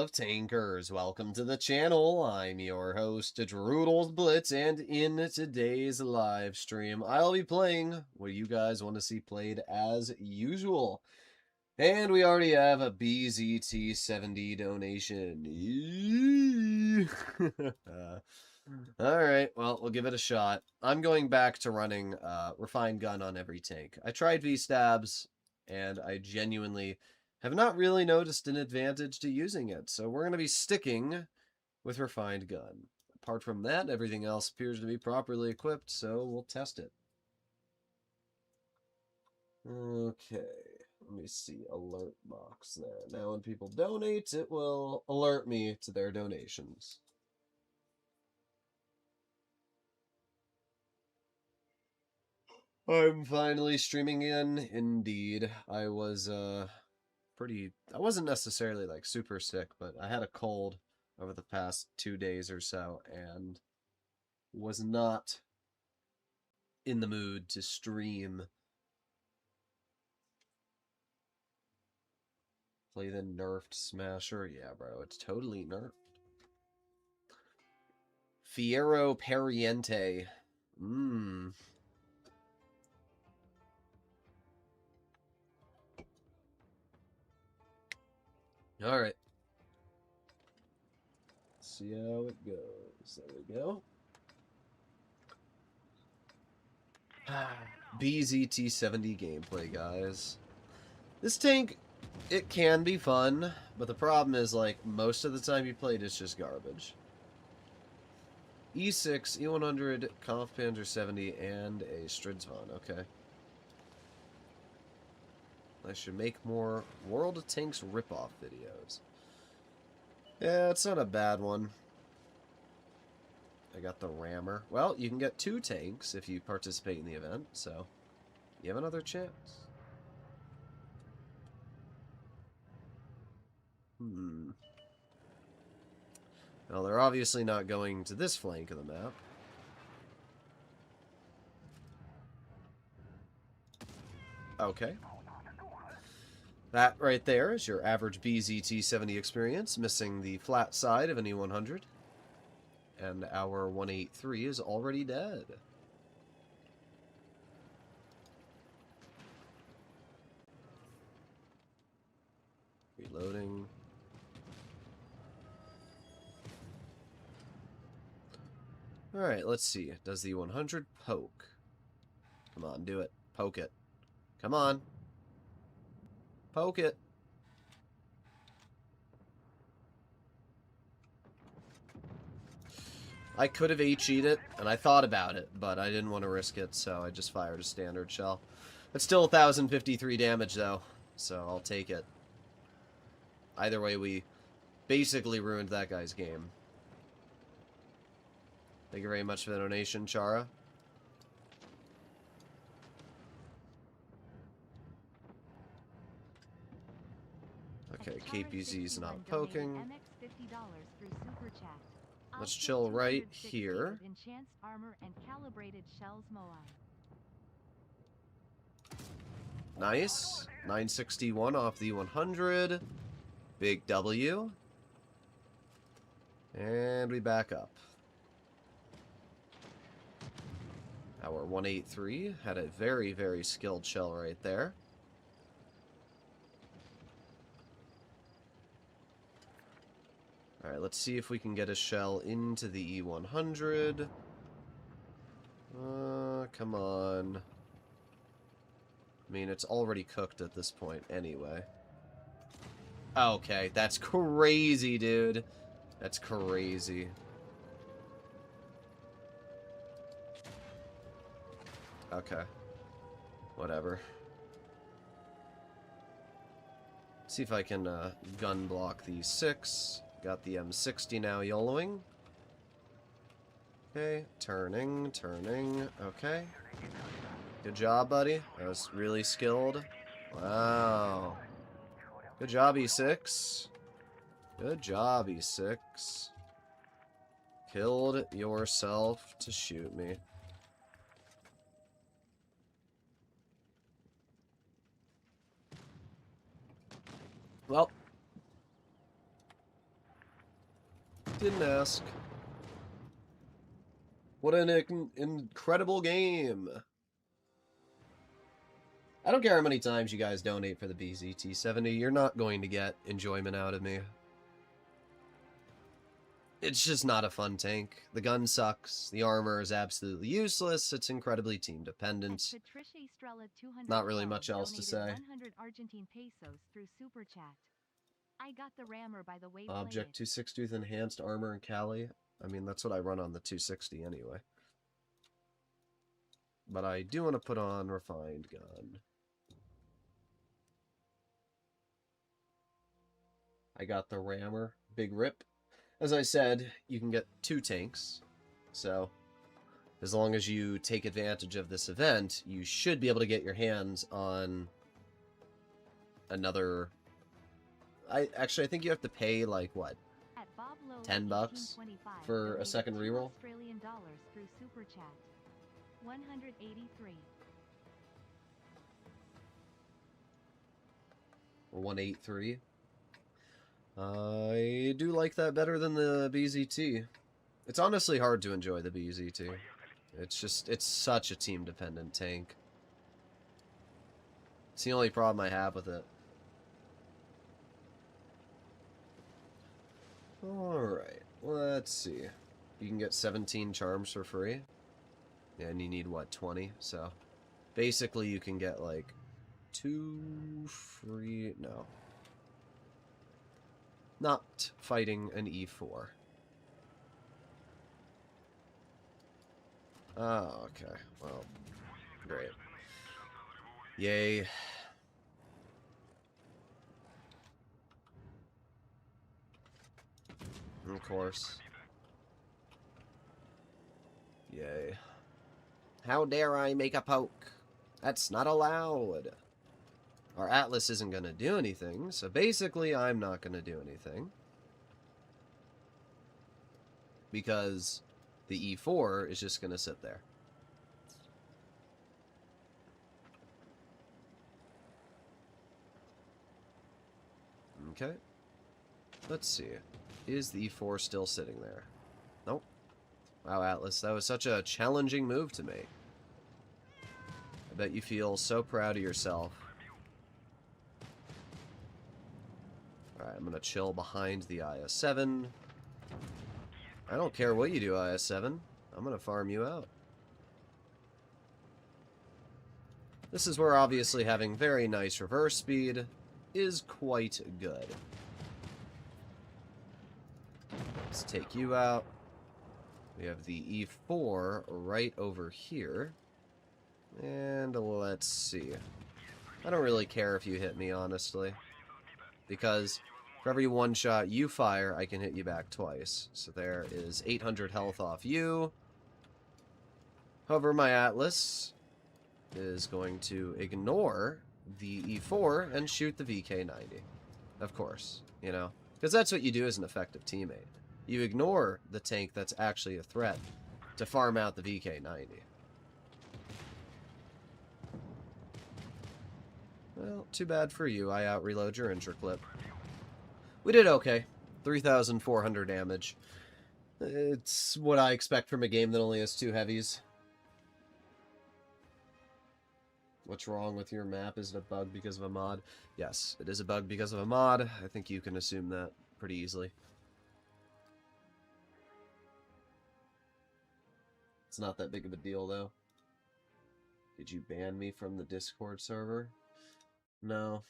of tankers, welcome to the channel. I'm your host, Droodles Blitz, and in today's live stream, I'll be playing what you guys want to see played as usual. And we already have a BZT70 donation. Alright, well, we'll give it a shot. I'm going back to running Refined Gun on every tank. I tried V-Stabs, and I genuinely have not really noticed an advantage to using it, so we're going to be sticking with Refined Gun. Apart from that, everything else appears to be properly equipped, so we'll test it. Okay, let me see, alert box there. Now when people donate, it will alert me to their donations. I'm finally streaming in, indeed. I was, I wasn't necessarily, like, super sick, but I had a cold over the past 2 days or so, and was not in the mood to stream. Play the nerfed Smasher? Yeah, bro, it's totally nerfed. Fiero Pariente. Alright. See how it goes. There we go. BZT70 gameplay, guys. This tank, it can be fun, but the problem is, like, most of the time you play it, it's just garbage. E6, E100, Kampfpanzer 70, and a Stridsvon. Okay. I should make more World of Tanks ripoff videos. Yeah, it's not a bad one. I got the rammer. Well, you can get 2 tanks if you participate in the event, so you have another chance. Well, they're obviously not going to this flank of the map. Okay. That right there is your average BZT-70 experience, missing the flat side of an E100. And our 183 is already dead. Reloading. Alright, let's see. Does the 100 poke? Come on, do it. Poke it. Come on. Poke it. I could have HE'd it, and I thought about it, but I didn't want to risk it, so I just fired a standard shell. It's still 1,053 damage, though, so I'll take it. Either way, we basically ruined that guy's game. Thank you very much for the donation, Chara. Okay, KPZ's not poking. Let's chill right here. Nice. 961 off the 100. Big W. And we back up. Our 183 had a very, very skilled shell right there. Alright, let's see if we can get a shell into the E100. Come on. I mean, it's already cooked at this point anyway. Okay, that's crazy, dude. That's crazy. Okay. Whatever. See if I can gun block the 6. Got the M60 now YOLOing. Okay, turning. Okay. Good job, buddy. That was really skilled. Wow. Good job, E6. Good job, E6. Killed yourself to shoot me. Well. Didn't ask. What an incredible game. I don't care how many times you guys donate for the BZT-70. You're not going to get enjoyment out of me. It's just not a fun tank. The gun sucks. The armor is absolutely useless. It's incredibly team dependent. Not really much else to say. 100 Argentine pesos through Super Chat. I got the rammer by the way. Object 260 with enhanced armor and Cali. I mean, that's what I run on the 260 anyway. But I do want to put on refined gun. I got the rammer. Big rip. As I said, you can get 2 tanks. So, as long as you take advantage of this event, you should be able to get your hands on another... I think you have to pay, like, what? $10 for a second reroll? Australian dollars through Super Chat. 183. Or 183. I do like that better than the BZT. It's honestly hard to enjoy the BZT. It's such a team-dependent tank. It's the only problem I have with it. Alright, let's see. You can get 17 charms for free. Yeah, and you need, what, 20? So, basically you can get, like, 2 free... No. Not fighting an E4. Oh, okay. Well, great. Yay. Of course. Yay. How dare I make a poke? That's not allowed. Our Atlas isn't going to do anything, so basically I'm not going to do anything. Because the E4 is just going to sit there. Okay. Let's see. Is the E4 still sitting there? Nope. Wow, Atlas, that was such a challenging move to make. I bet you feel so proud of yourself. Alright, I'm going to chill behind the IS-7. I don't care what you do, IS-7. I'm going to farm you out. This is where obviously having very nice reverse speed is quite good. Let's take you out. We have the E4 right over here. And let's see. I don't really care if you hit me, honestly. Because for every one shot you fire, I can hit you back twice. So there is 800 health off you. However, my Atlas is going to ignore the E4 and shoot the VK-90. Of course, you know. Because that's what you do as an effective teammate. You ignore the tank that's actually a threat to farm out the VK-90. Well, too bad for you. I out-reload your injure clip. We did okay. 3,400 damage. It's what I expect from a game that only has 2 heavies. What's wrong with your map? Is it a bug because of a mod? Yes, it is a bug because of a mod. I think you can assume that pretty easily. It's not that big of a deal, though. Did you ban me from the Discord server? No.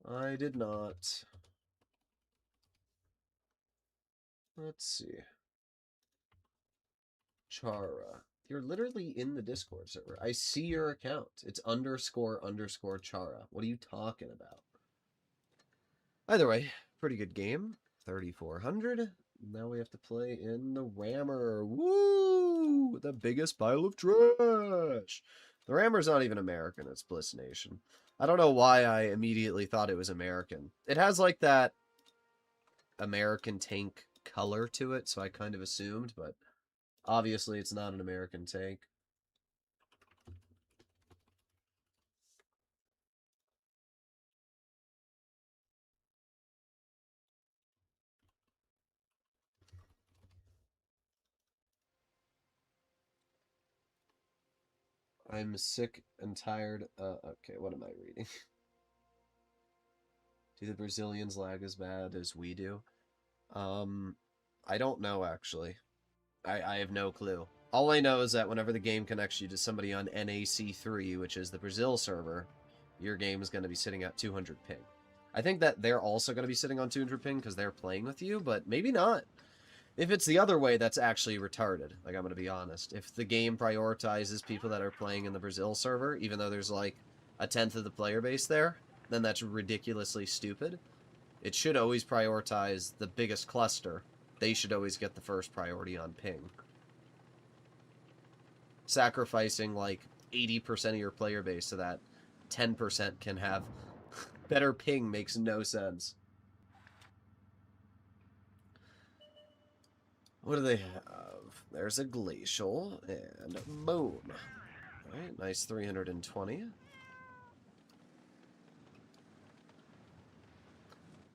I did not. Let's see. Chara. You're literally in the Discord server. I see your account. It's __ Chara. What are you talking about? Either way, pretty good game. 3,400. Now we have to play in the Rammer. Woo! The biggest pile of trash. The Rammer's not even American. It's Bliss Nation. I don't know why I immediately thought it was American. It has like that American tank color to it, so I kind of assumed, but obviously it's not an American tank. I'm sick and tired. Okay, what am I reading? Do the Brazilians lag as bad as we do? Um, I don't know, actually. I have no clue. All I know is that whenever the game connects you to somebody on NAC3, which is the Brazil server, your game is going to be sitting at 200 ping. I think that they're also going to be sitting on 200 ping because they're playing with you, but maybe not. If it's the other way, that's actually retarded. Like, I'm going to be honest. If the game prioritizes people that are playing in the Brazil server, even though there's like a tenth of the player base there, then that's ridiculously stupid. It should always prioritize the biggest cluster. They should always get the first priority on ping. Sacrificing like 80% of your player base so that 10% can have better ping makes no sense. What do they have? There's a glacial and boom. Alright, nice 320.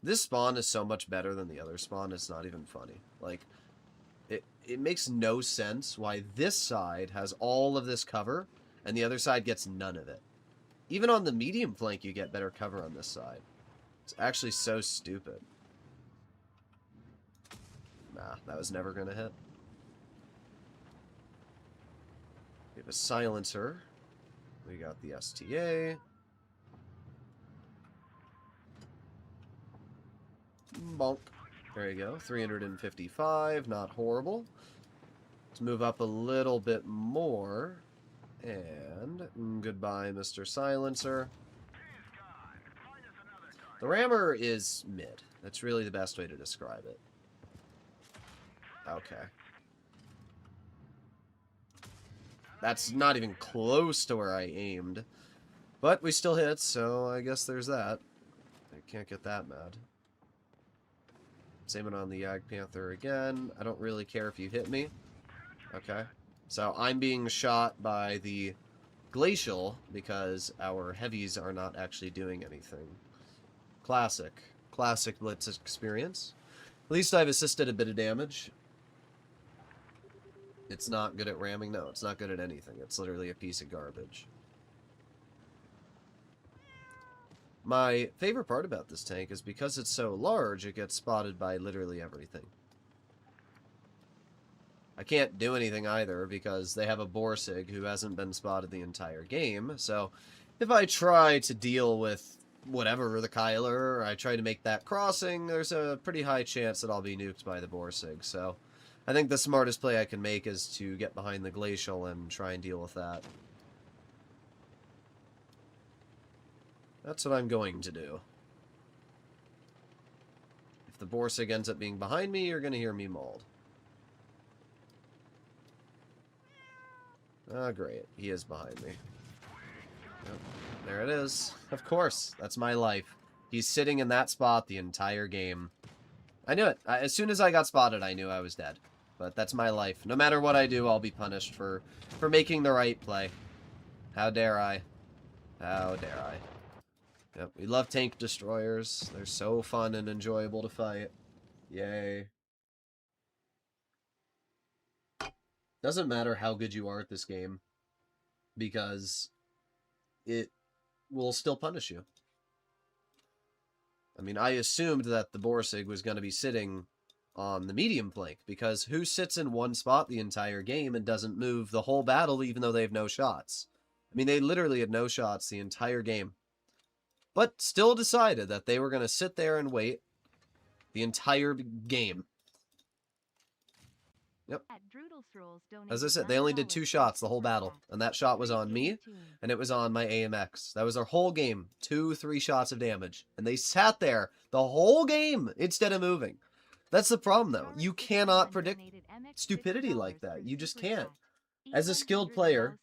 This spawn is so much better than the other spawn, it's not even funny. Like, it makes no sense why this side has all of this cover and the other side gets none of it. Even on the medium flank, you get better cover on this side. It's actually so stupid. Nah, that was never going to hit. We have a silencer. We got the STA. Bonk. There you go. 355. Not horrible. Let's move up a little bit more. And goodbye, Mr. Silencer. The rammer is mid. That's really the best way to describe it. Okay. That's not even close to where I aimed. But we still hit, so I guess there's that. I can't get that mad. Same on the Yag Panther again. I don't really care if you hit me. Okay. So I'm being shot by the Glacial because our heavies are not actually doing anything. Classic. Classic Blitz experience. At least I've assisted a bit of damage. It's not good at ramming. No, it's not good at anything. It's literally a piece of garbage. My favorite part about this tank is because it's so large, it gets spotted by literally everything. I can't do anything either because they have a Borsig who hasn't been spotted the entire game. So if I try to deal with whatever, the Kyler, or I try to make that crossing, there's a pretty high chance that I'll be nuked by the Borsig. So I think the smartest play I can make is to get behind the Glacial and try and deal with that. That's what I'm going to do. If the Borsig ends up being behind me, you're going to hear me mauled. Ah, great. He is behind me. Yep. There it is. Of course. That's my life. He's sitting in that spot the entire game. I knew it. As soon as I got spotted, I knew I was dead. But that's my life. No matter what I do, I'll be punished for making the right play. How dare I? How dare I? Yep, we love tank destroyers. They're so fun and enjoyable to fight. Yay. Doesn't matter how good you are at this game, because it will still punish you. I mean, I assumed that the Borsig was going to be sitting on the medium flank, because who sits in one spot the entire game and doesn't move the whole battle even though they have no shots? I mean, they literally had no shots the entire game. But still decided that they were going to sit there and wait the entire game. Yep. As I said, they only did 2 shots the whole battle, and that shot was on me, and it was on my AMX. That was their whole game, 2-3 shots of damage, and they sat there the whole game instead of moving. That's the problem, though. You cannot predict stupidity like that. You just can't. As a skilled player,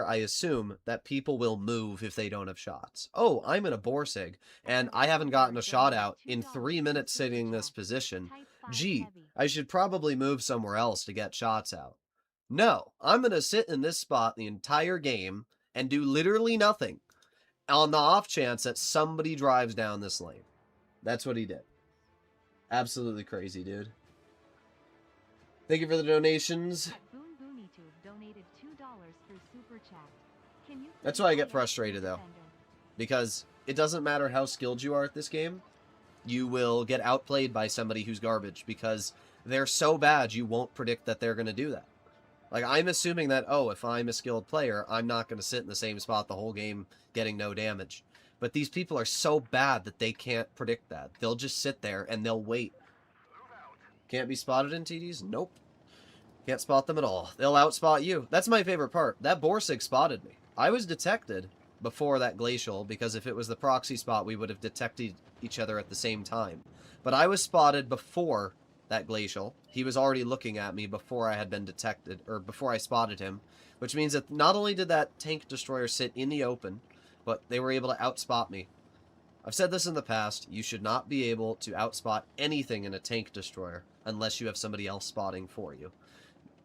I assume that people will move if they don't have shots. Oh, I'm in a Borsig, and I haven't gotten a shot out in 3 minutes sitting in this position. Gee, I should probably move somewhere else to get shots out. No, I'm going to sit in this spot the entire game and do literally nothing on the off chance that somebody drives down this lane. That's what he did. Absolutely crazy, dude. Thank you for the donations. chat. Can you That's please why I get IS frustrated, though. defender? Because it doesn't matter how skilled you are at this game, you will get outplayed by somebody who's garbage because they're so bad you won't predict that they're going to do that. Like, I'm assuming that, oh, if I'm a skilled player, I'm not going to sit in the same spot the whole game getting no damage. But these people are so bad that they can't predict that. They'll just sit there and they'll wait. Can't be spotted in TDs? Nope. Can't spot them at all. They'll outspot you. That's my favorite part. That Borsig spotted me. I was detected before that Glacial, because if it was the proxy spot, we would have detected each other at the same time. But I was spotted before that Glacial. He was already looking at me before I had been detected, or before I spotted him, which means that not only did that tank destroyer sit in the open, but they were able to outspot me. I've said this in the past, you should not be able to outspot anything in a tank destroyer unless you have somebody else spotting for you.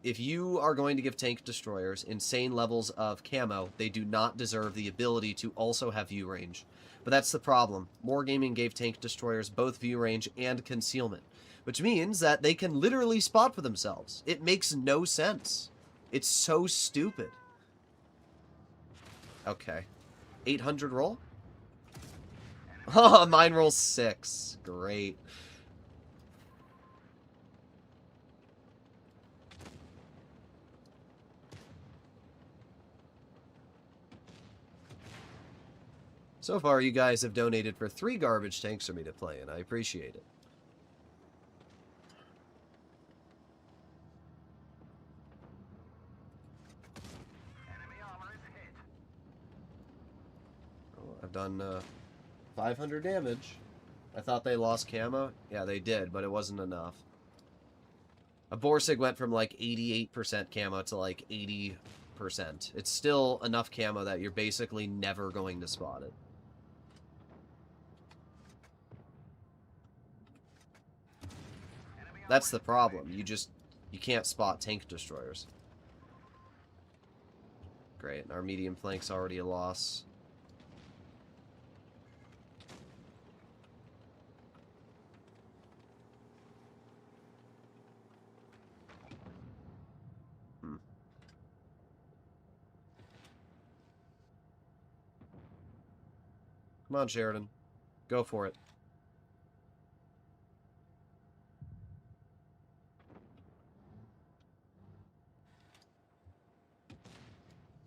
If you are going to give tank destroyers insane levels of camo, they do not deserve the ability to also have view range. But that's the problem. Wargaming gave tank destroyers both view range and concealment, which means that they can literally spot for themselves. It makes no sense. It's so stupid. Okay. 800 roll? Oh, mine rolls 6. Great. So far, you guys have donated for 3 garbage tanks for me to play, and I appreciate it. Oh, I've done 500 damage. I thought they lost camo. Yeah, they did, but it wasn't enough. A Borsig went from like 88% camo to like 80%. It's still enough camo that you're basically never going to spot it. That's the problem. You can't spot tank destroyers. Great, and our medium flank's already a loss. Come on, Sheridan. Go for it.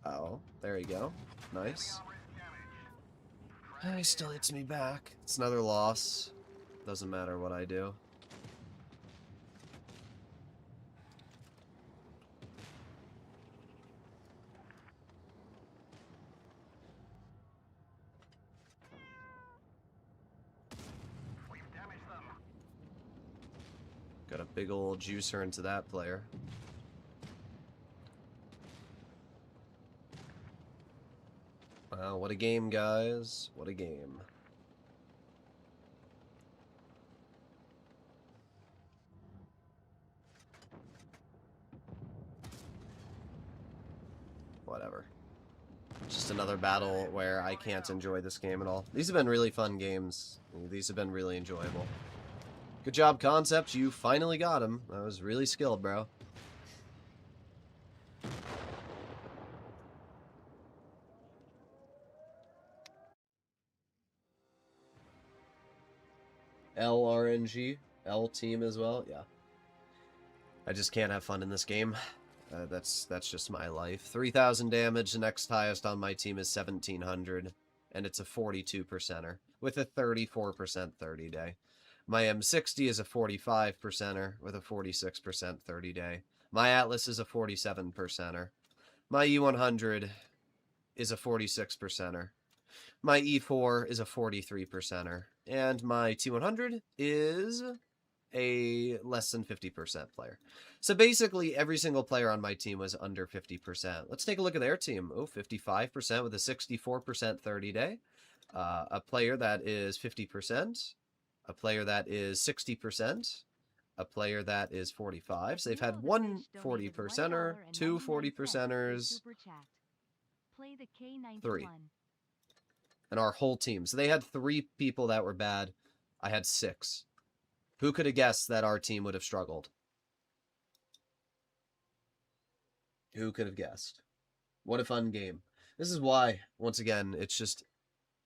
Oh, there you go. Nice. He still hits me back. It's another loss. Doesn't matter what I do. Got a big old juicer into that player. Wow, what a game, guys. What a game. Whatever. Just another battle where I can't enjoy this game at all. These have been really fun games. These have been really enjoyable. Good job, Concept. You finally got him. That was really skilled, bro. LRNG. L team as well. Yeah. I just can't have fun in this game. That's just my life. 3,000 damage. The next highest on my team is 1,700. And it's a 42%er with a 34% 30 day. My M60 is a 45%er with a 46% 30 day. My Atlas is a 47%er. My E100 is a 46%er. My E4 is a 43%er. And my T100 is a less than 50% player. So basically, every single player on my team was under 50%. Let's take a look at their team. Oh, 55% with a 64% 30 day. A player that is 50%. A player that is 60%. A player that is 45. So they've had one 40%er, two 40%ers, Play the K91. 3. And our whole team. So they had 3 people that were bad. I had 6. Who could have guessed that our team would have struggled? Who could have guessed? What a fun game. This is why, once again, it's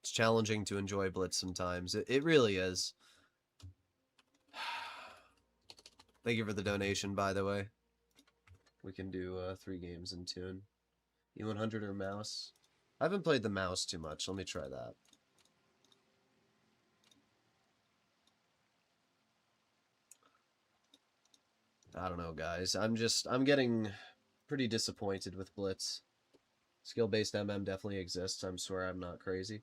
challenging to enjoy Blitz sometimes. It really is. Thank you for the donation, by the way. We can do 3 games in tune. E100 or mouse? I haven't played the mouse too much. Let me try that. I don't know, guys. I'm getting pretty disappointed with Blitz. Skill-based MM definitely exists. I swear I'm not crazy.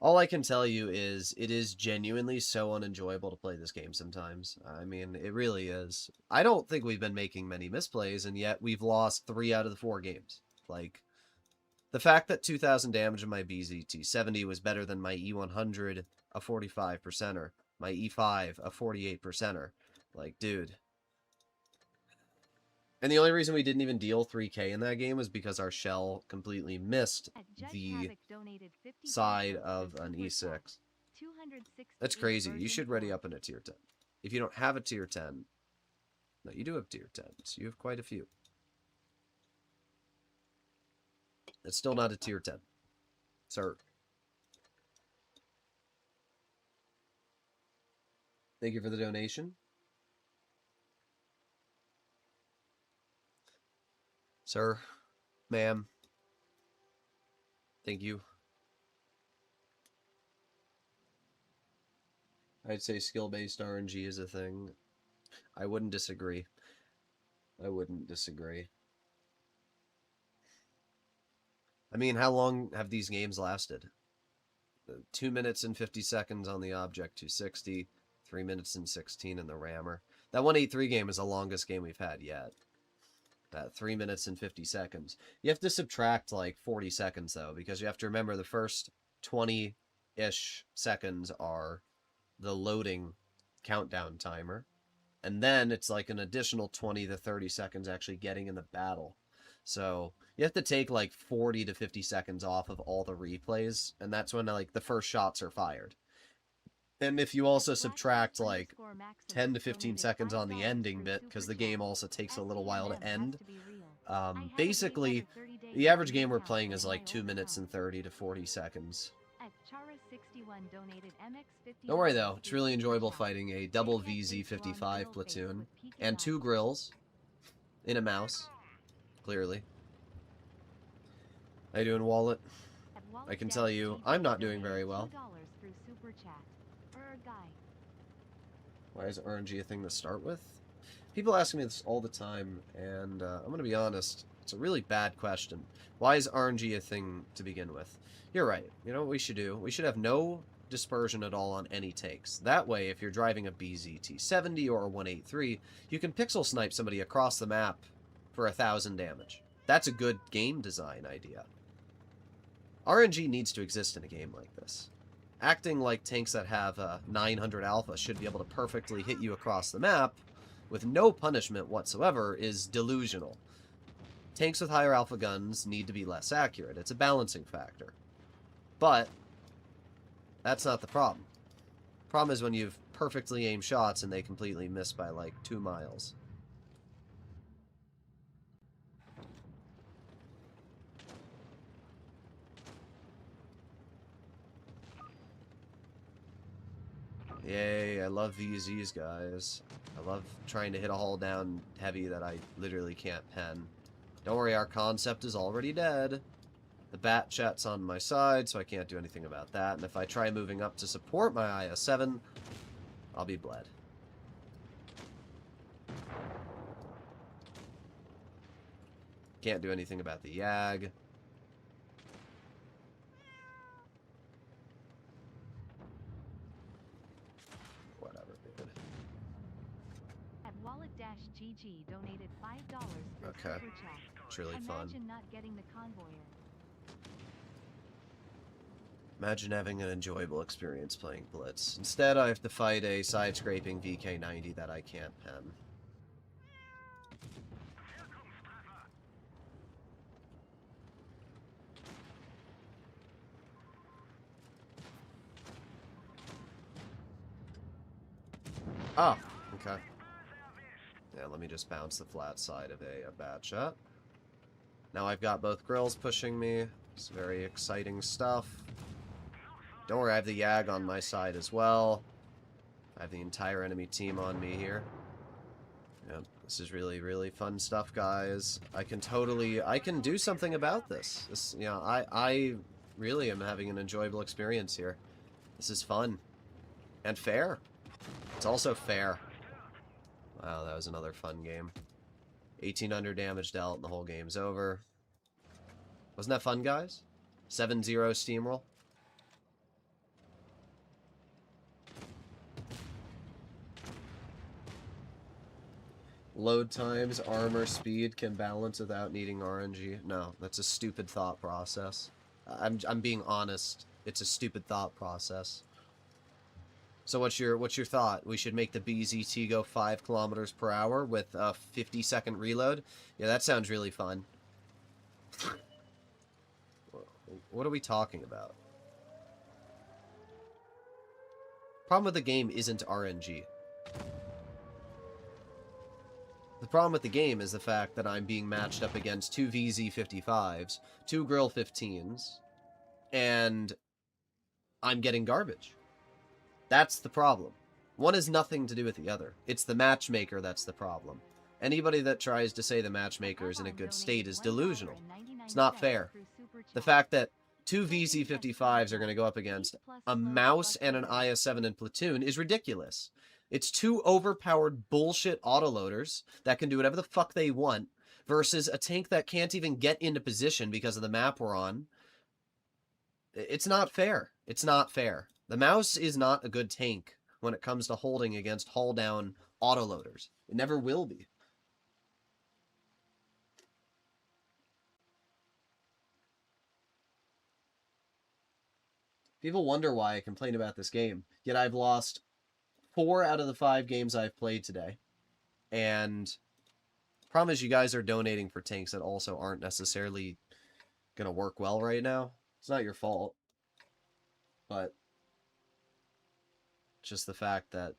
All I can tell you is it is genuinely so unenjoyable to play this game sometimes. I mean, it really is. I don't think we've been making many misplays, and yet we've lost 3 out of the 4 games. Like, the fact that 2,000 damage in my BZT-70 was better than my E100, a 45%er, my E5, a 48%er. Like, dude. And the only reason we didn't even deal 3k in that game was because our shell completely missed the side of an E6. That's crazy. You should ready up in a tier 10. If you don't have a tier 10, no, you do have tier 10s. You have quite a few. It's still not a tier 10. Sir. Thank you for the donation. Sir. Ma'am. Thank you. I'd say skill-based RNG is a thing. I wouldn't disagree. I wouldn't disagree. I mean, how long have these games lasted? 2 minutes and 50 seconds on the Object 260, 3 minutes and 16 in the Rammer. That 183 game is the longest game we've had yet. That 3 minutes and 50 seconds. You have to subtract like 40 seconds though, because you have to remember the first 20-ish seconds are the loading countdown timer. And then it's like an additional 20 to 30 seconds actually getting in the battle. So you have to take like 40 to 50 seconds off of all the replays, and that's when like the first shots are fired. And if you also subtract like 10 to 15 seconds on the ending bit, because the game also takes a little while to end, basically the average game we're playing is like 2 minutes and 30 to 40 seconds. Don't worry though, it's really enjoyable fighting a double VZ55 platoon and 2 grills in a mouse, clearly. How you doing, Wallet? I can tell you, I'm not doing very well. Why is RNG a thing to start with? People ask me this all the time, and I'm going to be honest, it's a really bad question. Why is RNG a thing to begin with? You're right. You know what we should do? We should have no dispersion at all on any takes. That way, if you're driving a BZT-70 or a 183, you can pixel snipe somebody across the map for 1,000 damage. That's a good game design idea. RNG needs to exist in a game like this. Acting like tanks that have 900 alpha should be able to perfectly hit you across the map with no punishment whatsoever is delusional. Tanks with higher alpha guns need to be less accurate. It's a balancing factor. But that's not the problem. The problem is when you've perfectly aimed shots and they completely miss by like 2 miles. Yay, I love VZs, guys. I love trying to hit a hull down heavy that I literally can't pen. Don't worry, our concept is already dead. The bat chat's on my side, so I can't do anything about that. And if I try moving up to support my IS-7, I'll be bled. Can't do anything about the YAG. Whatever, dude. Wallet-GG donated $5 for Okay. super chat. It's really fun. Imagine not getting the convoyer. Imagine having an enjoyable experience playing Blitz. Instead, I have to fight a side-scraping VK-90 that I can't pen. Oh, okay. Yeah, let me just bounce the flat side of a bat shot. Now I've got both grills pushing me. It's very exciting stuff. Don't worry, I have the Yag on my side as well. I have the entire enemy team on me here. Yep, this is really, really fun stuff, guys. I can do something about this. I really am having an enjoyable experience here. This is fun. And fair. It's also fair. Wow, that was another fun game. 1800 damage dealt and the whole game's over. Wasn't that fun, guys? 7-0 steamroll. Load times, armor, speed can balance without needing RNG. No, that's a stupid thought process. I'm being honest. It's a stupid thought process. So what's your thought? We should make the BZT go 5 kilometers per hour with a 50-second reload? Yeah, that sounds really fun. What are we talking about? Problem with the game isn't RNG. The problem with the game is the fact that I'm being matched up against 2 VZ55s, 2 Grill 15s, and I'm getting garbage. That's the problem. One has nothing to do with the other. It's the matchmaker that's the problem. Anybody that tries to say the matchmaker is in a good state is delusional. It's not fair. The fact that 2 VZ55s are going to go up against a mouse and an IS-7 in platoon is ridiculous. It's 2 overpowered bullshit autoloaders that can do whatever the fuck they want versus a tank that can't even get into position because of the map we're on. It's not fair. It's not fair. The mouse is not a good tank when it comes to holding against hull-down autoloaders. It never will be. People wonder why I complain about this game, yet I've lost 4 out of the 5 games I've played today. And problem is you guys are donating for tanks that also aren't necessarily going to work well right now. It's not your fault. But just the fact that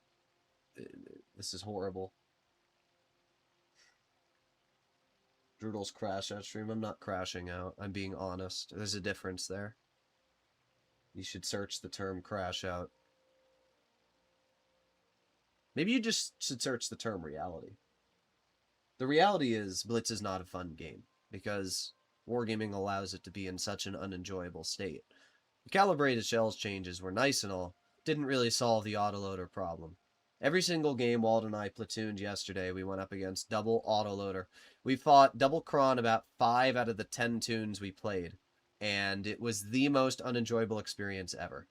this is horrible. Droodles crash that stream. I'm not crashing out. I'm being honest. There's a difference there. You should search the term crash out. Maybe you just should search the term reality. The reality is Blitz is not a fun game because wargaming allows it to be in such an unenjoyable state. The calibrated shells changes were nice and all, didn't really solve the autoloader problem. Every single game Wald and I platooned yesterday, we went up against double autoloader. We fought double cron about 5 out of the 10 tunes we played, and it was the most unenjoyable experience ever.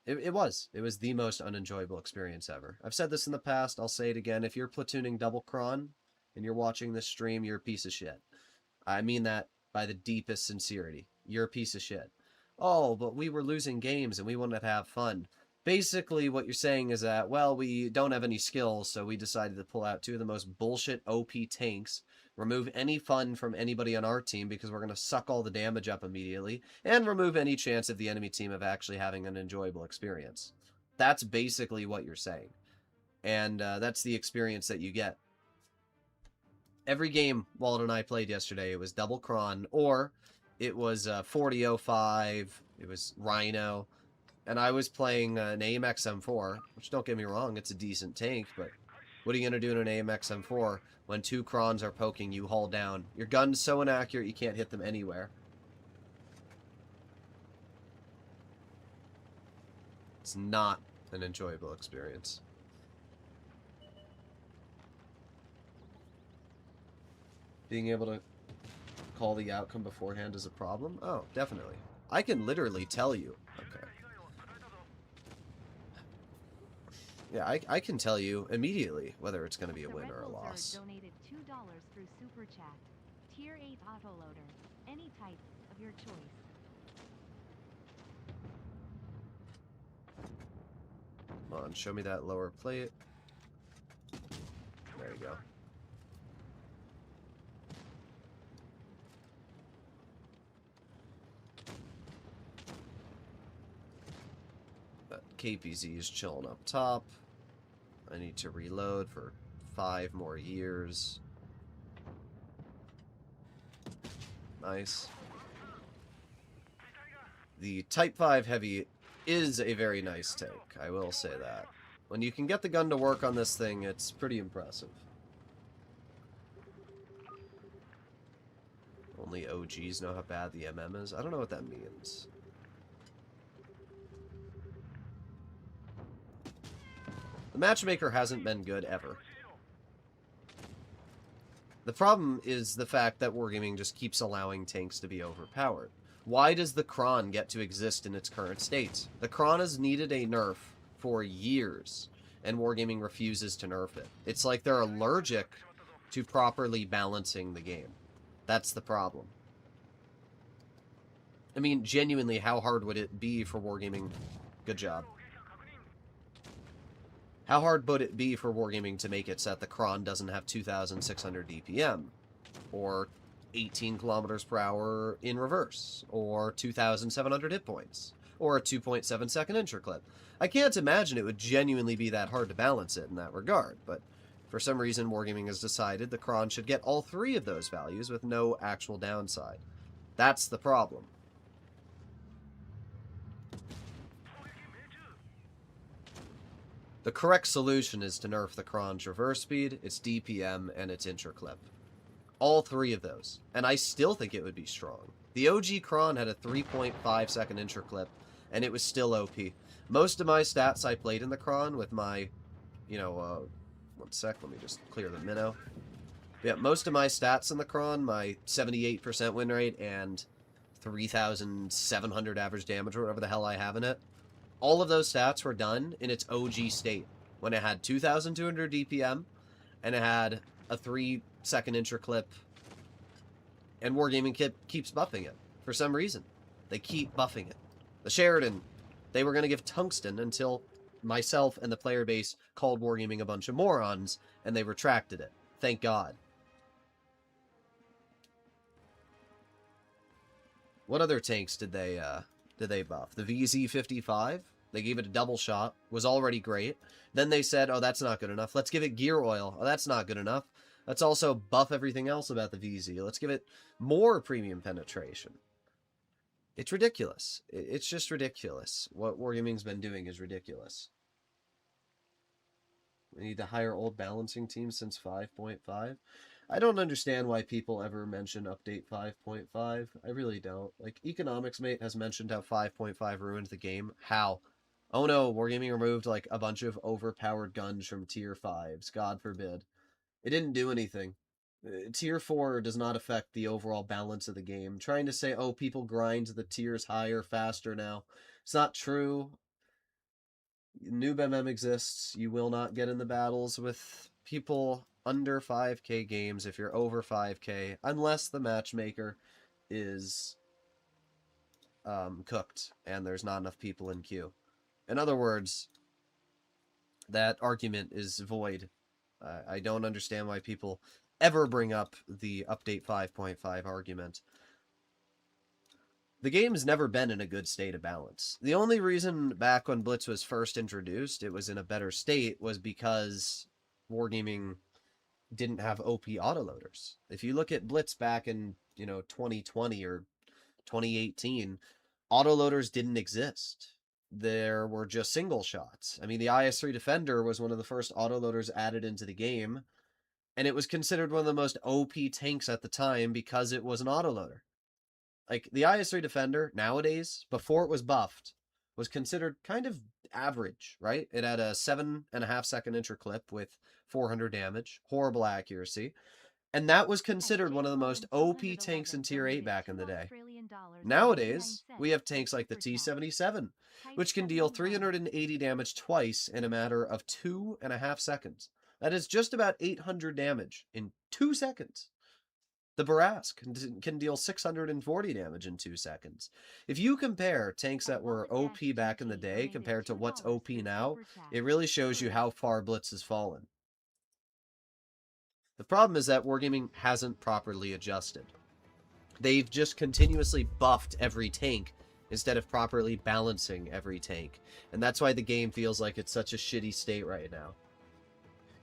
It was the most unenjoyable experience ever. I've said this in the past, I'll say it again. If you're platooning double cron and you're watching this stream, you're a piece of shit. I mean that by the deepest sincerity. You're a piece of shit. Oh, but we were losing games and we wanted to have fun. Basically, what you're saying is that, well, we don't have any skills, so we decided to pull out 2 of the most bullshit OP tanks, remove any fun from anybody on our team because we're going to suck all the damage up immediately, and remove any chance of the enemy team of actually having an enjoyable experience. That's basically what you're saying. And that's the experience that you get. Every game Wald and I played yesterday, it was double cron, or it was 4005, it was Rhino, and I was playing an AMX M4, which, don't get me wrong, it's a decent tank, but what are you going to do in an AMX M4 when 2 crons are poking you hull down? Your gun's so inaccurate you can't hit them anywhere. It's not an enjoyable experience. Being able to call the outcome beforehand is a problem? Oh, definitely. I can literally tell you. Okay. Yeah, I can tell you immediately whether it's going to be a win or a loss. Donated $2 through Super Chat. Tier 8 autoloader. Any type of your choice. Come on, show me that lower plate. There you go. That KPZ is chilling up top. I need to reload for 5 more years. Nice. The Type 5 Heavy is a very nice tank, I will say that. When you can get the gun to work on this thing, it's pretty impressive. Only OGs know how bad the MM is. I don't know what that means. The matchmaker hasn't been good ever. The problem is the fact that Wargaming just keeps allowing tanks to be overpowered. Why does the Kron get to exist in its current state? The Kron has needed a nerf for years, and Wargaming refuses to nerf it. It's like they're allergic to properly balancing the game. That's the problem. I mean, genuinely, how hard would it be for Wargaming? Good job. How hard would it be for Wargaming to make it so that the Kron doesn't have 2,600 DPM? Or 18 kilometers per hour in reverse? Or 2,700 hit points? Or a 2.7 second interclip? I can't imagine it would genuinely be that hard to balance it in that regard, but for some reason Wargaming has decided the Kron should get all three of those values with no actual downside. That's the problem. The correct solution is to nerf the Kron's reverse speed, its DPM, and its interclip. All three of those. And I still think it would be strong. The OG Kron had a 3.5 second interclip, and it was still OP. Most of my stats I played in the Kron with my, one sec, let me just clear the minnow. Yeah, most of my stats in the Kron, my 78% win rate and 3,700 average damage or whatever the hell I have in it, all of those stats were done in its OG state, when it had 2,200 DPM, and it had a 3-second interclip, and Wargaming keeps buffing it, for some reason. They keep buffing it. The Sheridan, they were going to give tungsten until myself and the player base called Wargaming a bunch of morons, and they retracted it. Thank God. What other tanks did they buff? The VZ-55? They gave it a double shot. Was already great. Then they said, oh, that's not good enough. Let's give it gear oil. Oh, that's not good enough. Let's also buff everything else about the VZ. Let's give it more premium penetration. It's ridiculous. It's just ridiculous. What Wargaming's been doing is ridiculous. We need to hire old balancing teams since 5.5. I don't understand why people ever mention update 5.5. I really don't. Like, Economics Mate has mentioned how 5.5 ruined the game. How? Oh no, Wargaming removed, like, a bunch of overpowered guns from Tier 5s. God forbid. It didn't do anything. Tier 4 does not affect the overall balance of the game. Trying to say, oh, people grind the tiers higher faster now. It's not true. Noob MM exists. You will not get in the battles with people under 5k games if you're over 5k, unless the matchmaker is cooked and there's not enough people in queue. In other words, that argument is void. I don't understand why people ever bring up the update 5.5 argument. The game's never been in a good state of balance. The only reason back when Blitz was first introduced it was in a better state was because Wargaming didn't have OP autoloaders. If you look at Blitz back in, 2020 or 2018, autoloaders didn't exist. There were just single shots. I mean, the IS-3 Defender was one of the first autoloaders added into the game, and it was considered one of the most OP tanks at the time because it was an autoloader. Like, the IS-3 Defender, nowadays, before it was buffed, was considered kind of average, right? It had a 7.5 second interclip with 400 damage, horrible accuracy, and that was considered one of the most OP tanks in Tier 8 back in the day. Nowadays, we have tanks like the T-77, which can deal 380 damage twice in a matter of 2.5 seconds. That is just about 800 damage in 2 seconds. The Barras can deal 640 damage in 2 seconds. If you compare tanks that were OP back in the day compared to what's OP now, it really shows you how far Blitz has fallen. The problem is that Wargaming hasn't properly adjusted. They've just continuously buffed every tank instead of properly balancing every tank. And that's why the game feels like it's such a shitty state right now.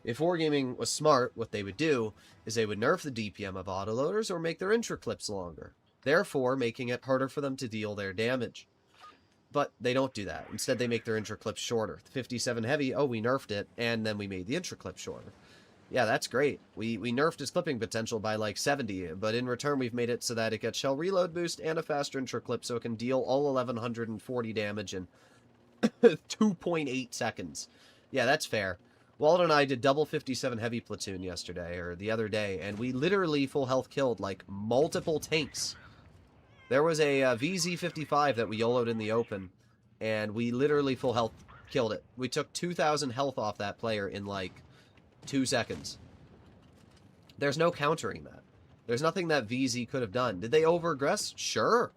If Wargaming was smart, what they would do is they would nerf the DPM of autoloaders or make their interclips longer. therefore making it harder for them to deal their damage. But they don't do that. Instead, they make their intro clips shorter. 57 heavy, oh, we nerfed it, and then we made the intro clip shorter. Yeah, that's great. We nerfed his clipping potential by like 70, but in return we've made it so that it gets shell reload boost and a faster intro clip so it can deal all 1140 damage in 2.8 seconds. Yeah, that's fair. Walden and I did double 57 heavy platoon yesterday, or the other day, and we literally full health killed like multiple tanks. There was a VZ55 that we YOLO'd in the open, and we literally full health killed it. We took 2,000 health off that player in like 2 seconds. There's no countering that. There's nothing that VZ could have done. Did they over-aggress? Sure.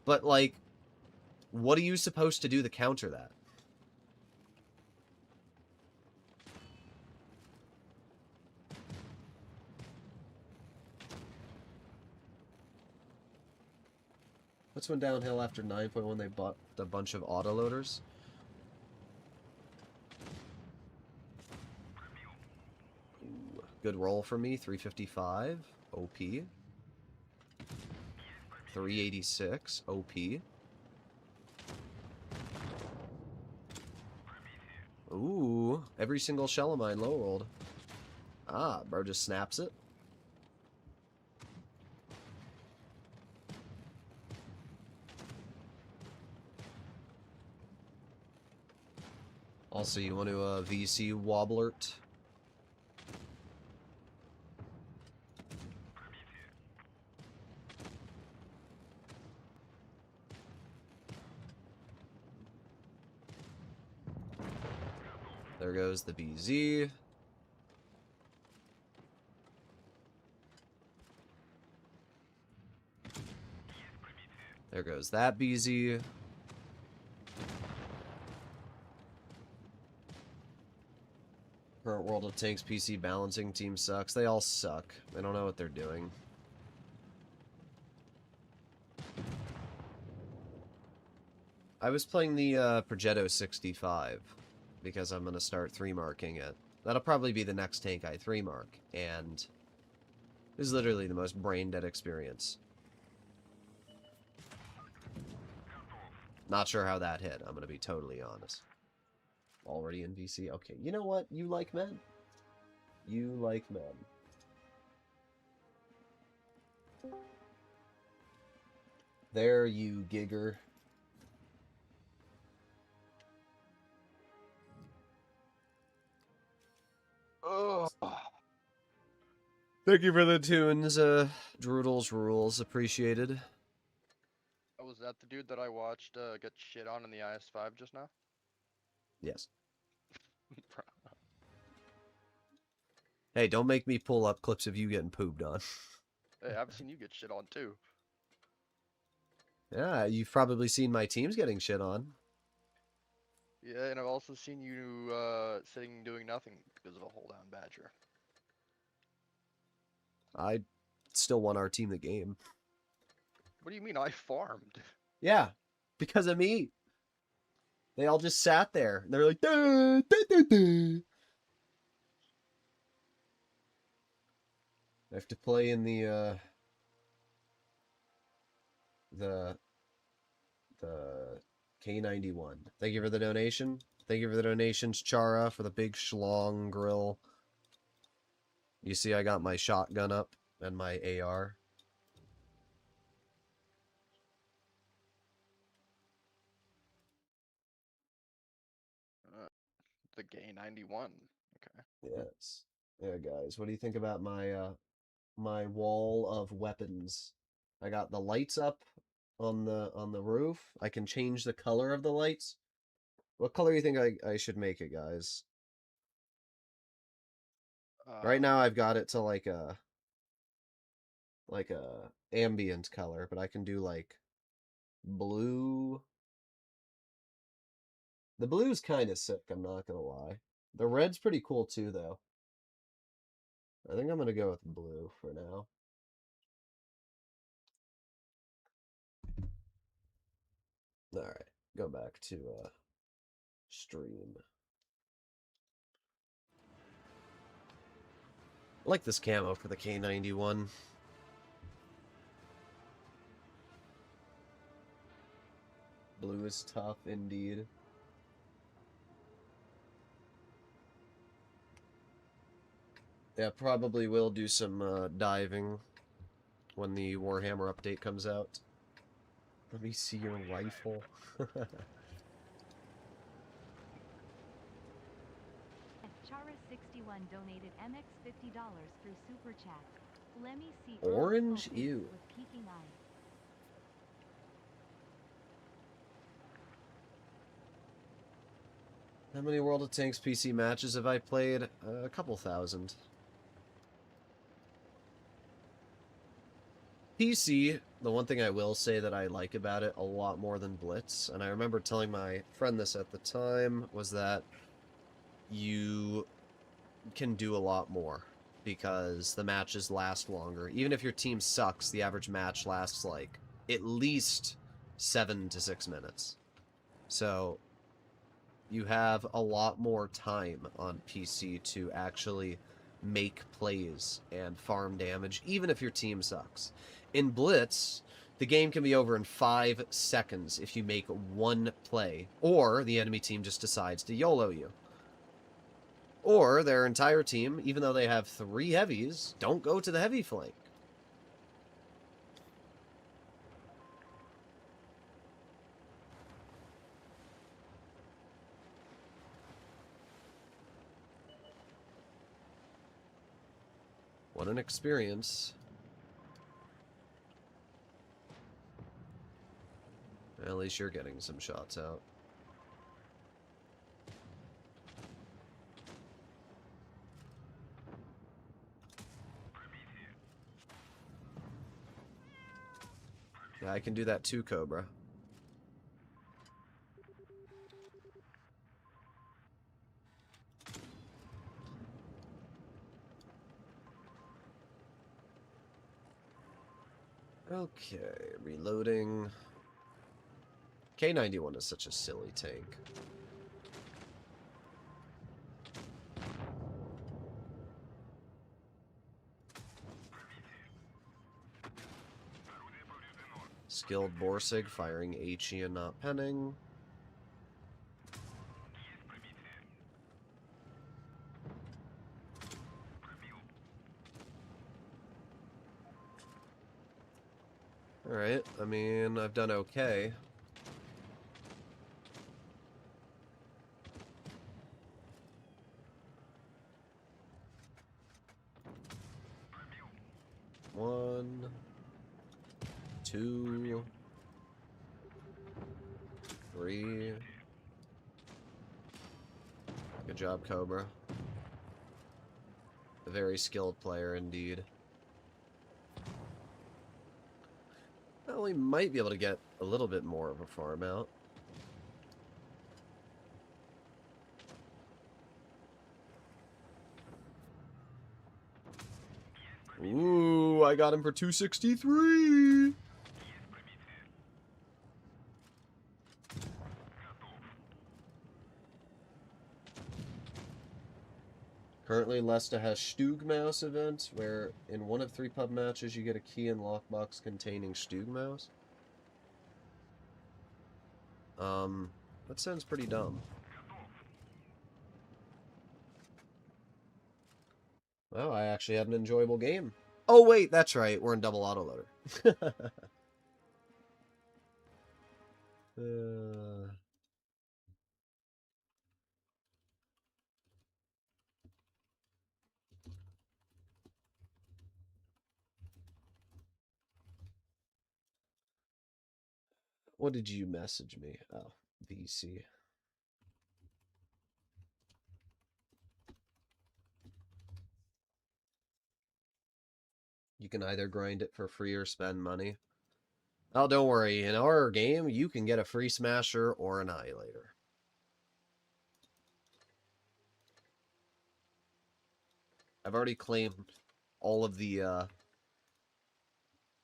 But, like, what are you supposed to do to counter that? What's went downhill after 9.1? They bought a bunch of autoloaders. Ooh, good roll for me. 355. OP. 386. OP. Ooh, every single shell of mine low rolled. Ah, bro just snaps it. Also, you want to VC Wobblert? There goes the BZ. There goes that BZ. Current World of Tanks PC balancing team sucks. They all suck. They don't know what they're doing. I was playing the Progetto 65 because I'm going to start 3-marking it. That'll probably be the next tank I 3-mark, and this is literally the most brain-dead experience. Not sure how that hit, I'm going to be totally honest. Already in VC? Okay, you know what? You like men. You like men. There, you gigger. Oh. Thank you for the tunes, Droodles rules. Appreciated. Oh, was that the dude that I watched get shit on in the IS-5 just now? Yes. Hey, don't make me pull up clips of you getting pooped on. Hey, I've seen you get shit on too. Yeah, you've probably seen my teams getting shit on. Yeah, and I've also seen you sitting doing nothing because of a hold down badger. I still won our team the game. What do you mean I farmed? Yeah, because of me. They all just sat there. They're like, duh, duh, duh, duh. I have to play in the K91. Thank you for the donation. Thank you for the donations, Chara, for the big schlong grill. You see I got my shotgun up and my AR. The gay 91. Okay. Yes. Yeah, guys. What do you think about my my wall of weapons? I got the lights up on the roof. I can change the color of the lights. What color do you think I should make it, guys? Right now I've got it to like a ambient color, but I can do like blue. The blue's kind of sick, I'm not gonna lie. The red's pretty cool too, though. I think I'm gonna go with blue for now. All right, go back to stream. I like this camo for the K91. Blue is tough indeed. Yeah, probably will do some diving when the Warhammer update comes out. Let me see your rifle. Charis61 donated MX $50 through Super Chat. Let me see Orange? Earl Ew. with peeking eye. How many World of Tanks PC matches have I played? A couple thousand. PC, the one thing I will say that I like about it a lot more than Blitz, and I remember telling my friend this at the time, was that you can do a lot more because the matches last longer. Even if your team sucks, the average match lasts like at least 7 to 6 minutes. So you have a lot more time on PC to actually make plays and farm damage, even if your team sucks. In Blitz, the game can be over in 5 seconds if you make one play, or the enemy team just decides to YOLO you. Or their entire team, even though they have 3 heavies, don't go to the heavy flank. What an experience. At least you're getting some shots out. Yeah, I can do that too, Cobra. Okay, reloading. K91 is such a silly tank. Skilled Borsig firing HE and not penning. Alright, I mean, I've done okay. One, two, three. Good job, Cobra. A very skilled player indeed. Well, we might be able to get a little bit more of a farm out. Ooh, I got him for 263. Currently, Lesta has Stugmaus event, where in one of 3 pub matches you get a key and lockbox containing Stugmaus. That sounds pretty dumb. Well, I actually had an enjoyable game. Oh wait, that's right, we're in double autoloader. What did you message me? Oh, VC. You can either grind it for free or spend money. Oh, don't worry. In our game, you can get a free Smasher or Annihilator. I've already claimed all of the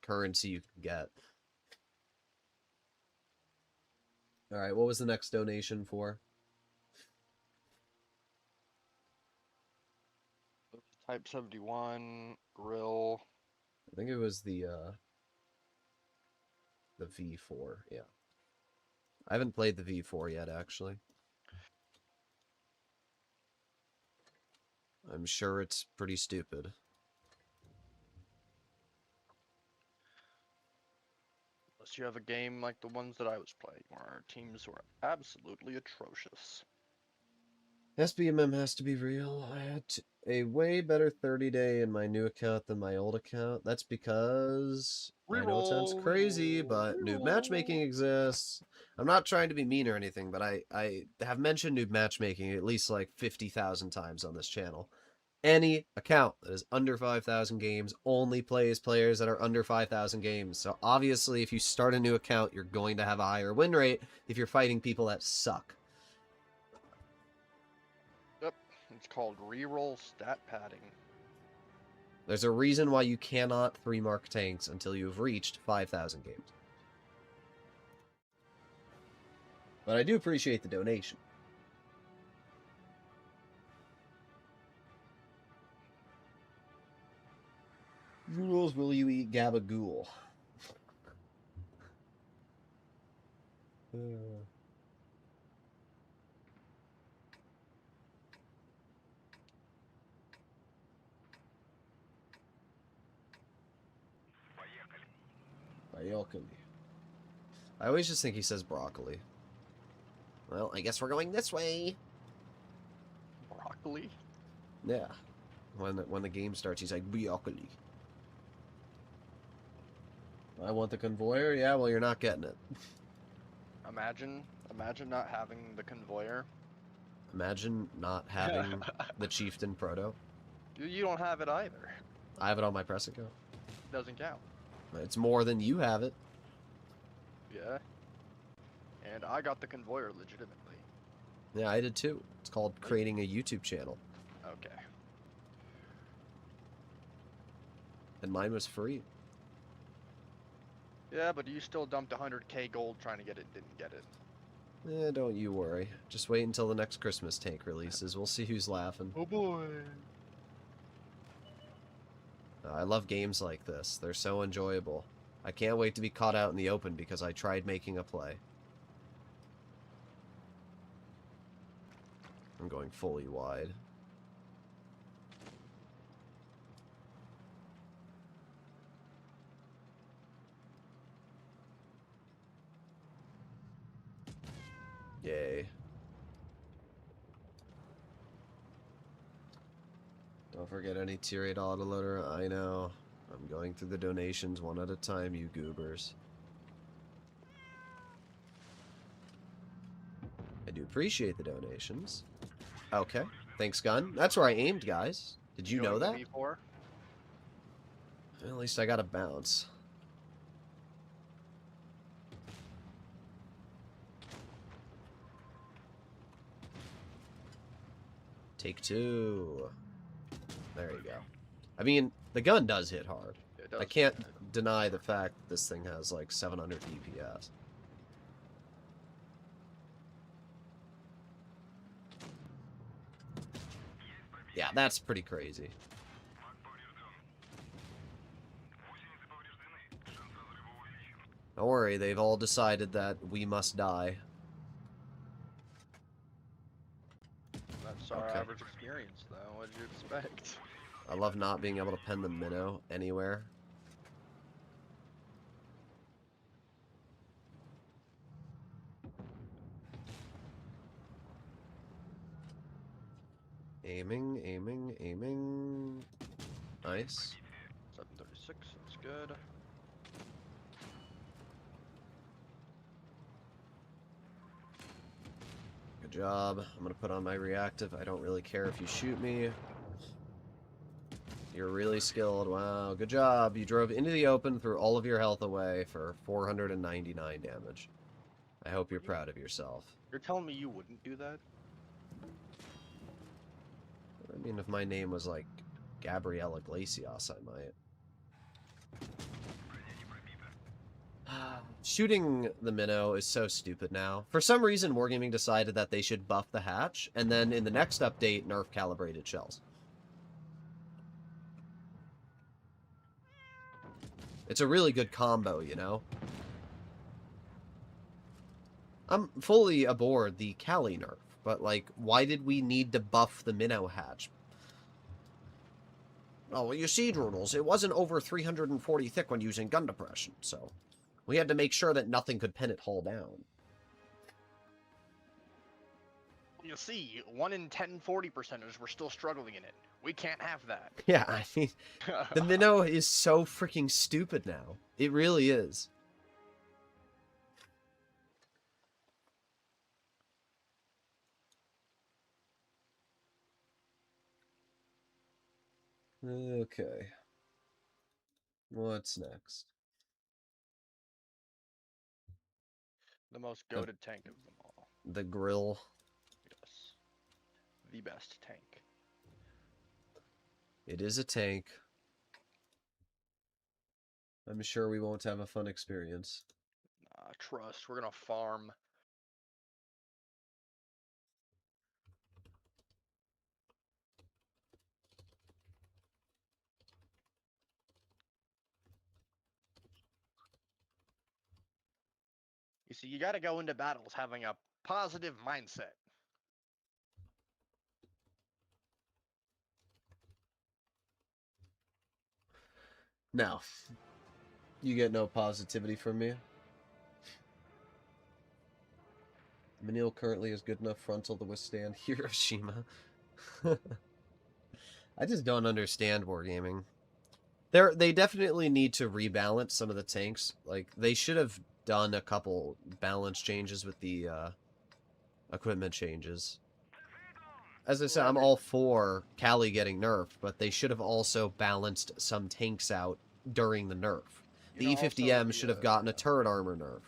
currency you can get. Alright, what was the next donation for? Type 71, grill. I think it was the V4, yeah. I haven't played the V4 yet, actually. I'm sure it's pretty stupid. Unless you have a game like the ones that I was playing, where our teams were absolutely atrocious. SBMM has to be real. I had a way better 30-day in my new account than my old account. That's because I know it sounds Reroll, crazy, reroll, but noob matchmaking reroll. exists. I'm not trying to be mean or anything, but I have mentioned noob matchmaking at least like 50,000 times on this channel. Any account that is under 5,000 games only plays players that are under 5,000 games. So obviously, if you start a new account, you're going to have a higher win rate if you're fighting people that suck. Yep, it's called reroll stat padding. There's a reason why you cannot 3-mark tanks until you've reached 5,000 games. But I do appreciate the donation. Droodles, will you eat gabagool? Поехали. I always just think he says broccoli. Well, I guess we're going this way. Broccoli? Yeah. When the game starts, he's like, broccoli. I want the convoyer? Yeah, well, you're not getting it. Imagine not having the convoyer. Imagine not having the chieftain proto. You don't have it either. I have it on my press account. Doesn't count. It's more than you have it. Yeah. And I got the convoyer legitimately. Yeah, I did too. It's called creating a YouTube channel. Okay. And mine was free. Yeah, but you still dumped 100k gold trying to get it, didn't get it. Don't you worry. Just wait until the next Christmas tank releases. We'll see who's laughing. Oh boy. I love games like this. They're so enjoyable. I can't wait to be caught out in the open because I tried making a play. I'm going fully wide. Yay. Don't forget any tier 8 autoloader. I know. I'm going through the donations one at a time, you goobers. I do appreciate the donations. Okay. Thanks, gun. That's where I aimed, guys. Did you know that? Going to V4? At least I got a bounce. Take 2. There you go. I mean, the gun does hit hard. It does. I can't deny the fact that this thing has like 700 DPS. Yeah, that's pretty crazy. Don't worry, they've all decided that we must die. That's our Okay. average experience, though. What'd you expect? I love not being able to pen the minnow anywhere. Aiming, aiming, aiming. Nice. 736, that's good. Good job. I'm gonna put on my reactive. I don't really care if you shoot me. You're really skilled. Wow, good job. You drove into the open, threw all of your health away for 499 damage. I hope you're proud of yourself. You're telling me you wouldn't do that? I mean, if my name was like Gabriel Iglesias, I might. Shooting the minnow is so stupid now. For some reason, Wargaming decided that they should buff the hatch, and then in the next update, nerf calibrated shells. It's a really good combo, you know? I'm fully aboard the Cali nerf, but, like, why did we need to buff the minnow hatch? Oh, well, you see, Droodles, it wasn't over 340 thick when using gun depression, so we had to make sure that nothing could pin it hull down. You see, 1 in 10 40%ers were still struggling in it. We can't have that. Yeah, I mean, the minnow is so freaking stupid now. It really is. Okay. What's next? The most goated tank of them all. The grill. Yes. The best tank. It is a tank. I'm sure we won't have a fun experience. Trust, we're gonna farm. You see, you gotta go into battles having a positive mindset. No. You get no positivity from me. Manil currently has good enough frontal to withstand Hiroshima. I just don't understand wargaming. They definitely need to rebalance some of the tanks. Like, they should have done a couple balance changes with the equipment changes. As I said, I'm all for Cali getting nerfed, but they should have also balanced some tanks out during the nerf. The E50M should have gotten a turret armor nerf.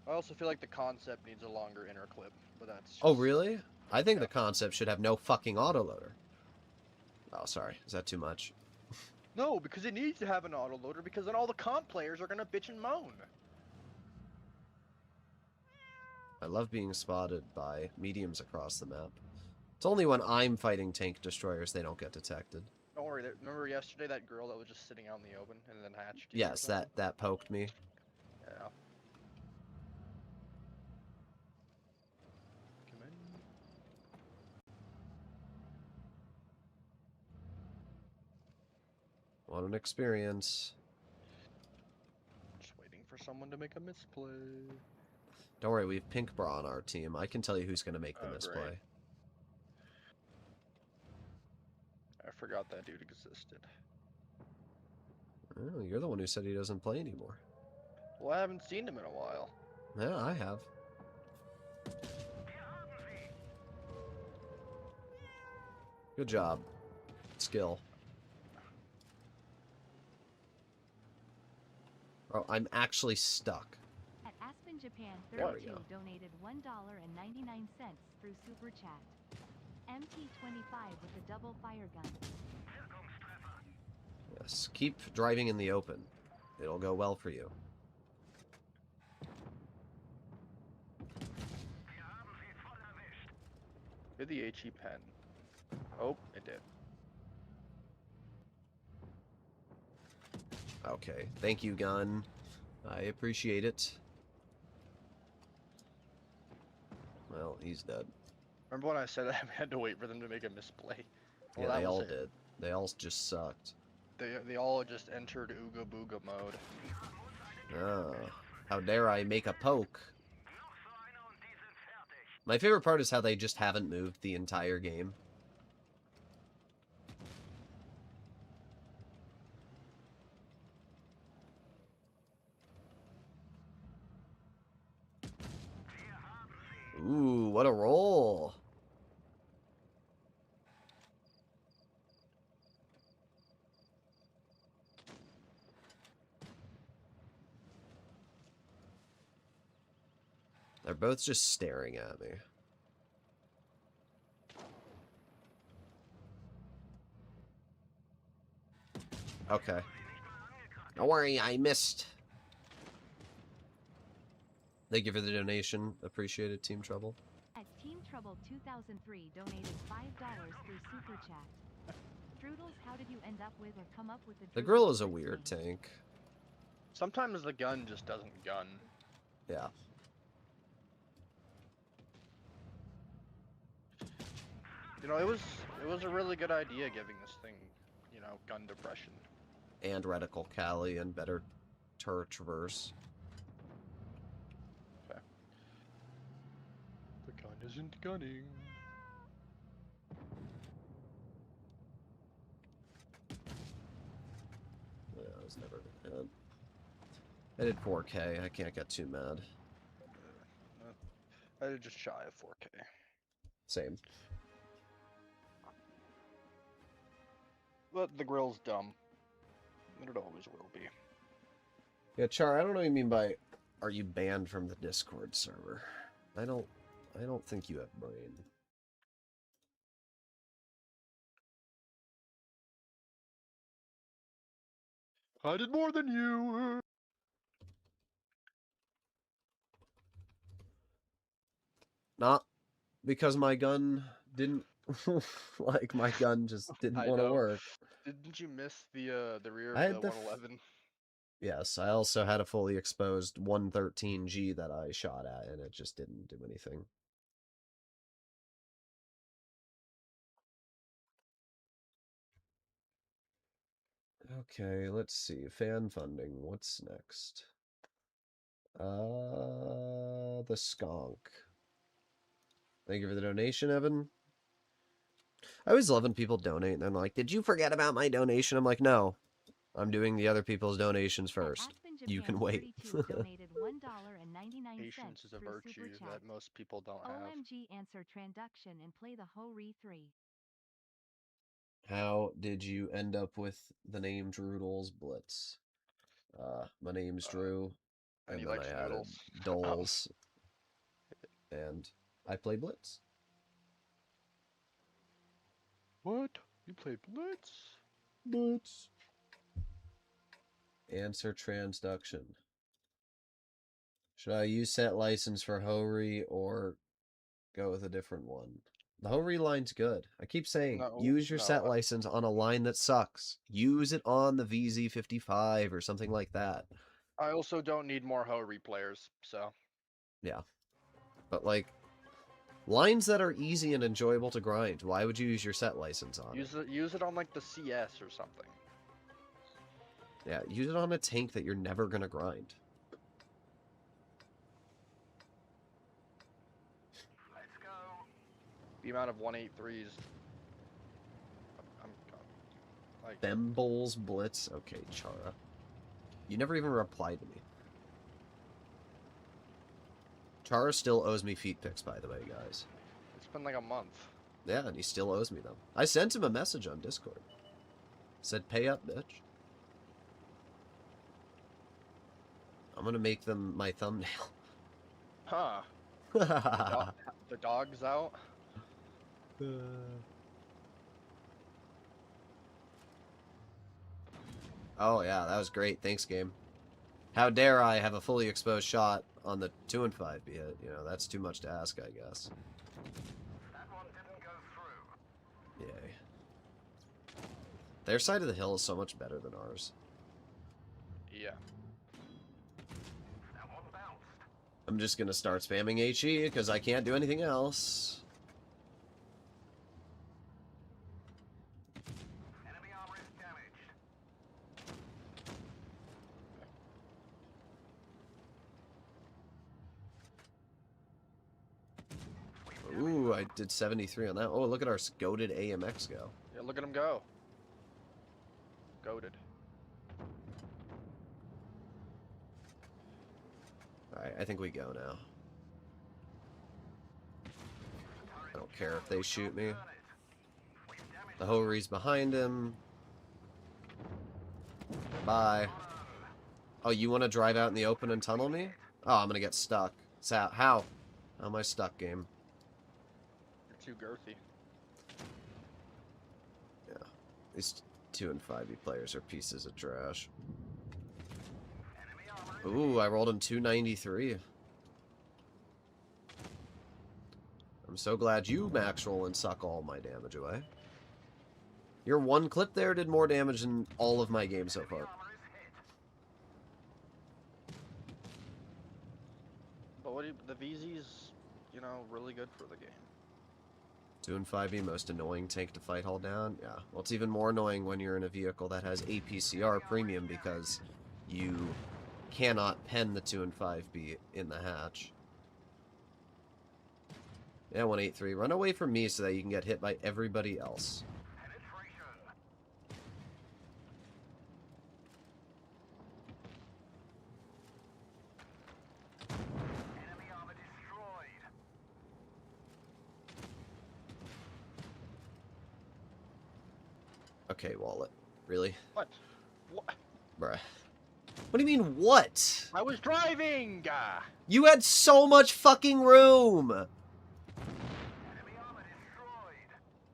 I also feel like the concept needs a longer inner clip, but that's just... Oh, really? I think the concept should have no fucking autoloader. Oh, sorry. Is that too much? No, because it needs to have an autoloader, because then all the comp players are gonna bitch and moan. I love being spotted by mediums across the map. It's only when I'm fighting tank destroyers they don't get detected. Don't worry, remember yesterday that girl that was just sitting out in the open and then hatched? Yes, that poked me. Yeah. Come in. What an experience. Just waiting for someone to make a misplay. Don't worry, we have Pink Bra on our team. I can tell you who's going to make the misplay. Great. I forgot that dude existed. Oh, you're the one who said he doesn't play anymore. Well, I haven't seen him in a while. Yeah, I have. Good job. Skill. Oh, I'm actually stuck. At Aspen, Japan, There we 32 go. donated $1.99 through Super Chat. MT25 with the double fire gun. Yes, keep driving in the open. It'll go well for you. Did the HE pen? Oh, it did. Okay, thank you, gun. I appreciate it. Well, he's dead. Remember when I said I had to wait for them to make a misplay? Well, Yeah, that they was all it. did. They all just sucked. They all just entered Ooga Booga mode. Oh, how dare I make a poke? My favorite part is how they just haven't moved the entire game. Ooh, what a roll! They're both just staring at me. Okay. Don't worry, I missed. Thank you for the donation. Appreciate it, Team Trouble. At Team Trouble 2003 donated $5 through Super Chat. Droodles, how did you end up with or come up with the The grill Droodles is a nickname? weird tank. Sometimes the gun just doesn't gun. Yeah. You know, it was a really good idea giving this thing, you know, gun depression. And reticle Cali and better turret traverse. Okay. The gun isn't gunning. Yeah, I was never gonna hit. I did 4K. I can't get too mad. I did just shy of 4K. Same. But the grill's dumb. And it always will be. Yeah, Char, I don't know what you mean by are you banned from the Discord server? I don't think you have brain. I did more than you. Not because my gun didn't like my gun just didn't I want to know. work. Didn't you miss the rear I of the had the 111? yes, I also had a fully exposed 113G that I shot at and it just didn't do anything. Okay, let's see. Fan funding. What's next? The skunk. Thank you for the donation, Evan. I always love when people donate and I'm like, did you forget about my donation? I'm like, no. I'm doing the other people's donations first. You can wait. donated $1.99 Patience is a through Super virtue Chat. that most people don't have. OMG answer transaction and play the Ho-Re 3. How did you end up with the name Droodles Blitz? My name's Drew, And he and then I likes added noodles. Doles, and I play Blitz. What? You play Blitz? Blitz. Answer transduction. Should I use set license for Hori or go with a different one? The Hori line's good. I keep saying, No, use your no. set license on a line that sucks. Use it on the VZ55 or something like that. I also don't need more Ho-Re players, so. Yeah. But, like, lines that are easy and enjoyable to grind, why would you use your set license on it? Use it on like the CS or something. Yeah, use it on a tank that you're never going to grind. The amount of 183s. I'm like. Bembles Blitz? Okay, Chara. You never even replied to me. Chara still owes me feet pics, by the way, guys. It's been like a month. Yeah, and he still owes me them. I sent him a message on Discord. Said, pay up, bitch. I'm gonna make them my thumbnail. Huh. The dog's out. Oh, yeah, that was great. Thanks, game. How dare I have a fully exposed shot on the 2 and 5 be hit? You know, that's too much to ask, I guess. That one didn't go through. Yay. Their side of the hill is so much better than ours. Yeah. That one bounced. I'm just gonna start spamming HE because I can't do anything else. Enemy armor is damaged. Ooh, I did 73 on that. Oh, look at our goated AMX go. Yeah, look at him go. Goated. Alright, I think we go now. I don't care if they shoot me. The Hori's behind him. Bye. Oh, you want to drive out in the open and tunnel me? Oh, I'm gonna get stuck. How? How am I stuck, game? You're too girthy. Yeah. These 2 and 5e players are pieces of trash. Ooh, I rolled him 293. I'm so glad you max roll and suck all my damage away. Your one clip there did more damage than all of my games so far. But what do you, the VZ's, you know, really good for the game. 2 and 5B, most annoying tank to fight hull down. Yeah, well, it's even more annoying when you're in a vehicle that has APCR premium because you cannot pen the 2 and 5B in the hatch. Yeah, 183. Run away from me so that you can get hit by everybody else. Enemy armor destroyed. Okay, Wallet. Really? What? What? Bruh. What do you mean, what? I was driving! You had so much fucking room! Enemy armor destroyed.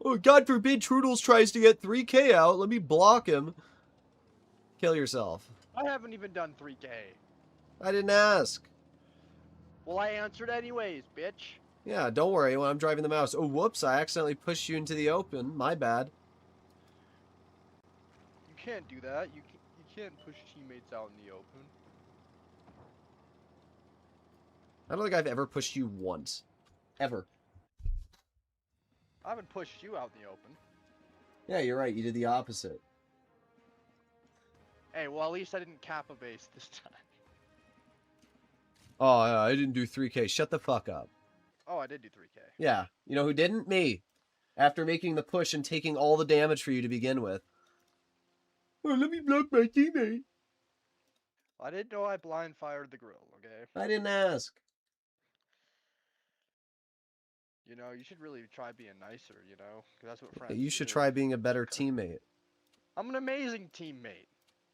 Oh, God forbid Droodles tries to get 3K out. Let me block him. Kill yourself. I haven't even done 3K. I didn't ask. Well, I answered anyways, bitch. Yeah, don't worry when I'm driving the mouse. Oh, whoops, I accidentally pushed you into the open. My bad. You can't do that. You can't push teammates out in the open. I don't think I've ever pushed you once. Ever. I haven't pushed you out in the open. Yeah, you're right. You did the opposite. Hey, well, at least I didn't cap a base this time. Oh, yeah, I didn't do 3K. Shut the fuck up. Oh, I did do 3K. Yeah. You know who didn't? Me. After making the push and taking all the damage for you to begin with. Oh, let me block my teammate. I didn't know I blind fired the grill, okay? I didn't ask. You know, you should really try being nicer, you know? 'Cause that's what friends You should do. try being a better teammate. I'm an amazing teammate.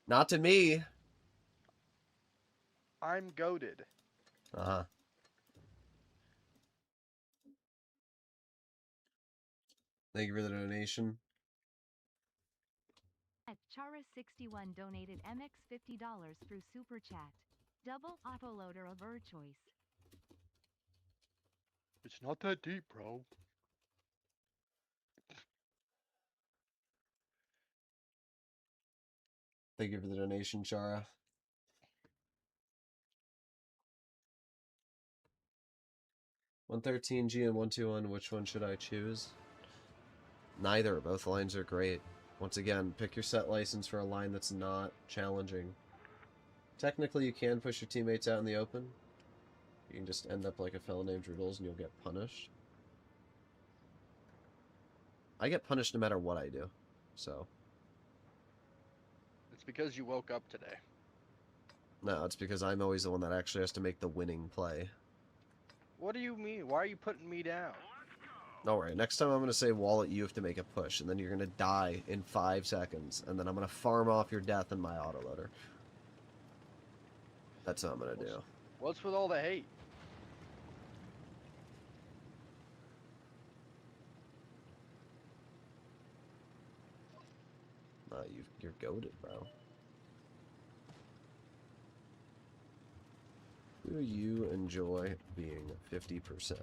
Not to me. I'm goated. Uh-huh. Thank you for the donation. Chara61 donated MX $50 through Super Chat. Double autoloader of our choice. It's not that deep, bro. Thank you for the donation, Chara. $113G and 121, which one should I choose? Neither. Both lines are great. Once again, pick your set license for a line that's not challenging. Technically, you can push your teammates out in the open. You can just end up like a fellow named Droodles and you'll get punished. I get punished no matter what I do, so. It's because you woke up today. No, it's because I'm always the one that actually has to make the winning play. What do you mean? Why are you putting me down? Don't worry, next time I'm going to say, Wallet, you have to make a push, and then you're going to die in 5 seconds, and then I'm going to farm off your death in my autoloader. That's what I'm going to do. What's with all the hate? You're goated, bro. Do you enjoy being 50%?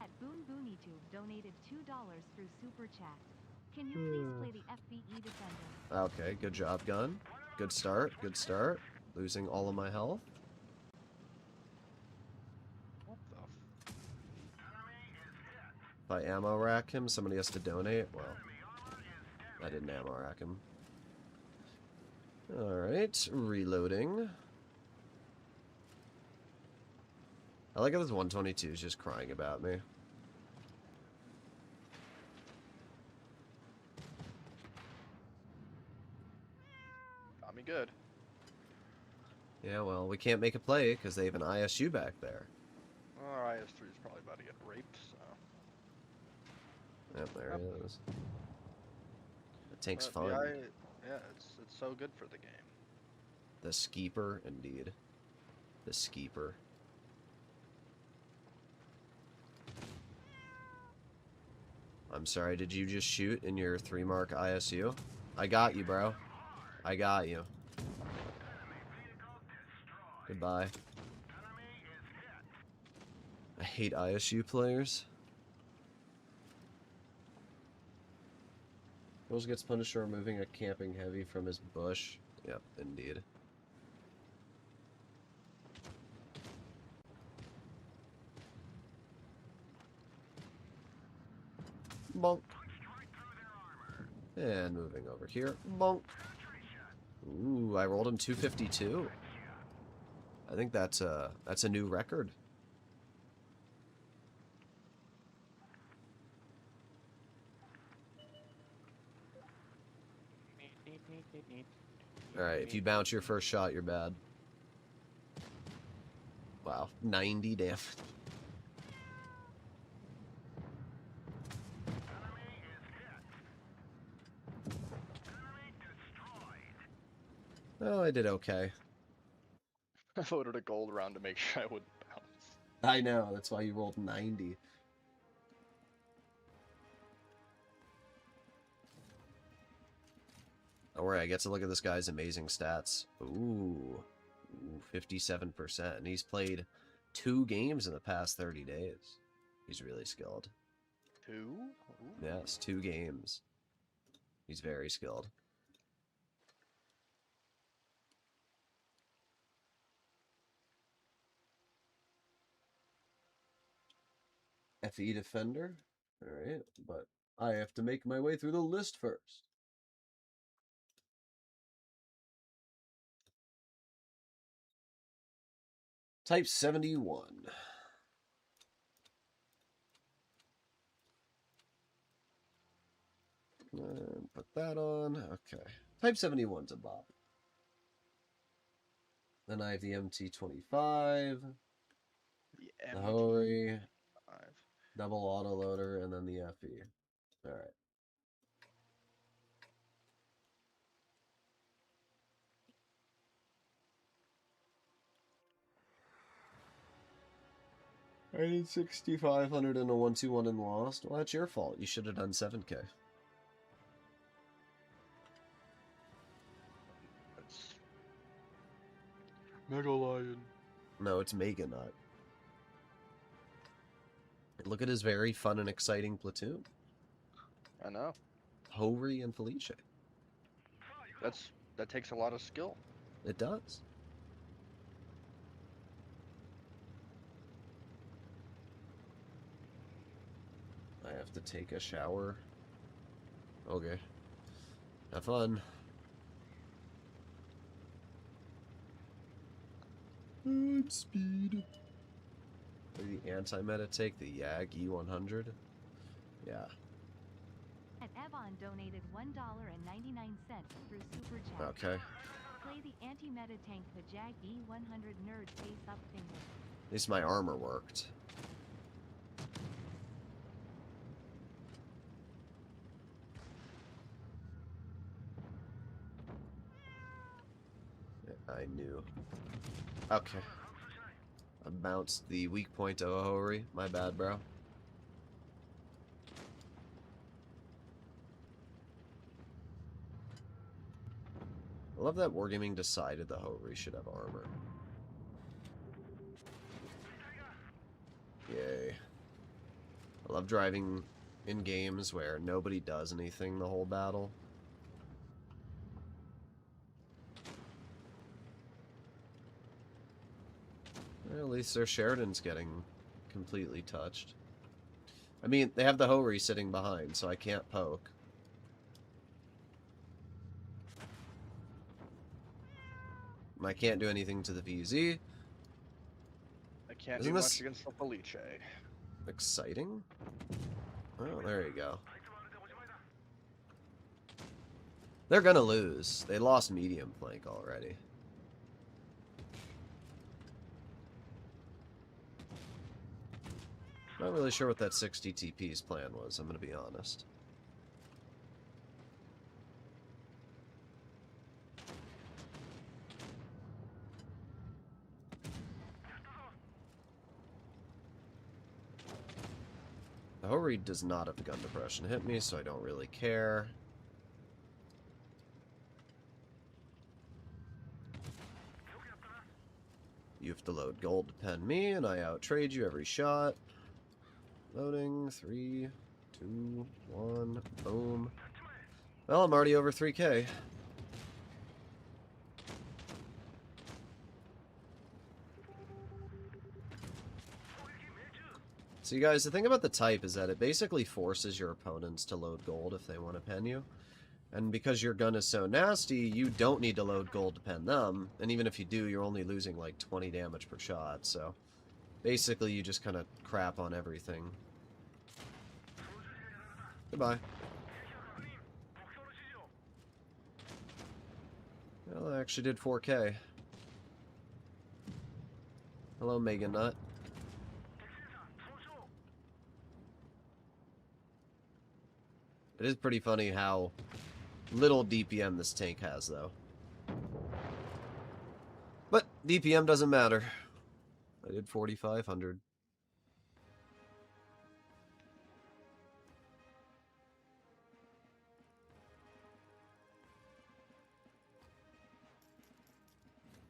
At Boon BooneyTube donated $2 through Super Chat. Can you please play the FBE Defender? Okay, good job, gun. Good start, good start. Losing all of my health. What the If I ammo rack him, somebody has to donate. Well, I didn't ammo rack him. Alright, reloading. I like how this 122 is just crying about me. Got me good. Yeah, well, we can't make a play because they have an ISU back there. Our IS-3 is probably about to get raped, so... Yep, there it is. The tank's But fun. yeah, it's so good for the game. The Skeeper, indeed. The Skeeper. I'm sorry, did you just shoot in your 3-mark ISU? I got you, bro. I got you. Goodbye. I hate ISU players. Rose gets punished for removing a camping heavy from his bush. Yep, indeed. Bonk. And moving over here. Bonk. Ooh, I rolled him 252. I think that's a new record. Alright, if you bounce your first shot, you're bad. Wow, 90 damage. Oh, I did okay. I voted a gold round to make sure I wouldn't bounce. I know, that's why you rolled 90. Don't worry, I get to look at this guy's amazing stats. Ooh, 57%. And he's played 2 games in the past 30 days. He's really skilled. 2? Ooh. Yes, 2 games. He's very skilled. FE defender. Alright, but I have to make my way through the list first. Type 71. Put that on. Okay. Type 71's a bop. Then I have the MT25, The the Hori, MT5. double autoloader, and then the FE. Alright. I did 6,500 and a 121 and lost. Well, that's your fault. You should have done 7K. That's Mega Lion. No, it's Mega Nut. Look at his very fun and exciting platoon. I know. Hori and Felice. That takes a lot of skill. It does. I have to take a shower. Okay. Have fun. Good speed. The anti-meta take, the YAG E100. Yeah. And Evon donated $1.99 through Super Chat. Okay. Play the anti-meta tank, the Jag E100 nerd face up finger. At least my armor worked. I knew. Okay. I bounced the weak point to Ohori. My bad, bro. I love that Wargaming decided the Hori should have armor. Yay. I love driving in games where nobody does anything the whole battle. Well, at least their Sheridan's getting completely touched. I mean, they have the Hori sitting behind, so I can't poke. I can't do anything to the VZ. I can't Isn't do this much against the Felice. exciting? Oh, there you go. They're gonna lose. They lost medium flank already. Not really sure what that 60 TP's plan was, I'm gonna be honest. The Hori does not have gun depression hit me, so I don't really care. You have to load gold to pen me, and I outtrade you every shot. Loading, 3, 2, 1, boom. Well, I'm already over 3K. So you guys, the thing about the type is that it basically forces your opponents to load gold if they want to pen you. And because your gun is so nasty, you don't need to load gold to pen them. And even if you do, you're only losing like 20 damage per shot. So basically you just kind of crap on everything. Goodbye. Well, I actually did 4K. Hello, Megan Nut. It is pretty funny how little DPM this tank has, though. But DPM doesn't matter. I did 4,500.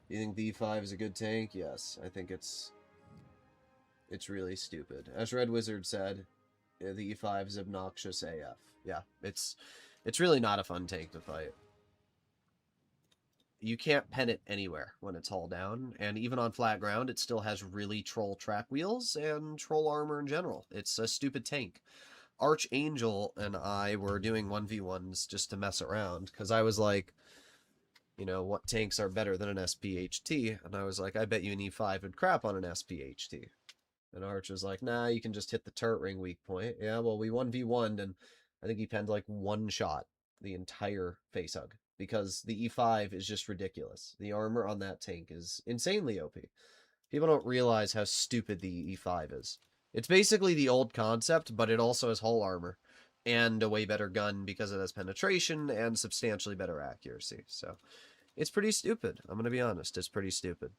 You think the E5 is a good tank? Yes, I think it's really stupid. As Red Wizard said, the E5 is obnoxious AF. Yeah, it's really not a fun tank to fight. You can't pen it anywhere when it's hull down, and even on flat ground, it still has really troll track wheels and troll armor in general. It's a stupid tank. Archangel and I were doing 1v1s just to mess around, because I was like, you know, what tanks are better than an SPHT? And I was like, I bet you an E5 would crap on an SPHT. And Arch was like, nah, you can just hit the turret ring weak point. Yeah, well, we 1v1'd, and I think he penned like one shot the entire facehug, because the E5 is just ridiculous. The armor on that tank is insanely OP. People don't realize how stupid the E5 is. It's basically the old concept, but it also has hull armor and a way better gun because it has penetration and substantially better accuracy. So it's pretty stupid. I'm going to be honest. It's pretty stupid.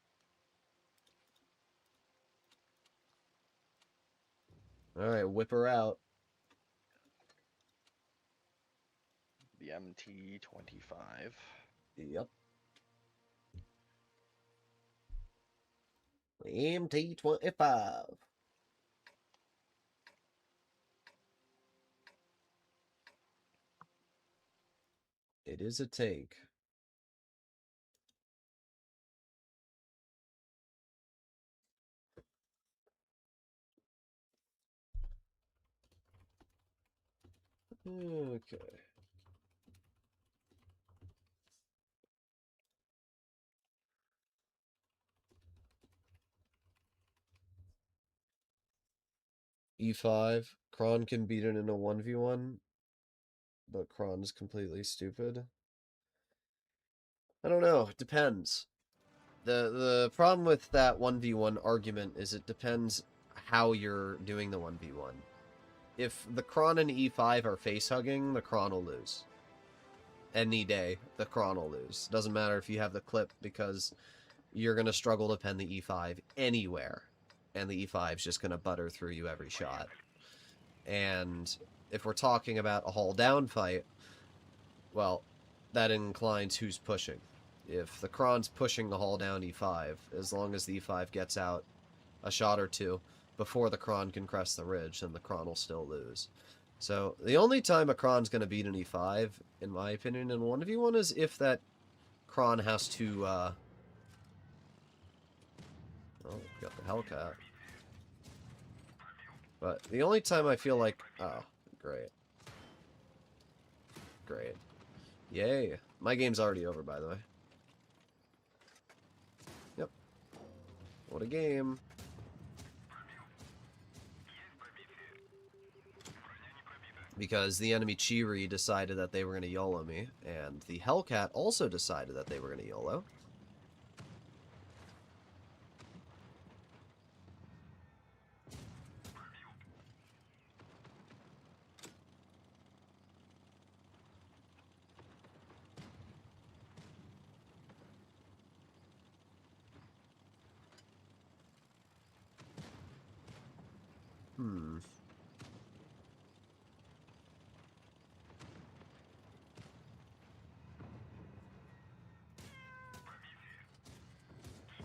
All right, whip her out. The MT-25. Yep. MT-25. It is a tank. Okay. E5. Kron can beat it in a 1v1, but Kron is completely stupid. I don't know. It depends. The problem with that 1v1 argument is it depends how you're doing the 1v1. If the Kron and E5 are face-hugging, the Kron will lose. Any day, the Kron will lose. Doesn't matter if you have the clip, because you're going to struggle to pen the E5 anywhere. And the E5 is just going to butter through you every shot. And if we're talking about a hull down fight, well, that inclines who's pushing. If the Kron's pushing the hull down E5, as long as the E5 gets out a shot or two before the Kron can crest the ridge, then the Kron will still lose. So the only time a Kron's going to beat an E5, in my opinion, in 1v1 is if that Kron has to, oh, got the Hellcat. But the only time I feel like, oh, great. Great. Yay. My game's already over, by the way. Yep. What a game. Because the enemy Chiri decided that they were going to YOLO me, and the Hellcat also decided that they were going to YOLO.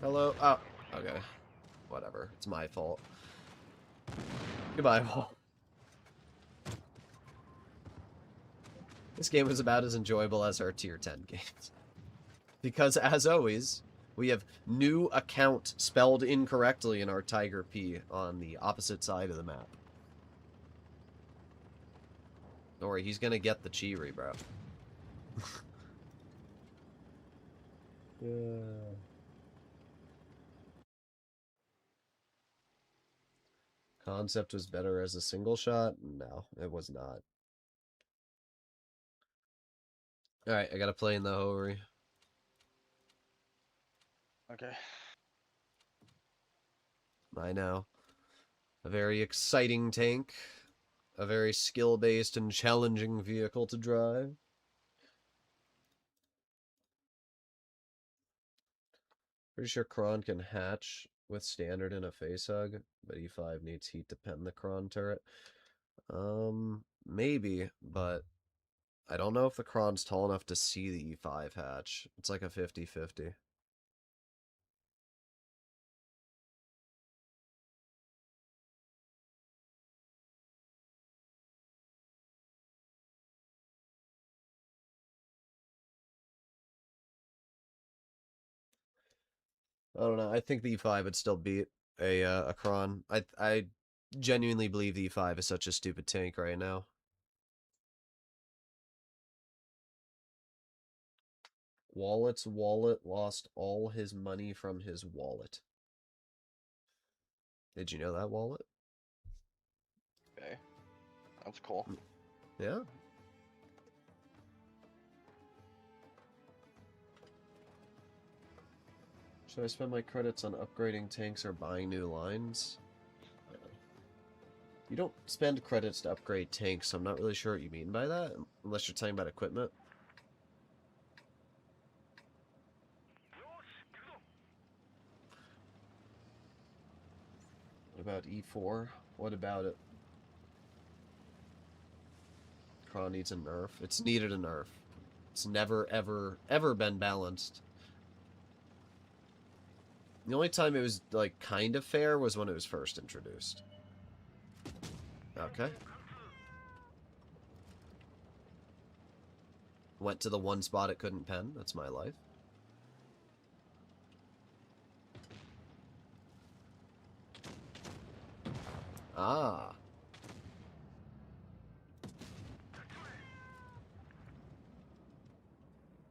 Hello? Oh, okay. Whatever. It's my fault. Goodbye, Wall. This game was about as enjoyable as our tier 10 games. Because, as always, We have new account spelled incorrectly in our Tiger P on the opposite side of the map. Don't worry, he's gonna get the Cheery, bro. Concept was better as a single shot? No, it was not. Alright, I gotta play in the Hori. Okay. I know. A very exciting tank. A very skill-based and challenging vehicle to drive. Pretty sure Kron can hatch with standard in a facehug, but E5 needs heat to pen the Kron turret. Maybe, but I don't know if the Kron's tall enough to see the E5 hatch. It's like a 50-50. I don't know. I think the E5 would still beat a Kron. I genuinely believe the E5 is such a stupid tank right now. Wallet's wallet lost all his money from his wallet. Did you know that, Wallet? Okay. That's cool. Yeah. Should I spend my credits on upgrading tanks or buying new lines? You don't spend credits to upgrade tanks, so I'm not really sure what you mean by that, unless you're talking about equipment. What about E4? What about it? Kron needs a nerf. It's needed a nerf. It's never, ever, ever been balanced. The only time it was, like, kind of fair was when it was first introduced. Okay. Went to the one spot it couldn't pen. That's my life. Ah.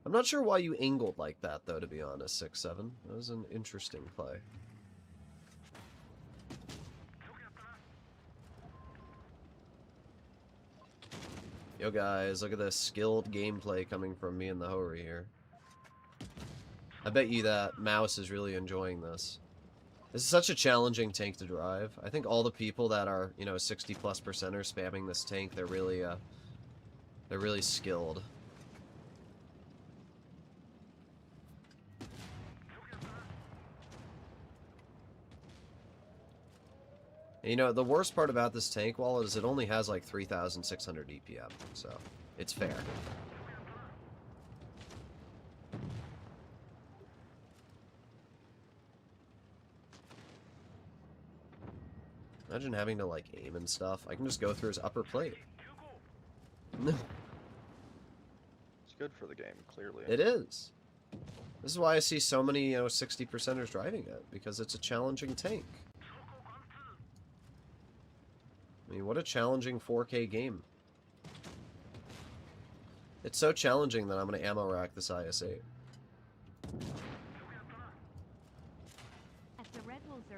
I'm not sure why you angled like that, though, to be honest, 6-7. That was an interesting play. Yo, guys, look at this skilled gameplay coming from me and the Hori here. I bet you that Mouse is really enjoying this. This is such a challenging tank to drive. I think all the people that are, you know, 60+% spamming this tank, they're really skilled. And, you know, the worst part about this tank wallet is it only has like 3,600 EPM, so it's fair. Imagine having to, like, aim and stuff. I can just go through his upper plate. It's good for the game, clearly. It is. This is why I see so many, you know, 60%ers driving it, because it's a challenging tank. I mean, what a challenging 4K game. It's so challenging that I'm going to ammo rack this IS-8.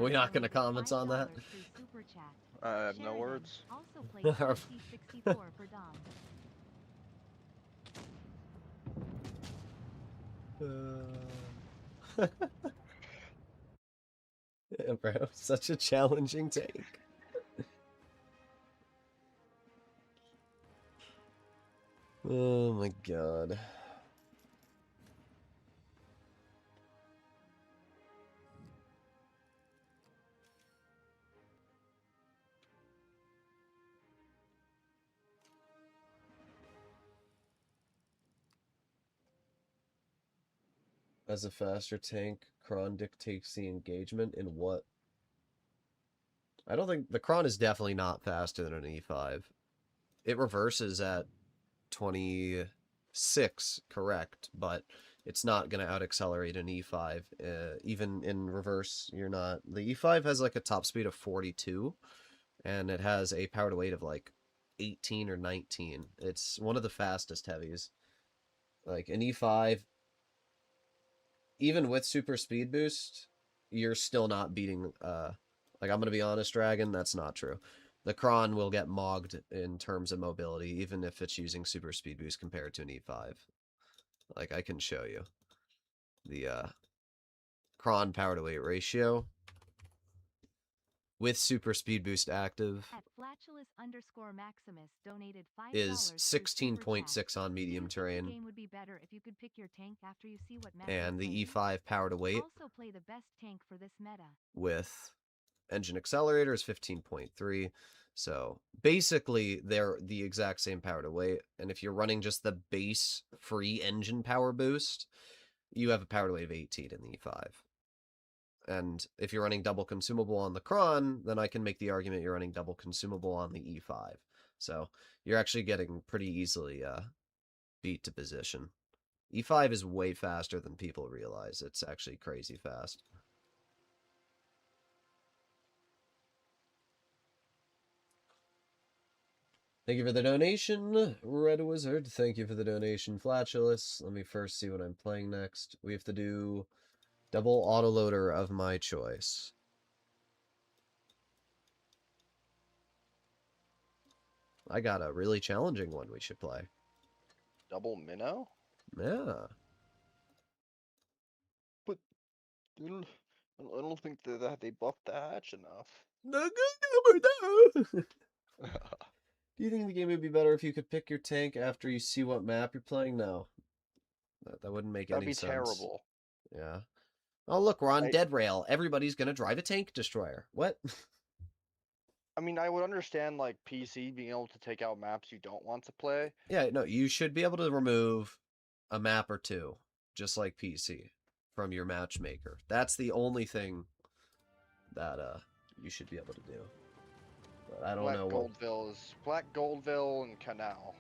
We're not going to comment on that? I have no words. Also played 64 for Dom. Yeah, bro, such a challenging tank. Oh my god. As a faster tank, Kron dictates the engagement in what? I don't think... The Kron is definitely not faster than an E5. It reverses at 26, correct, but it's not going to out-accelerate an E5. Even in reverse, you're not. The E5 has like a top speed of 42, and it has a power to weight of like 18 or 19. It's one of the fastest heavies. Like an E5, even with super speed boost, you're still not beating. Like, I'm going to be honest, Dragon, that's not true. The Kron will get mogged in terms of mobility, even if it's using super speed boost compared to an E5. Like, I can show you the Kron power to weight ratio with super speed boost active At Flatulus_Maximus donated $5 is through Super Chat. 16.6 on medium Students think the terrain, game would be better if you could pick your tank after you see what map and you're the playing. E5 power to weight Also play the best tank for this meta. with engine accelerator is 15.3. So basically, they're the exact same power to weight. And if you're running just the base free engine power boost, you have a power to weight of 18 in the E5. And if you're running double consumable on the Kron, then I can make the argument you're running double consumable on the E5. So you're actually getting pretty easily beat to position. E5 is way faster than people realize. It's actually crazy fast. Thank you for the donation, Red Wizard. Thank you for the donation, Flatulus. Let me first see what I'm playing next. We have to do double autoloader of my choice. I got a really challenging one we should play. Double minnow? Yeah. But I don't think that they buffed the hatch enough. Do you think the game would be better if you could pick your tank after you see what map you're playing? No. That wouldn't make That'd any be sense. terrible. Yeah. Oh, look, we're on I- Dead Rail. Everybody's going to drive a tank destroyer. What? I mean, I would understand like PC being able to take out maps you don't want to play. Yeah, no, you should be able to remove a map or two, just like PC, from your matchmaker. That's the only thing that you should be able to do. But I don't Black know what... Goldville is Black Goldville and Canal.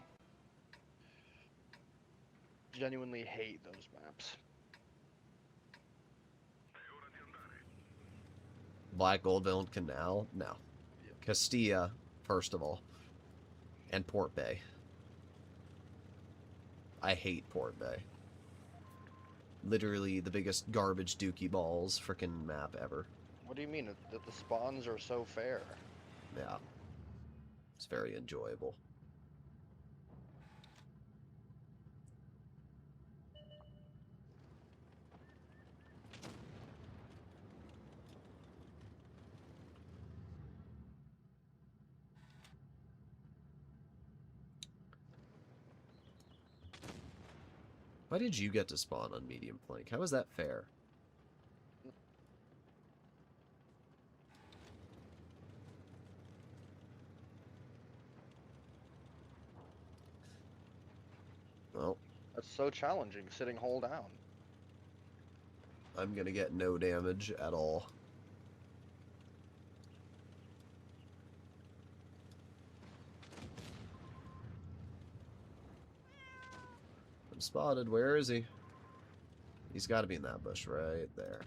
Genuinely hate those maps. Black Goldville and Canal? No. Castilla, first of all. And Port Bay. I hate Port Bay. Literally the biggest garbage dookie balls frickin' map ever. What do you mean? That the spawns are so fair? Yeah. It's very enjoyable. Why did you get to spawn on medium flank? How is that fair? Well, That's so challenging, sitting hull down. I'm gonna get no damage at all. I'm spotted. Where is he? He's got to be in that bush right there.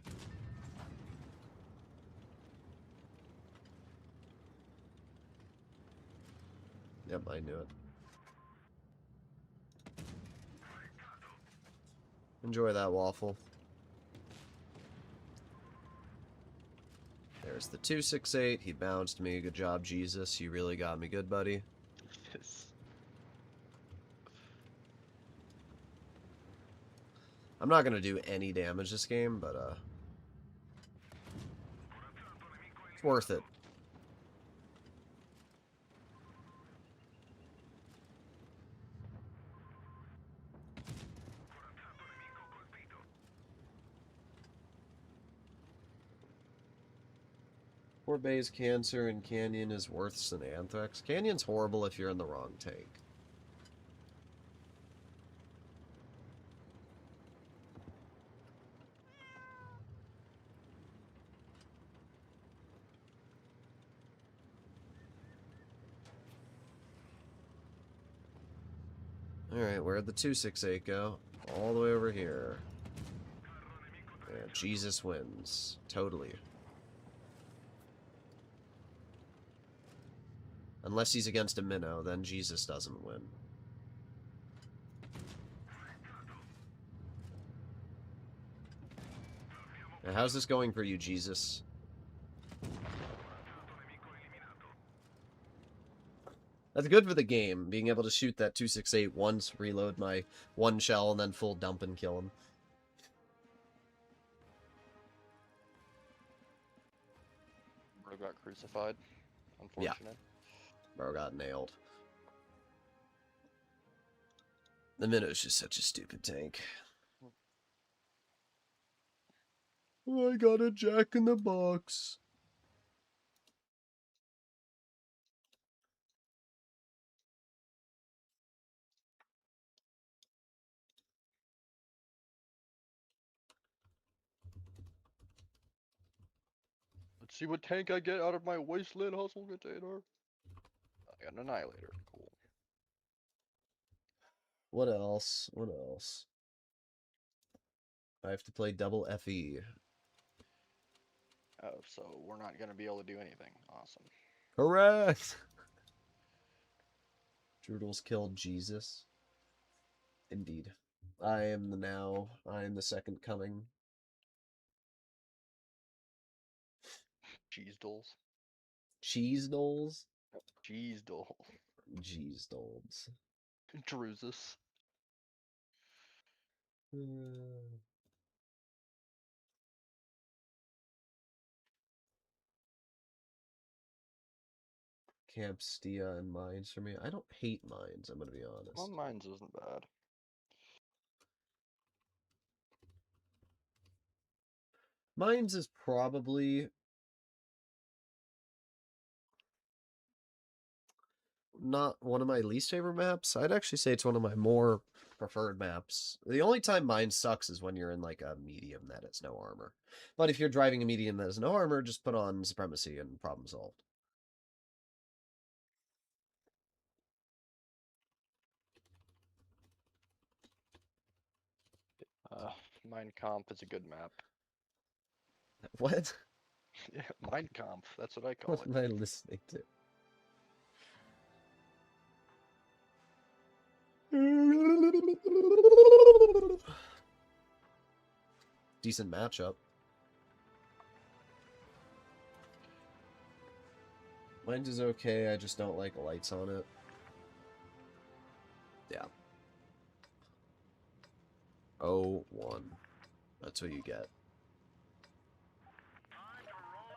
Yep, I knew it. Enjoy that waffle. There's the 268. He bounced me. Good job, Jesus. You really got me good, buddy. I'm not going to do any damage this game, but it's worth it. Port Bay's cancer and Canyon is worse than Anthrax. Canyon's horrible if you're in the wrong tank. Alright, where'd the 268 go? all the way over here. Yeah, Jesus wins. Totally. Unless he's against a minnow, then Jesus doesn't win. Now, how's this going for you, Jesus? That's good for the game, being able to shoot that 268 once, reload my one shell, and then full dump and kill him. Bro got crucified. Unfortunate. Bro got nailed. The Minnow's just such a stupid tank. I got a Jack in the Box. Let's see what tank I get out of my wasteland hustle container. I got an annihilator. Cool. What else? What else? I have to play double FE. Oh, so we're not gonna be able to do anything. Awesome. Correct! Droodles killed Jesus. Indeed. I am the now. I am the second coming. Cheese dolls. Cheese dolls? Cheese doll. Cheese dolls. Druzus. Camp Stia and Mines for me. I don't hate Mines, I'm gonna be honest. Well, mine's isn't bad. Mines is probably not one of my least favorite maps. I'd actually say it's one of my more preferred maps. The only time Mines sucks is when you're in like a medium that has no armor. But if you're driving a medium that has no armor, just put on Supremacy and problem solved. Mein Kampf is a good map. What? Yeah, Mein Kampf. That's what I call What it. am I listening to? Decent matchup. Mine is okay, I just don't like lights on it. Yeah. 0-1. That's what you get.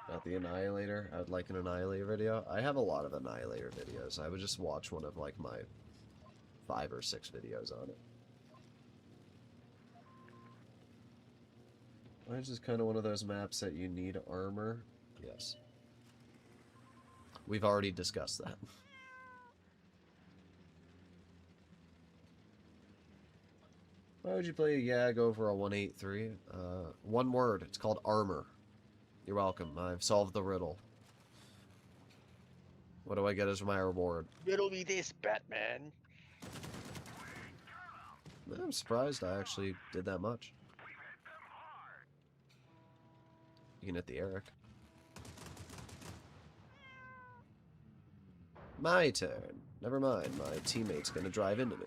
Not the Annihilator. I would like an Annihilator video. I have a lot of Annihilator videos. I would just watch one of like my 5 or 6 videos on it. Mine's just kind of one of those maps that you need armor. Yes. We've already discussed that. Why would you play a Yag over a 183? One word. It's called armor. You're welcome. I've solved the riddle. What do I get as my reward? Riddle me this, Batman. I'm surprised I actually did that much. You can hit the Eric. My turn. Never mind. My teammate's gonna drive into me.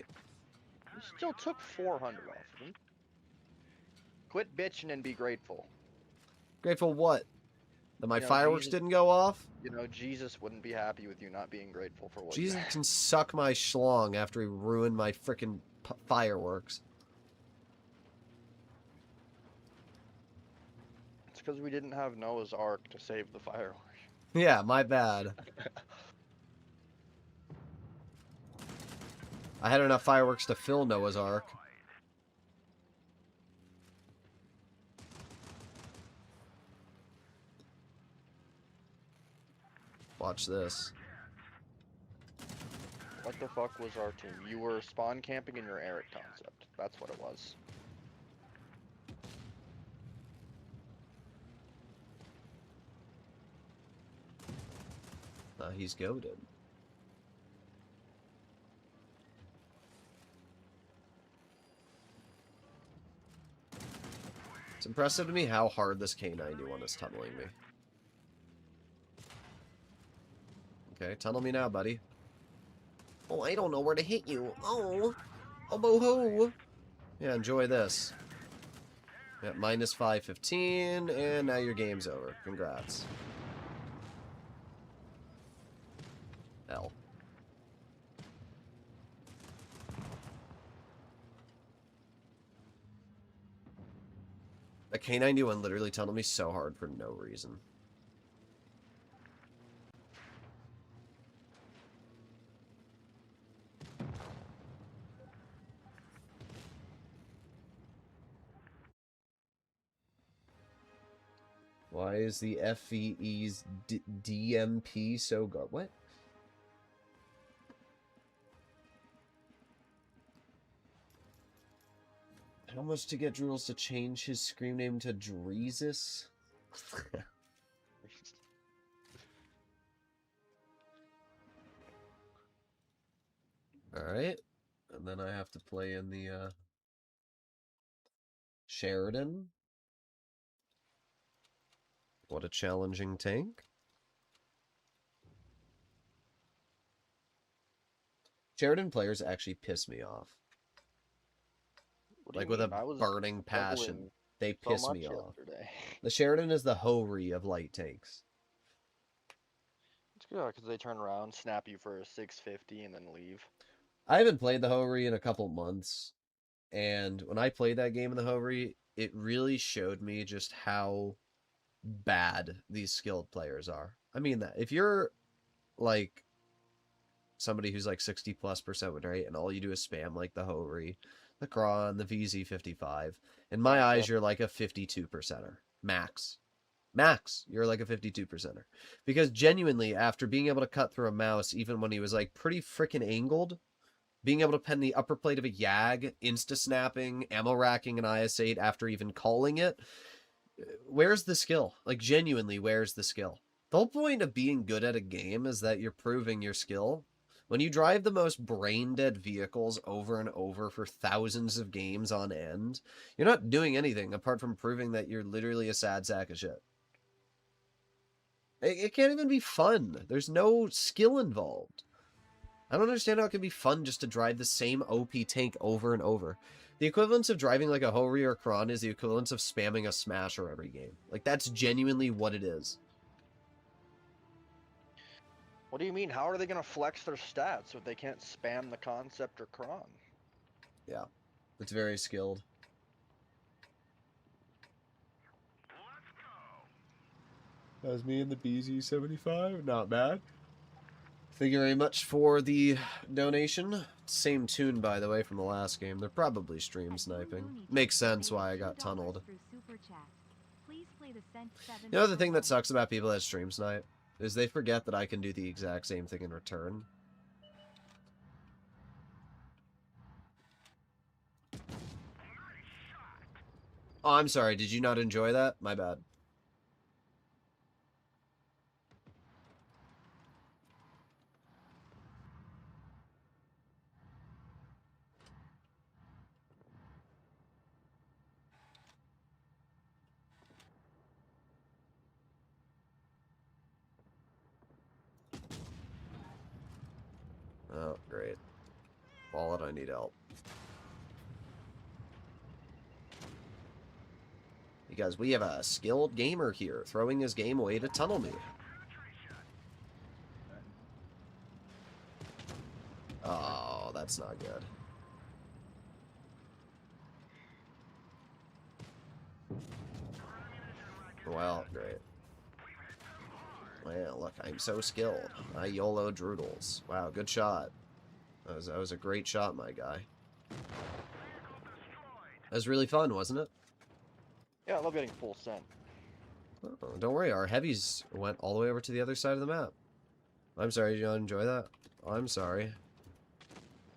You still took 400 off of him. Quit bitching and be grateful. Grateful what? That my You know, fireworks Jesus- didn't go off? You know, Jesus wouldn't be happy with you not being grateful for what you Jesus have. can suck my schlong after he ruined my frickin' fireworks. It's because we didn't have Noah's Ark to save the fireworks. Yeah, my bad. I had enough fireworks to fill Noah's Ark. Watch this. What the fuck was our team? You were spawn camping in your Eric concept. That's what it was. He's goaded. It's impressive to me how hard this K91 is tunneling me. Okay, tunnel me now, buddy. Oh, I don't know where to hit you. Oh, oh, bo-ho. Yeah, enjoy this. Yeah, minus 515, and now your game's over. Congrats. L. The K91 literally tunneled me so hard for no reason. Why is the FEE's DMP so good? What? How much to get Droodles to change his scream name to Dreezus? Alright. And then I have to play in the Sheridan. What a challenging tank. Sheridan players actually piss me off. What do you Like with mean? a I was burning passion. struggling They so piss much me off. yesterday. The Sheridan is the Ho-Ri of light tanks. It's good because they turn around, snap you for a 650, and then leave. I haven't played the Ho-Ri in a couple months. And when I played that game in the Ho-Ri, it really showed me just how bad these skilled players are. I mean that. If you're like somebody who's like 60+% win rate and all you do is spam like the Ho-Ri, the Kron, the VZ55, in my eyes, you're like a 52%er. Max. Max, you're like a 52%er. Because genuinely, after being able to cut through a mouse, even when he was like pretty freaking angled, being able to pen the upper plate of a Yag, insta-snapping, ammo racking an IS-8 after even calling it, where's the skill? Like, genuinely, where's the skill? The whole point of being good at a game is that you're proving your skill. When you drive the most brain-dead vehicles over and over for thousands of games on end, you're not doing anything apart from proving that you're literally a sad sack of shit. It can't even be fun. There's no skill involved. I don't understand how it can be fun just to drive the same OP tank over and over. The equivalence of driving like a Ho-Ri or Kron is the equivalence of spamming a Smasher every game. Like, that's genuinely what it is. What do you mean? How are they going to flex their stats if they can't spam the concept or cron? Yeah, it's very skilled. That was me in the BZ75. Not bad. Thank you very much for the donation. Same tune, by the way, from the last game. They're probably stream sniping. Makes sense why I got tunneled. You know the thing that sucks about people that stream snipe? Is they forget that I can do the exact same thing in return. Oh, I'm sorry. Did you not enjoy that? My bad. Oh, great. Wallet, I need help. Because we have a skilled gamer here, throwing his game away to tunnel me. Oh, that's not good. Well, great. Well, look, I'm so skilled. I YOLO Droodles. Wow, good shot. That was a great shot, my guy. That was really fun, wasn't it? Yeah, I love getting full sent. Oh, don't worry, our heavies went all the way over to the other side of the map. I'm sorry, did you not enjoy that? Oh, I'm sorry.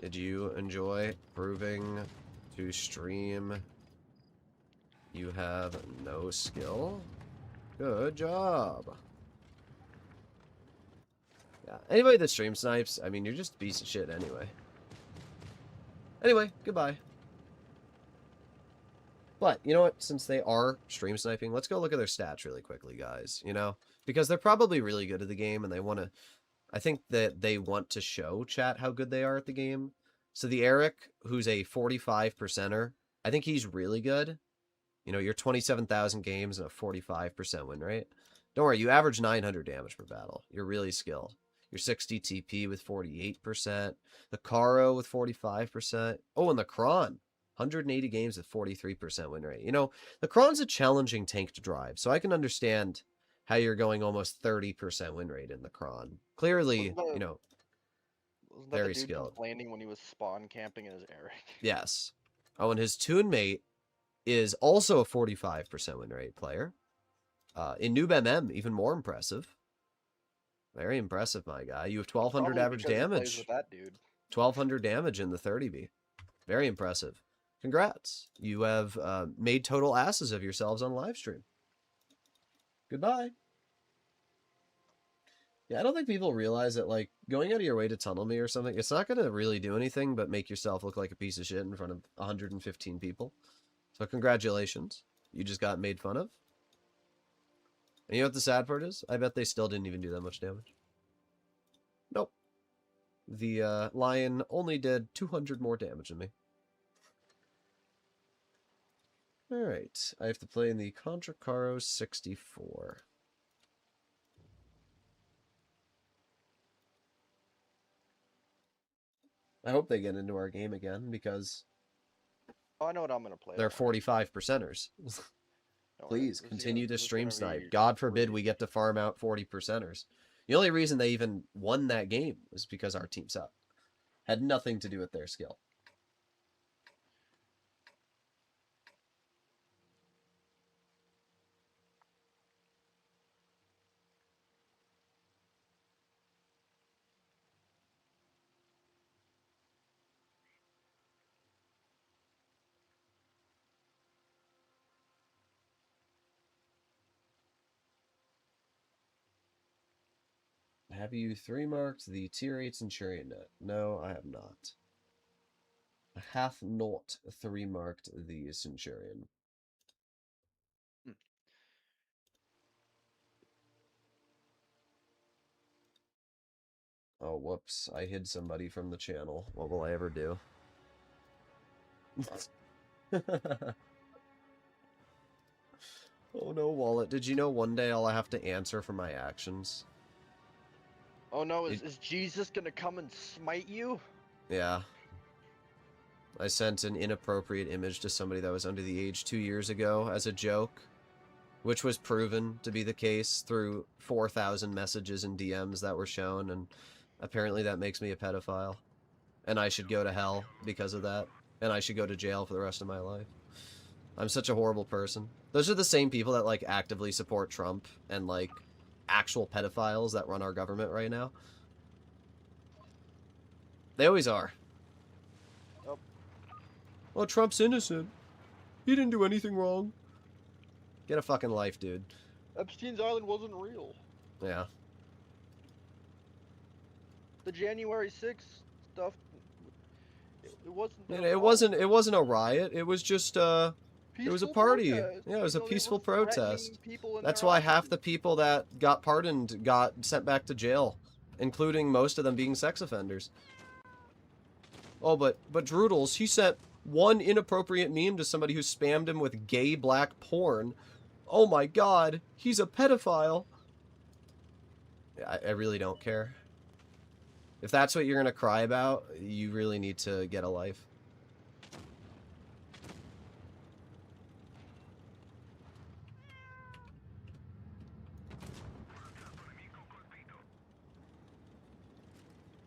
Did you enjoy proving to stream you have no skill? Good job. Yeah, anybody that stream snipes, I mean, you're just a piece of shit anyway. Anyway, goodbye. But, you know what? Since they are stream sniping, let's go look at their stats really quickly, guys. You know? Because they're probably really good at the game, and they want to... I think that they want to show chat how good they are at the game. So the Eric, who's a 45%er, I think he's really good. You know, you're 27,000 games and a 45% win rate. Don't worry, you average 900 damage per battle. You're really skilled. You're 60 TP with 48%. The Karo with 45%. Oh, and the Kron. 180 games with 43% win rate. You know, the Kron's a challenging tank to drive, so I can understand how you're going almost 30% win rate in the Kron. Clearly, Wasn't you know, Wasn't that the very dude skilled. complaining when he was spawn camping in his Eric? Yes. Oh, and his Toon Mate is also a 45% win rate player. In Noob MM, even more impressive. Very impressive, my guy. You have 1,200 Probably average because he plays damage. with that dude. 1,200 damage in the 30B. Very impressive. Congrats. You have made total asses of yourselves on live stream. Goodbye. Yeah, I don't think people realize that, like, going out of your way to tunnel me or something, it's not going to really do anything but make yourself look like a piece of shit in front of 115 people. So congratulations. You just got made fun of. And you know what the sad part is? I bet they still didn't even do that much damage. Nope. The lion only did 200 more damage than me. Alright, I have to play in the Contra Caro 64. I hope they get into our game again, because Oh, I know what I'm gonna play. they're don't worry. 45%ers. Don't worry. Please, This is continue to this is stream gonna snipe. be God forbid great. we get to farm out 40%ers. The only reason they even won that game was because our team sucked. Had nothing to do with their skill. Have you 3-marked the tier 8 Centurion net? No, I have not. I have not 3-marked the Centurion. Hmm. Oh, whoops. I hid somebody from the channel. What will I ever do? Oh no, Wallet. Did you know one day I'll have to answer for my actions? Oh no, is Jesus gonna come and smite you? Yeah. I sent an inappropriate image to somebody that was under the age 2 years ago as a joke, which was proven to be the case through 4,000 messages and DMs that were shown, and apparently that makes me a pedophile. And I should go to hell because of that. And I should go to jail for the rest of my life. I'm such a horrible person. Those are the same people that, like, actively support Trump and, like, actual pedophiles that run our government right now. They always are. Nope. Oh, Trump's innocent. He didn't do anything wrong. Get a fucking life, dude. Epstein's Island wasn't real. Yeah. The January 6th stuff, it wasn't. That It at wasn't. all. It wasn't a riot. It was just. It was a Peaceful party. protest. Yeah, it was You a know, they peaceful were threatening protest. people in That's their why half the offices. people that got pardoned got sent back to jail, including most of them being sex offenders. Oh, but Droodles, he sent one inappropriate meme to somebody who spammed him with gay black porn. Oh my god, he's a pedophile. I really don't care. If that's what you're gonna cry about, you really need to get a life.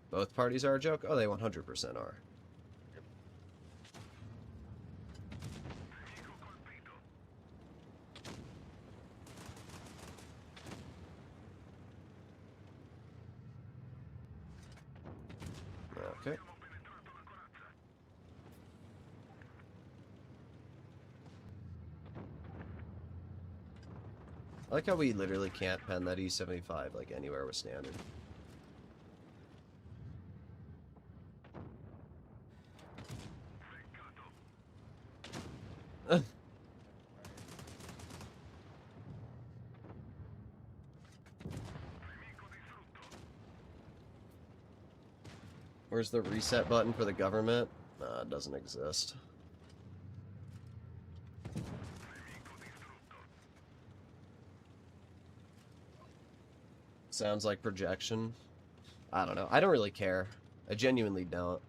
Both parties are a joke? Oh, they 100% are. Okay. I like how we literally can't pen that E75 like anywhere with standard. Where's the reset button for the government? It doesn't exist. Sounds like projection. I don't know. I don't really care. I genuinely don't.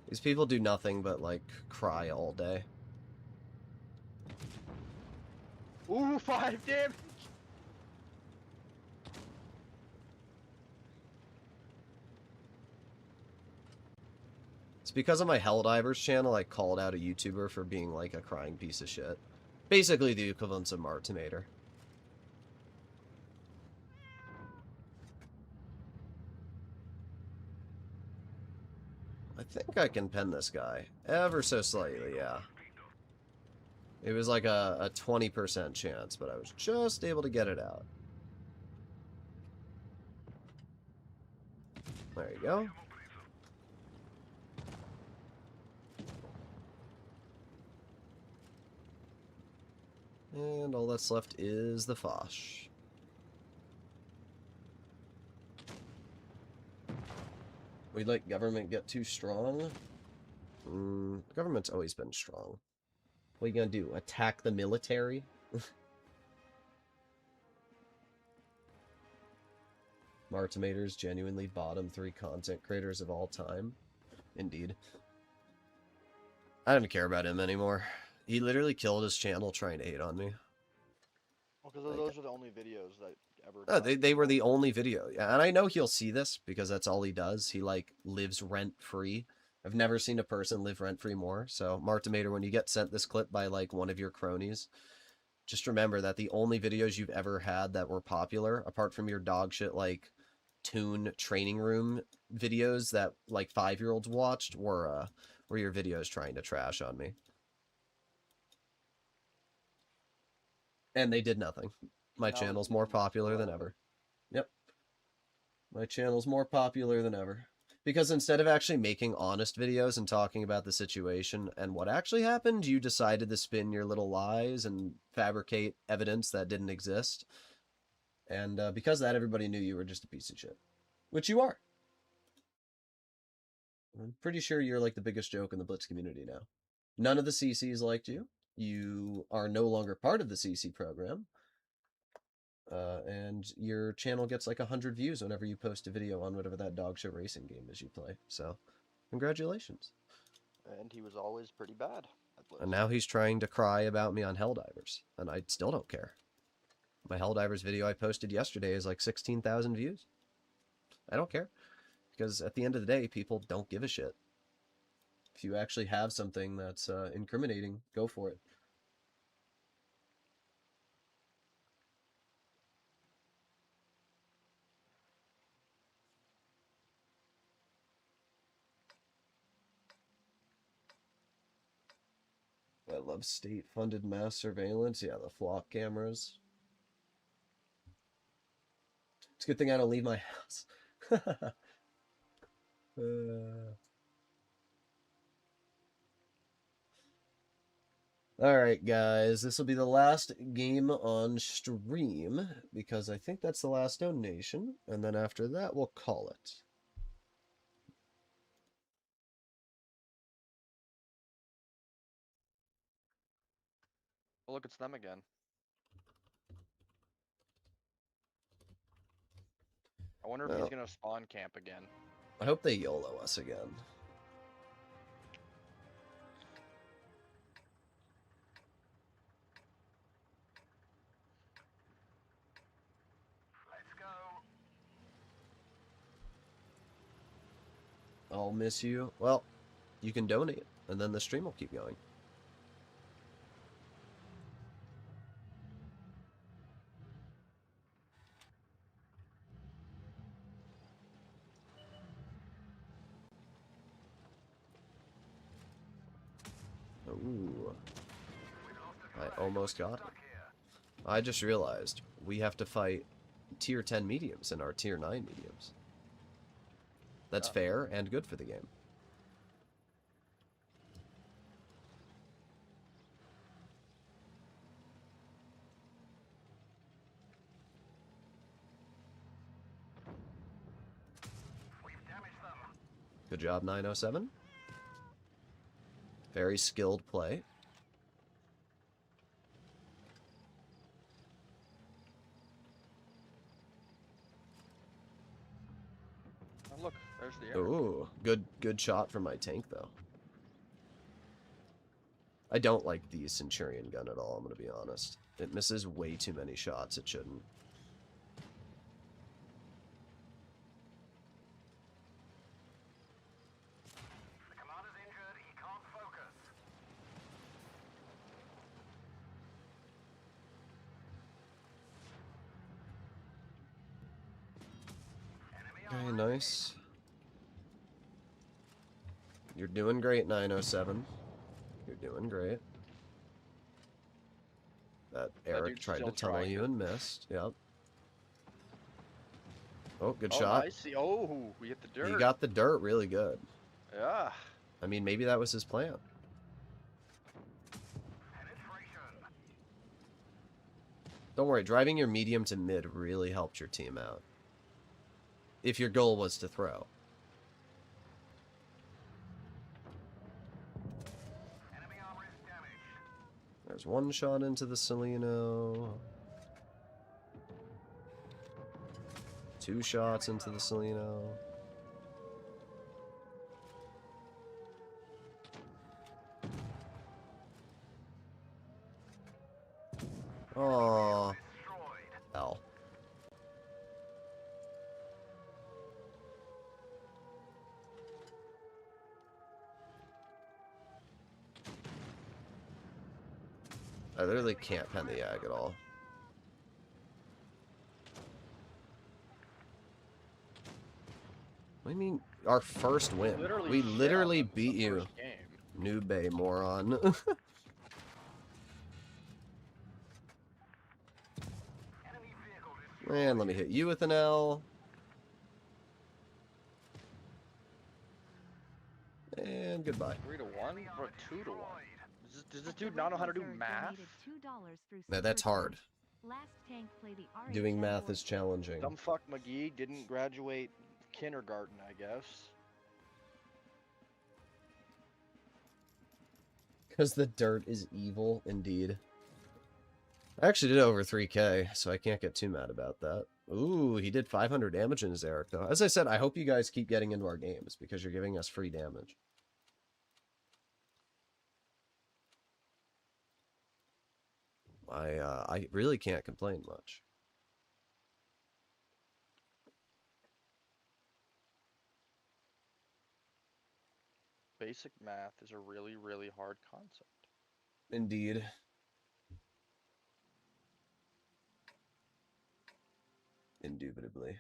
These people do nothing but, like, cry all day. Ooh, 5 damage! It's because of my Helldivers channel, I called out a YouTuber for being, like, a crying piece of shit. Basically the equivalent of Martimator. I think I can pen this guy. Ever so slightly, yeah. It was like a 20% chance, but I was just able to get it out. There you go. And all that's left is the Foch. We let government get too strong? The government's always been strong. What are you gonna do? Attack the military? Martimator's genuinely bottom 3 content creators of all time. Indeed. I don't care about him anymore. He literally killed his channel trying to hate on me. Well, because those are the only videos that ever. Oh, they were the only video. Yeah, and I know he'll see this because that's all he does. He, like, lives rent-free. I've never seen a person live rent-free more. So, Martimator, when you get sent this clip by, like, one of your cronies, just remember that the only videos you've ever had that were popular, apart from your dog shit, like, Toon training room videos that, like, 5-year-olds watched, were your videos trying to trash on me. And they did nothing. My channel's more popular than ever. Yep. My channel's more popular than ever. Because instead of actually making honest videos and talking about the situation and what actually happened, you decided to spin your little lies and fabricate evidence that didn't exist. And because of that, everybody knew you were just a piece of shit. Which you are. I'm pretty sure you're like the biggest joke in the Blitz community now. None of the CCs liked you. You are no longer part of the CC program. And your channel gets like 100 views whenever you post a video on whatever that dog shit racing game is you play. So, congratulations. And he was always pretty bad at Blitz. And now he's trying to cry about me on Helldivers, and I still don't care. My Helldivers video I posted yesterday is like 16,000 views. I don't care. Because at the end of the day, people don't give a shit. If you actually have something that's incriminating, go for it. I love state-funded mass surveillance. Yeah, the flock cameras. It's a good thing I don't leave my house. Alright, guys. This will be the last game on stream, because I think that's the last donation, and then after that, we'll call it. Oh, look, it's them again. I wonder if Well, he's gonna spawn camp again. I hope they YOLO us again. Let's go. I'll miss you. Well, you can donate, and then the stream will keep going. Ooh. I almost got it. I just realized we have to fight tier 10 mediums in our tier 9 mediums. That's fair and good for the game. We've damaged Good job, 907. Very skilled play. Oh, look, there's the air. Ooh, good shot from my tank, though. I don't like the Centurion gun at all, I'm going to be honest. It misses way too many shots it shouldn't. The commander's injured. He can't focus. Enemy Okay, nice. You're doing great, 907. You're doing great. That Eric dude's tried to still tunnel trying you to- and missed. Yep. Oh, good Oh, shot. nice. Oh, we hit the dirt. He got the dirt really good. Yeah. I mean, maybe that was his plan. penetration. Don't worry, driving your medium to mid really helped your team out. If your goal was to throw. Enemy armor is damaged. There's one shot into the Celino. Two shots into the Celino. Aww. Destroyed. L. I literally can't pen the Yag at all. What do you mean? Our first win. We shit on literally the beat you. first game. New Bay moron. Enemy vehicle destroyed. Man, let me hit you with an L. And goodbye. 3 to 1? Or 2 to 1? Does this dude not know how to do math? That's hard. Last tank play the Doing RHM math board. is challenging. Dumb fuck McGee didn't graduate kindergarten, I guess. Because the dirt is evil, indeed. I actually did over 3k, so I can't get too mad about that. Ooh, he did 500 damage in his Eric, though. As I said, I hope you guys keep getting into our games, because you're giving us free damage. I really can't complain much. Basic math is a really, really hard concept. Indeed. Indubitably.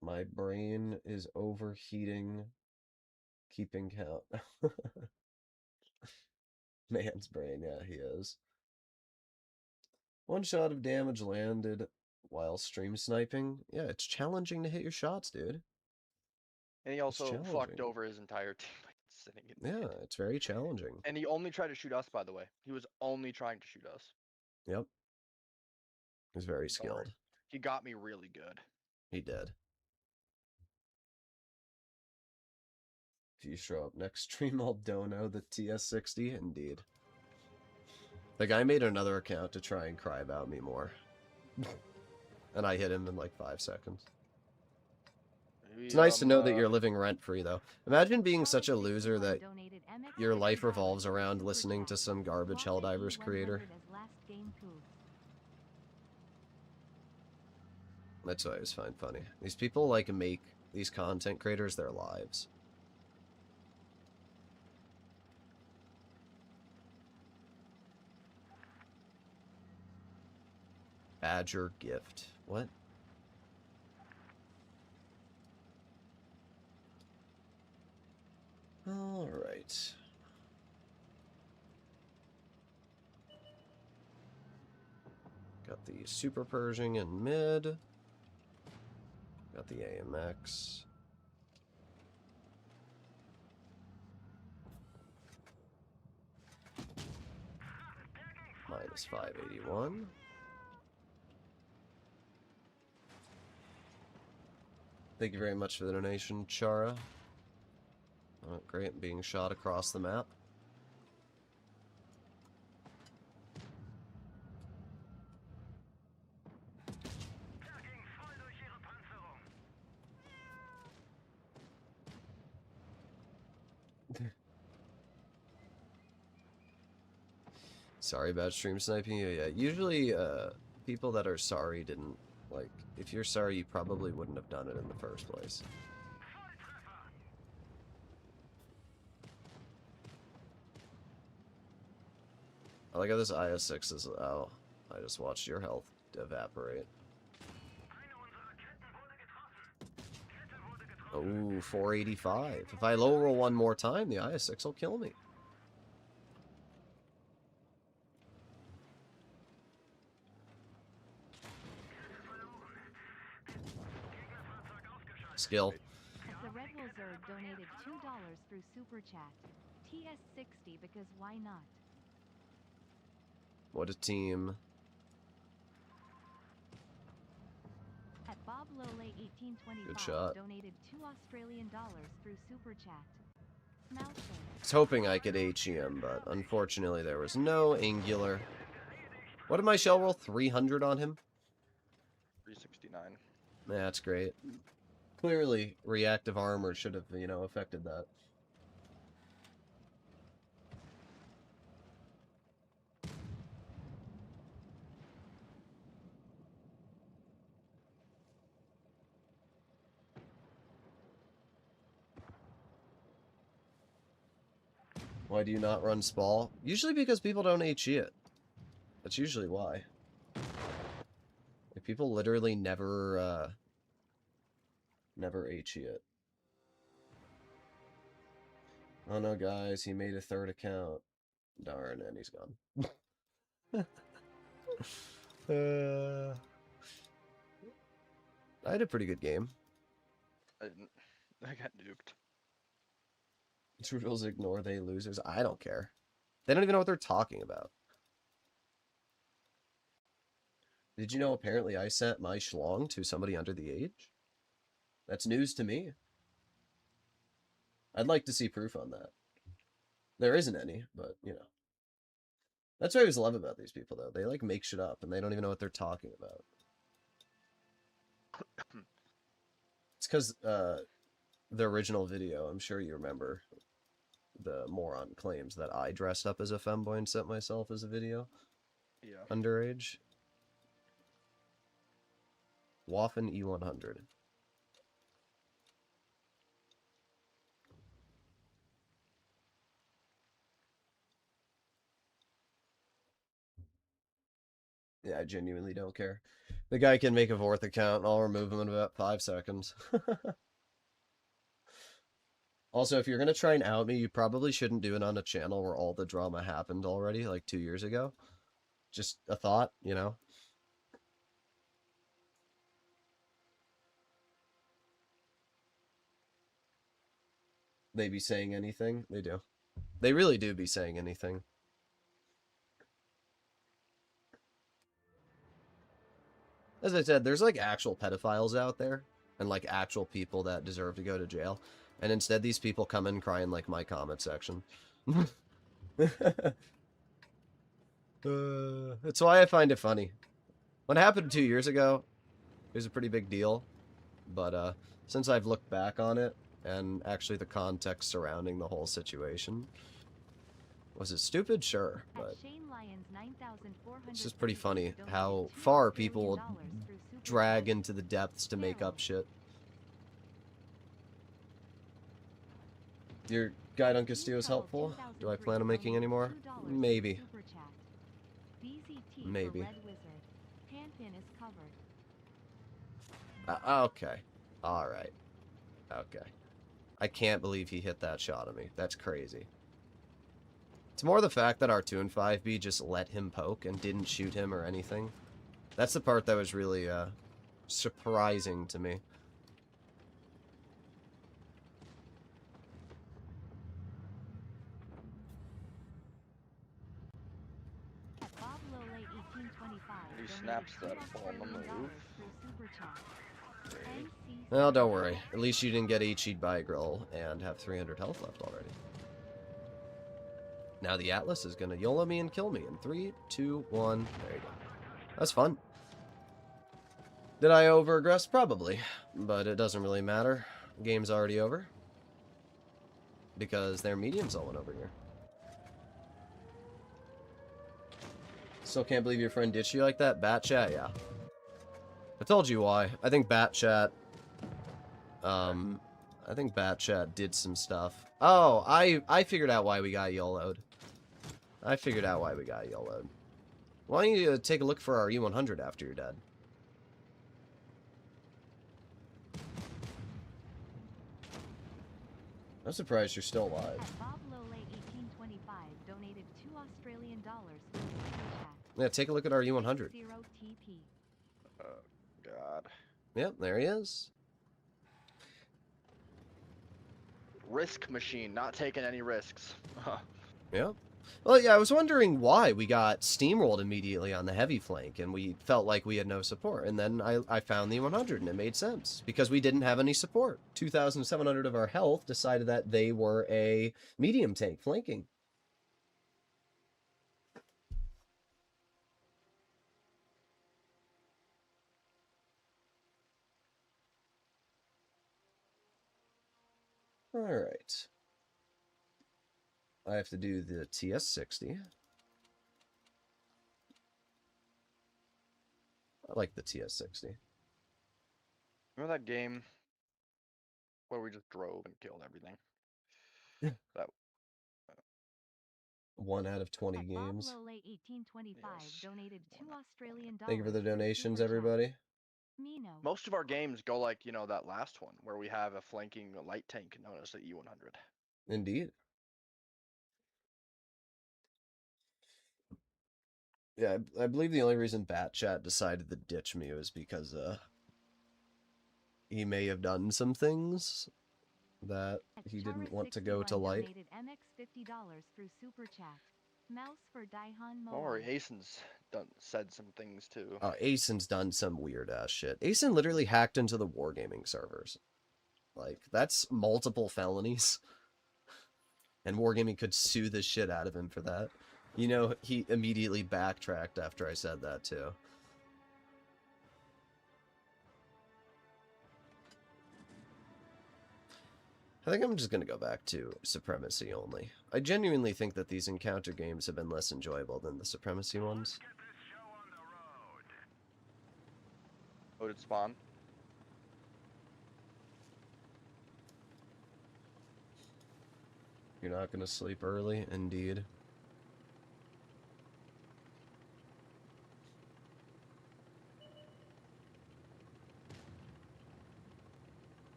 My brain is overheating. Keeping count. Man's brain, yeah, he is. One shot of damage landed while stream sniping. Yeah, it's challenging to hit your shots, dude. And he also fucked challenging. over his entire team by sitting in Yeah, mid. it's very challenging. And he only tried to shoot us, by the way. He was only trying to shoot us. Yep. He's very Don't worry. skilled. He got me really good. He did. If you show up next stream, I'll dono the TS60. Indeed. The guy made another account to try and cry about me more. And I hit him in like 5 seconds. Maybe, It's nice to know that you're living rent-free, though. Imagine being such a loser that your life revolves around listening to some garbage Helldivers creator. That's what I always find funny. These people, like, make these content creators their lives. Badger gift. What? Alright. Got the Super Pershing in mid. Got the AMX. Minus 581. Thank you very much for the donation, Chara. Oh, great, being shot across the map. Tagging voll durch ihre Panzerung. Sorry about stream sniping you. Yeah, usually people that are sorry didn't, like, if you're sorry, you probably wouldn't have done it in the first place. Volltreffer. I like how this IS-6 is, oh, I just watched your health evaporate. Eine unserer Ketten wurde getroffen. Kette wurde getroffen. Ooh, 485. If I low roll one more time, the IS-6 will kill me. Gegnerfahrzeug ausgeschaltet. Skill. The Red Wizard donated $2 through Super Chat. TS60 because why not? What a team. At Bob Lole 1825 Good shot. donated $2 Australian through Super Chat. Mouser. I was hoping I could HEM, but unfortunately there was no angular. What did my shell roll? 300 on him? 369. That's great. Clearly, reactive armor should have, you know, affected that. Why do you not run Spall? Usually because people don't HE it. That's usually why. Like, people literally never, never HE it. Oh no, guys, he made a third account. Darn, and he's gone. I had a pretty good game. I didn't. I got nuked. Droodles ignore they losers. I don't care. They don't even know what they're talking about. Did you know apparently I sent my schlong to somebody under the age? That's news to me. I'd like to see proof on that. There isn't any, but, you know. That's what I always love about these people, though. They, like, make shit up, and they don't even know what they're talking about. It's because, the original video, I'm sure you remember, the moron claims that I dressed up as a femboy and sent myself as a video. Yeah. Underage. Waffen E100. Yeah, I genuinely don't care. The guy can make a fourth account and I'll remove him in about 5 seconds. Also, if you're going to try and out me, you probably shouldn't do it on a channel where all the drama happened already, like 2 years ago. Just a thought, you know? They be saying anything? They do. They really do be saying anything. As I said, there's like actual pedophiles out there and like actual people that deserve to go to jail. And instead these people come in crying like my comment section. That's why I find it funny. What happened 2 years ago, it was a pretty big deal. But since I've looked back on it and actually the context surrounding the whole situation, was it stupid? Sure, but it's just pretty funny how far people drag into the depths to make up shit. Your guide on Castillo is helpful. Do I plan on making any more? Maybe. Maybe. Okay. Alright. Okay. I can't believe he hit that shot at me. That's crazy. It's more the fact that our 2 and 5B just let him poke and didn't shoot him or anything. That's the part that was really surprising to me. He snaps that on the move. Well, don't worry. At least you didn't get HE'd by a grill and have 300 health left already. Now the Atlas is going to YOLO me and kill me in 3, 2, 1. There you go. That's fun. Did I over-aggress? Probably. But it doesn't really matter. Game's already over. Because they're medium soloing over here. Still can't believe your friend ditched you like that? Bat chat, yeah. I told you why. I think Bat chat... I think Bat chat did some stuff. Oh, I figured out why we got YOLO'd. I figured out why we got YOLO'd. Why don't you take a look for our E100 after you're dead? I'm surprised you're still alive. Bob Lole 1825 donated $2 for super chat. Yeah, take a look at our E100. 0 TP. God. Yep, there he is. Risk machine, not taking any risks. Yep. Well, yeah, I was wondering why we got steamrolled immediately on the heavy flank, and we felt like we had no support. And then I found the 100, and it made sense, because we didn't have any support. 2,700 of our health decided that they were a medium tank flanking. Alright. I have to do the TS-60. I like the TS-60. Remember that game where we just drove and killed everything? Yeah. That 1 out of 20 Bob games. Lole 1825 Yes. donated $2 Thank you for the super donations, chat. everybody. Mino. most of our games go like, you know, that last one where we have a flanking light tank known as the E100. Indeed. Yeah, I believe the only reason Bat Chat decided to ditch me was because he may have done some things that he didn't want to go to light. Donated MX $50 through super chat. Mouse for Daihan Moa. Or Asen's said some things too. Asen's done some weird ass shit. Asen literally hacked into the wargaming servers. Like, that's multiple felonies. And wargaming could sue the shit out of him for that. You know, he immediately backtracked after I said that too. I think I'm just going to go back to Supremacy only. I genuinely think that these encounter games have been less enjoyable than the Supremacy ones. Loaded spawn. You're not going to sleep early? Indeed.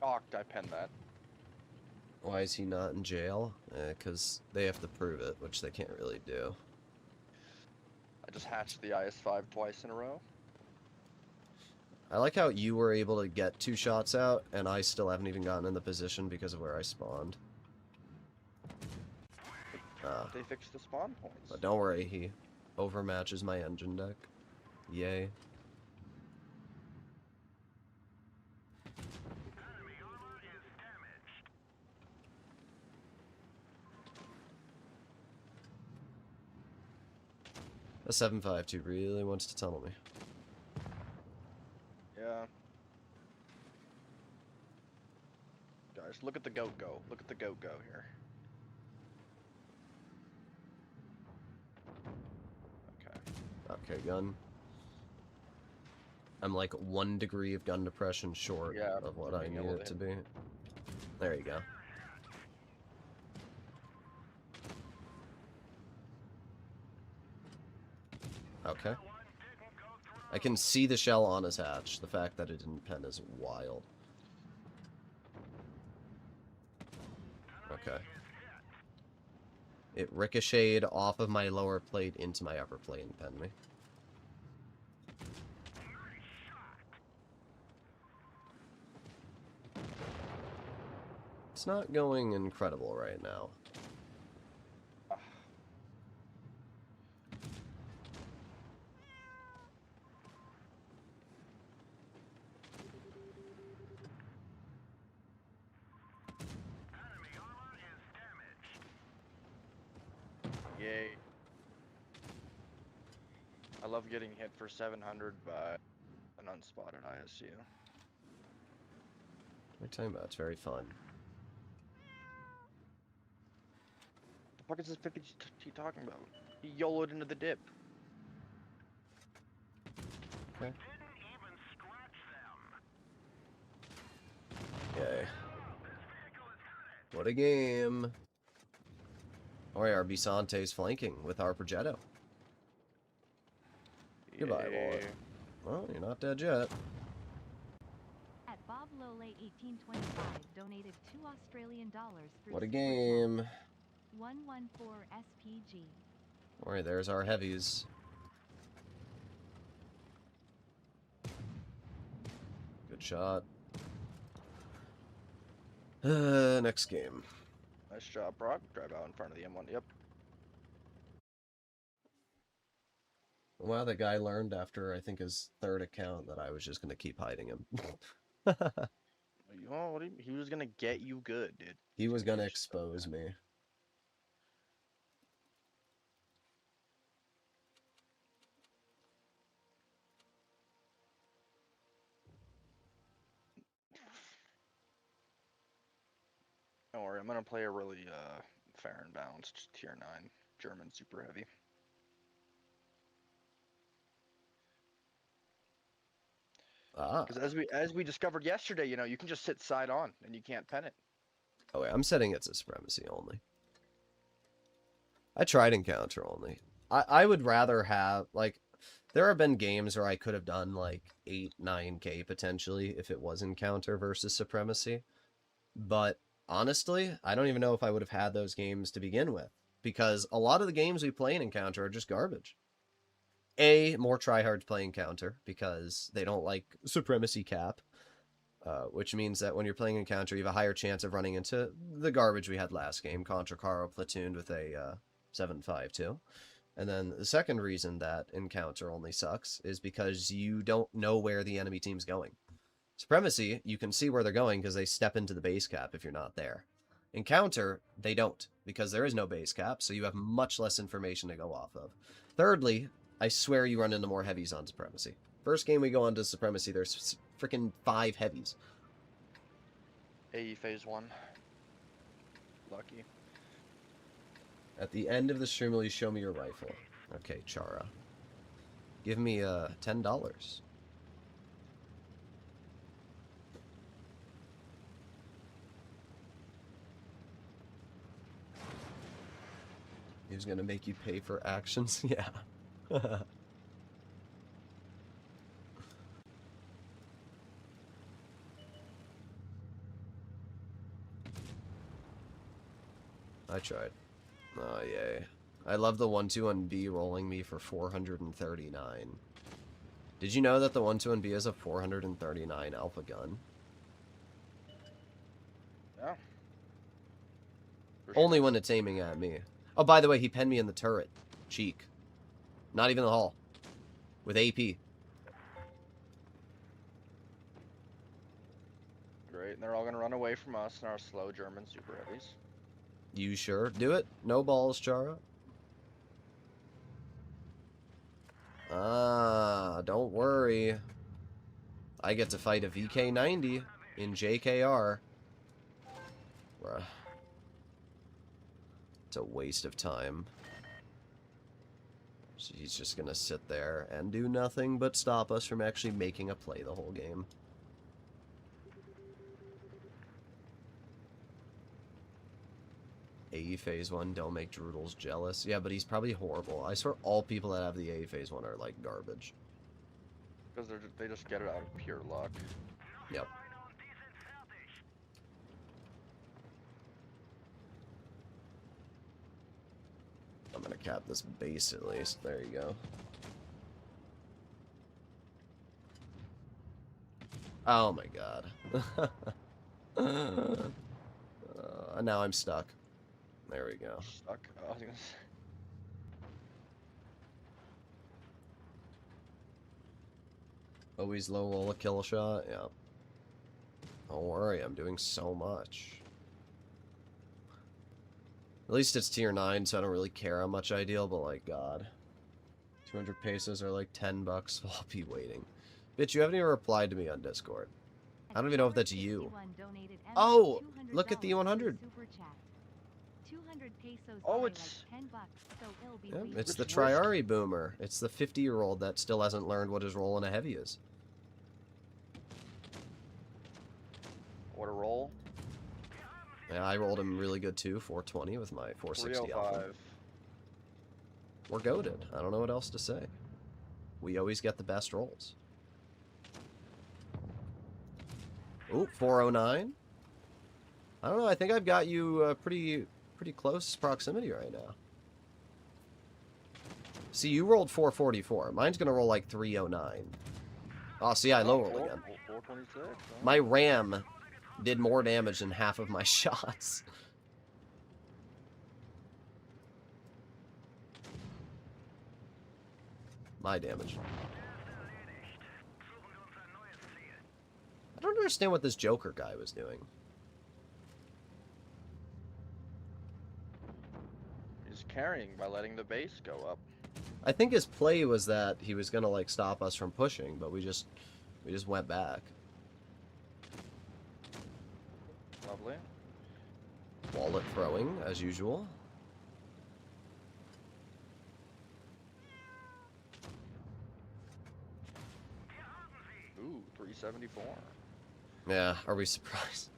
Oh, I penned that. Why is he not in jail? Because they have to prove it, which they can't really do. I just hatched the IS-5 twice in a row. I like how you were able to get 2 shots out, and I still haven't even gotten in the position because of where I spawned. They fixed the spawn points. But don't worry, he overmatches my engine deck. Yay. A 752 really wants to tunnel me. Yeah. Guys, look at the goat go. Look at the goat go here. Okay. Okay, gun. I'm like 1 degree of gun depression short of what I need it to be. There you go. Okay. I can see the shell on his hatch. The fact that it didn't pen is wild. Okay. It ricocheted off of my lower plate into my upper plate and penned me. It's not going incredible right now. Yay. I love getting hit for 700 by an unspotted ISU. What are you talking about? It's very fun. The fuck is this 50 he talking about? He YOLO'd into the dip. Okay. Didn't even scratch them. Yay. This vehicle is hunted. What a game. Oh, yeah, our Bisante's flanking with our Progetto. Goodbye, Wallet. Yay. Well, you're not dead yet. At Bob Lole 1825 donated $2 through What a Super game. Chat. 114 SPG. Alright, there's our heavies. Good shot. Next game. Nice job, Brock. Drive out in front of the M1. Yep. Well, the guy learned after, I think, his third account that I was just going to keep hiding him. You know, what he was gonna get you good, dude. He was going to Get you so expose good. me. Don't worry, I'm gonna play a really fair and balanced tier 9 German super heavy. Ah. Because as we discovered yesterday, you know, you can just sit side on and you can't pen it. Oh, wait, I'm setting it to supremacy only. I tried encounter only. I would rather have, like, there have been games where I could have done, like, 8, 9k potentially if it was encounter versus supremacy. But honestly, I don't even know if I would have had those games to begin with. Because a lot of the games we play in encounter are just garbage. More tryhards play encounter because they don't like supremacy cap. Which means that when you're playing encounter, you have a higher chance of running into the garbage we had last game. Contra Caro platooned with a 7.52. And then the second reason that encounter only sucks is because you don't know where the enemy team's going. Supremacy, you can see where they're going because they step into the base cap if you're not there. Encounter, they don't because there is no base cap, so you have much less information to go off of. Thirdly, I swear you run into more heavies on Supremacy. First game we go on to Supremacy, there's freaking 5 heavies. AE phase 1. Lucky. At the end of the stream, will you show me your rifle? Okay, Chara. Give me $10. He's gonna make you pay for actions? Yeah. I tried. Oh, yay. I love the 121B rolling me for 439. Did you know that the 121B is a 439 alpha gun? Yeah. For Only sure. when it's aiming at me. Oh, by the way, he penned me in the turret. Cheek. Not even the hull. With AP. Great, and they're all gonna run away from us and our slow German super heavies. You sure? Do it. No balls, Chara. Ah, don't worry. I get to fight a VK90 in JKR. Bruh. It's a waste of time. So he's just gonna sit there and do nothing but stop us from actually making a play the whole game. AE phase 1, don't make Droodles jealous. Yeah, but he's probably horrible. I swear all people that have the AE phase 1 are like garbage. Because they just get it out of pure luck. Yep. I'm gonna cap this base at least. There you go. Oh my god. Now I'm stuck. There we go. Stuck. Oh, I was gonna say. Always low roll a kill shot. Yeah. Don't worry, I'm doing so much. At least it's tier 9, so I don't really care how much I deal, but like, God. 200 pesos are like 10 bucks. I'll be waiting. Bitch, you haven't even replied to me on Discord. I don't even know if that's you. Oh, look at the 100. 200 pesos Oh, are it's- like 10 bucks, so it'll be Yep, weird. it's the It's worse. Triari boomer. It's the 50-year-old that still hasn't learned what his role in a heavy is. What a roll. Yeah, I rolled him really good too, 420 with my 460 alpha. 305. We're goated. I don't know what else to say. We always get the best rolls. Ooh, 409. I don't know. I think I've got you pretty close proximity right now. See, you rolled 444. Mine's gonna roll like 309. Oh, see, I low rolled again. 426. Huh? My ram did more damage than half of my shots. My damage. I don't understand what this Joker guy was doing. He's carrying by letting the base go up. I think his play was that he was gonna like stop us from pushing, but we just went back. Lovely. Wallet throwing as usual. Ooh, 374. Yeah, are we surprised?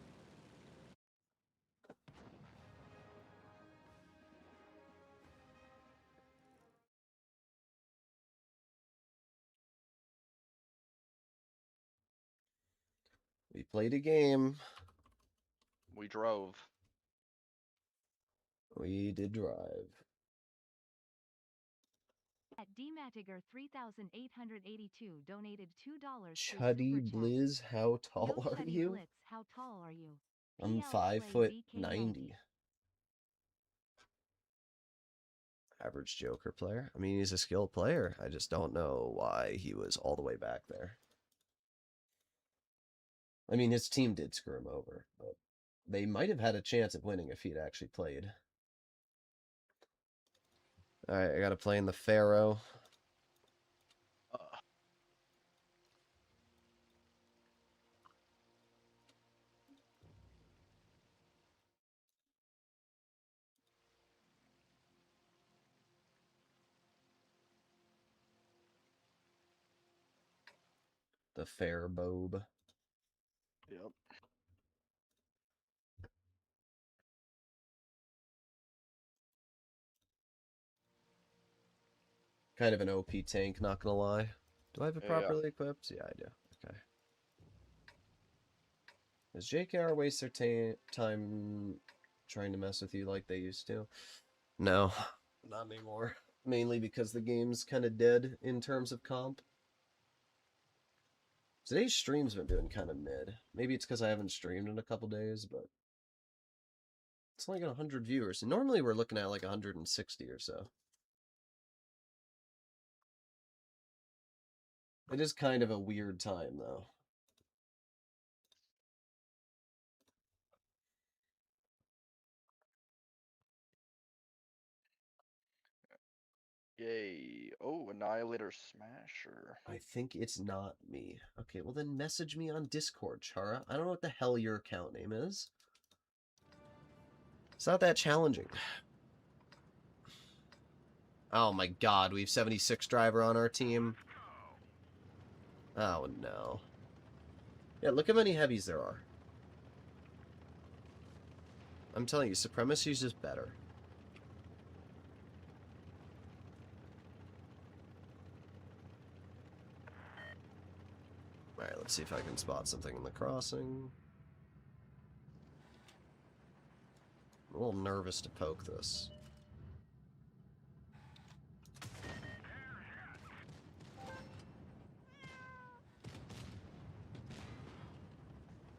We played a game. We drove. We did drive. At DMatiger 3882 donated $2 through Chuddy Super Chat. Blizz, how tall Yo, are Chuddy you? Blitz, how tall are you? I'm PL 5'90". BKA. Average Joker player. I mean, he's a skilled player. I just don't know why he was all the way back there. I mean, his team did screw him over, but they might have had a chance of winning if he'd actually played. Alright, I gotta play in the Pharaoh. The Fair Bobe. Yep. Kind of an OP tank, not gonna lie. Do I have it Yeah. properly equipped? Yeah, I do. Okay. Does JKR waste their time trying to mess with you like they used to? No, not anymore. Mainly because the game's kind of dead in terms of comp. Today's stream's been doing kind of mid. Maybe it's because I haven't streamed in a couple days, but it's only got 100 viewers. And normally we're looking at like 160 or so. It is kind of a weird time, though. Yay. Oh, Annihilator Smasher. I think it's not me. Okay, well then message me on Discord, Chara. I don't know what the hell your account name is. It's not that challenging. Oh my god, we have 76 driver on our team. Oh no. Yeah, look how many heavies there are. I'm telling you, Supremacy is just better. Alright, let's see if I can spot something in the crossing. I'm a little nervous to poke this.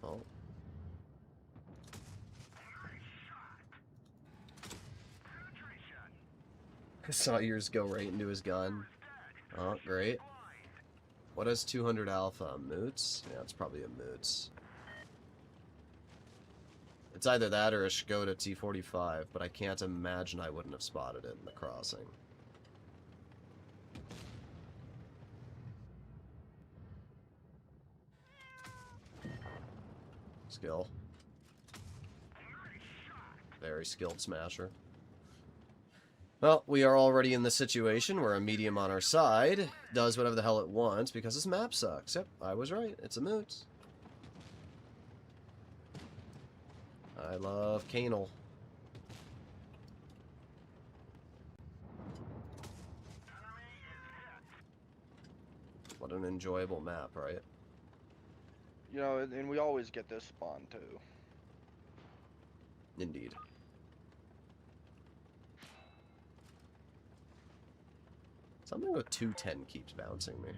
Oh. I saw yours go right into his gun. Oh, great. What has 200 alpha? Moots? Yeah, it's probably a Moots. It's either that or a Skoda T45, but I can't imagine I wouldn't have spotted it in the crossing. Skill. Very skilled smasher. Well, we are already in the situation where a medium on our side does whatever the hell it wants because this map sucks. Yep, I was right. It's a moot. I love Canal. What an enjoyable map, right? You know, and we always get this spawn too. Indeed. Something with 210 keeps bouncing me.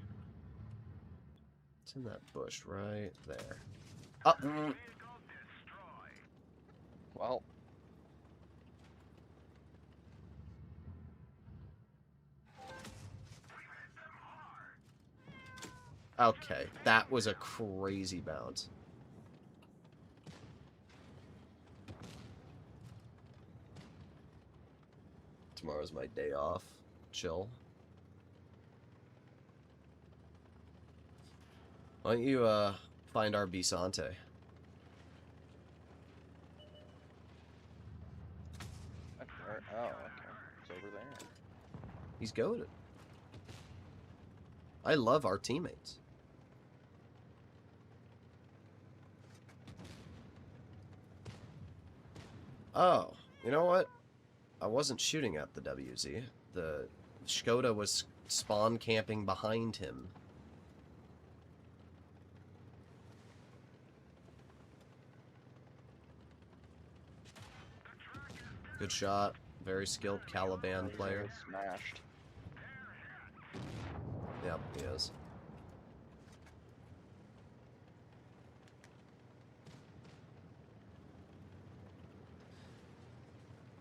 It's in that bush right there. Oh! Vehicle destroyed. Well, Okay, that was a crazy bounce. Tomorrow's my day off. Chill. Why don't you, find our Bisante? oh, okay. It's over there. He's goated. I love our teammates. Oh, you know what? I wasn't shooting at the WZ. The Skoda was spawn camping behind him. Good shot. Very skilled Caliban He's gonna player. get smashed. Yep, he is.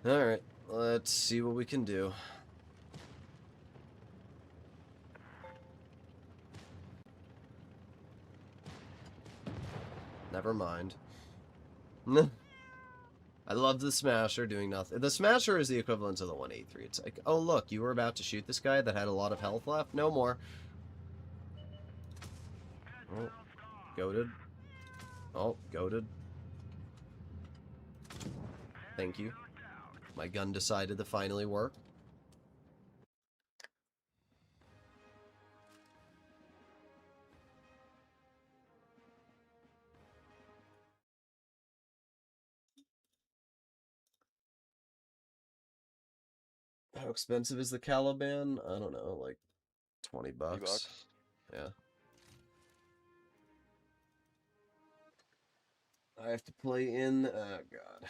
Alright, let's see what we can do. Never mind. I love the Smasher doing nothing. The Smasher is the equivalent of the 183. It's like, oh look, you were about to shoot this guy that had a lot of health left? No more. Oh, goated. Oh, goated. Thank you. My gun decided to finally work. How expensive is the Caliban? I don't know, like 20 bucks. $20. Yeah. I have to play in, oh god.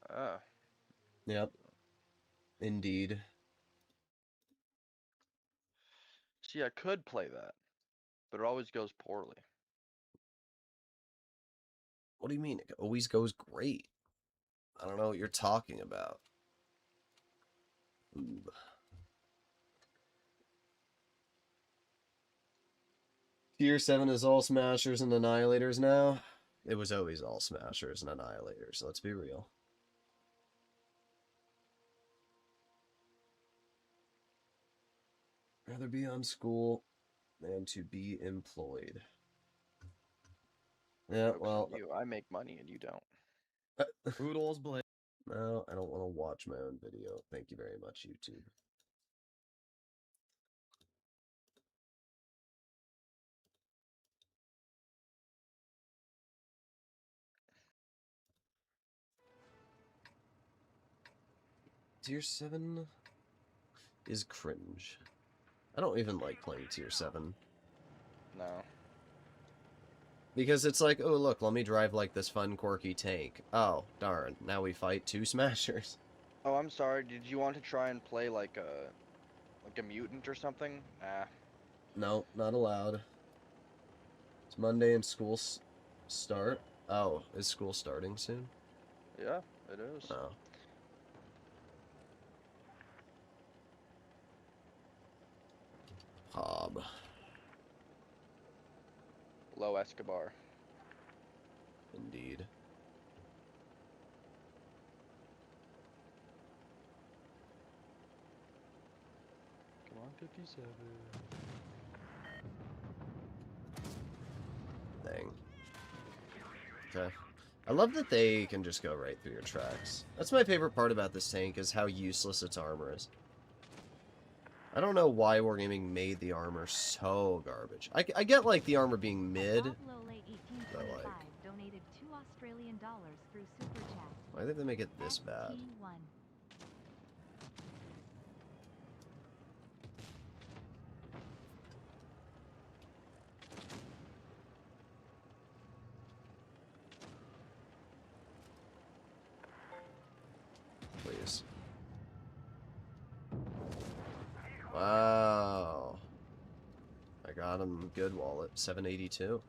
Ah, Yep. Indeed. see, I could play that, but it always goes poorly. What do you mean? It always goes great. I don't know what you're talking about. Ooh. Tier 7 is all smashers and annihilators now. It was always all smashers and annihilators, let's be real. Rather be on school than to be employed. Yeah, Joke's well, on you, I make money and you don't. Droodles blade. No, I don't want to watch my own video. Thank you very much, YouTube. Tier 7 is cringe. I don't even like playing Tier 7. No. Because it's like, oh look, let me drive like this fun quirky tank. Oh, darn, now we fight two smashers. Oh, I'm sorry. Did you want to try and play like a mutant or something? Nah. No, not allowed. It's Monday and school start. Oh, is school starting soon? Yeah, it is. Oh. Hob. Low Escobar. Indeed. Come on, 57. Thing. Okay. I love that they can just go right through your tracks. That's my favorite part about this tank, is how useless its armor is. I don't know why Wargaming made the armor so garbage. I get, like, the armor being mid. Bob Lole 1825 like- donated $2 through Super Chat. Why did they make it this bad? ST1. Please. Wow. I got him good wallet. 782.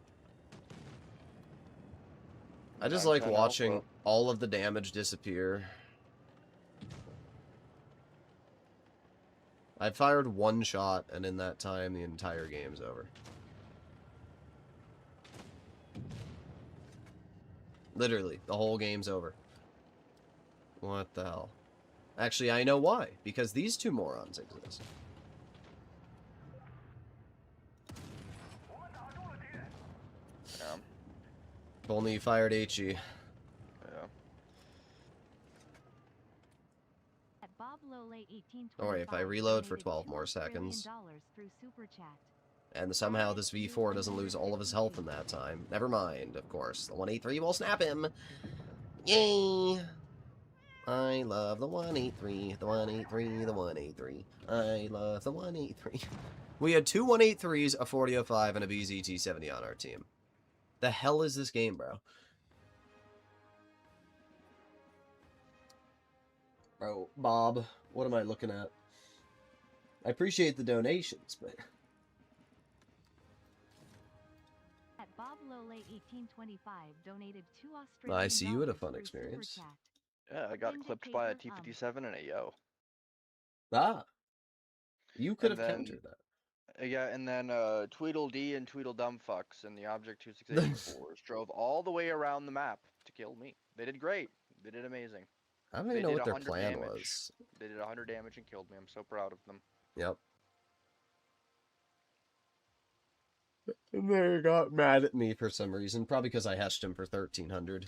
I just like 910 watching Alpha. all of the damage disappear. I fired one shot, and in that time, the entire game's over. Literally, the whole game's over. What the hell? Actually, I know why. Because these two morons exist. Yeah. If only you fired HE. Yeah. At Bob Lole 1825 Don't worry, if I reload for donated 12 more $2 seconds, through Super Chat. and somehow this V4 doesn't lose all of his health in that time. Never mind, of course. The 183 will snap him. Yay! I love the 183, the 183, the 183. I love the 183. We had two 183s, a 4005, and a BZT-70 on our team. The hell is this game, bro? Bro, Bob, what am I looking at? I appreciate the donations, but... At Bob Lole 1825 donated $2 I see you had a fun through experience. Super Chat. Yeah, I got clipped by a Vindicator, T-57 and a Yo. Ah! You could And have then- countered that. Yeah, and then Tweedledee and Tweedledumfucks and the Object 2684s drove all the way around the map to kill me. They did great. They did amazing. I don't They even know did what their 100 plan damage. was. They did 100 damage and killed me. I'm so proud of them. Yep. And they got mad at me for some reason. Probably because I hatched him for 1300.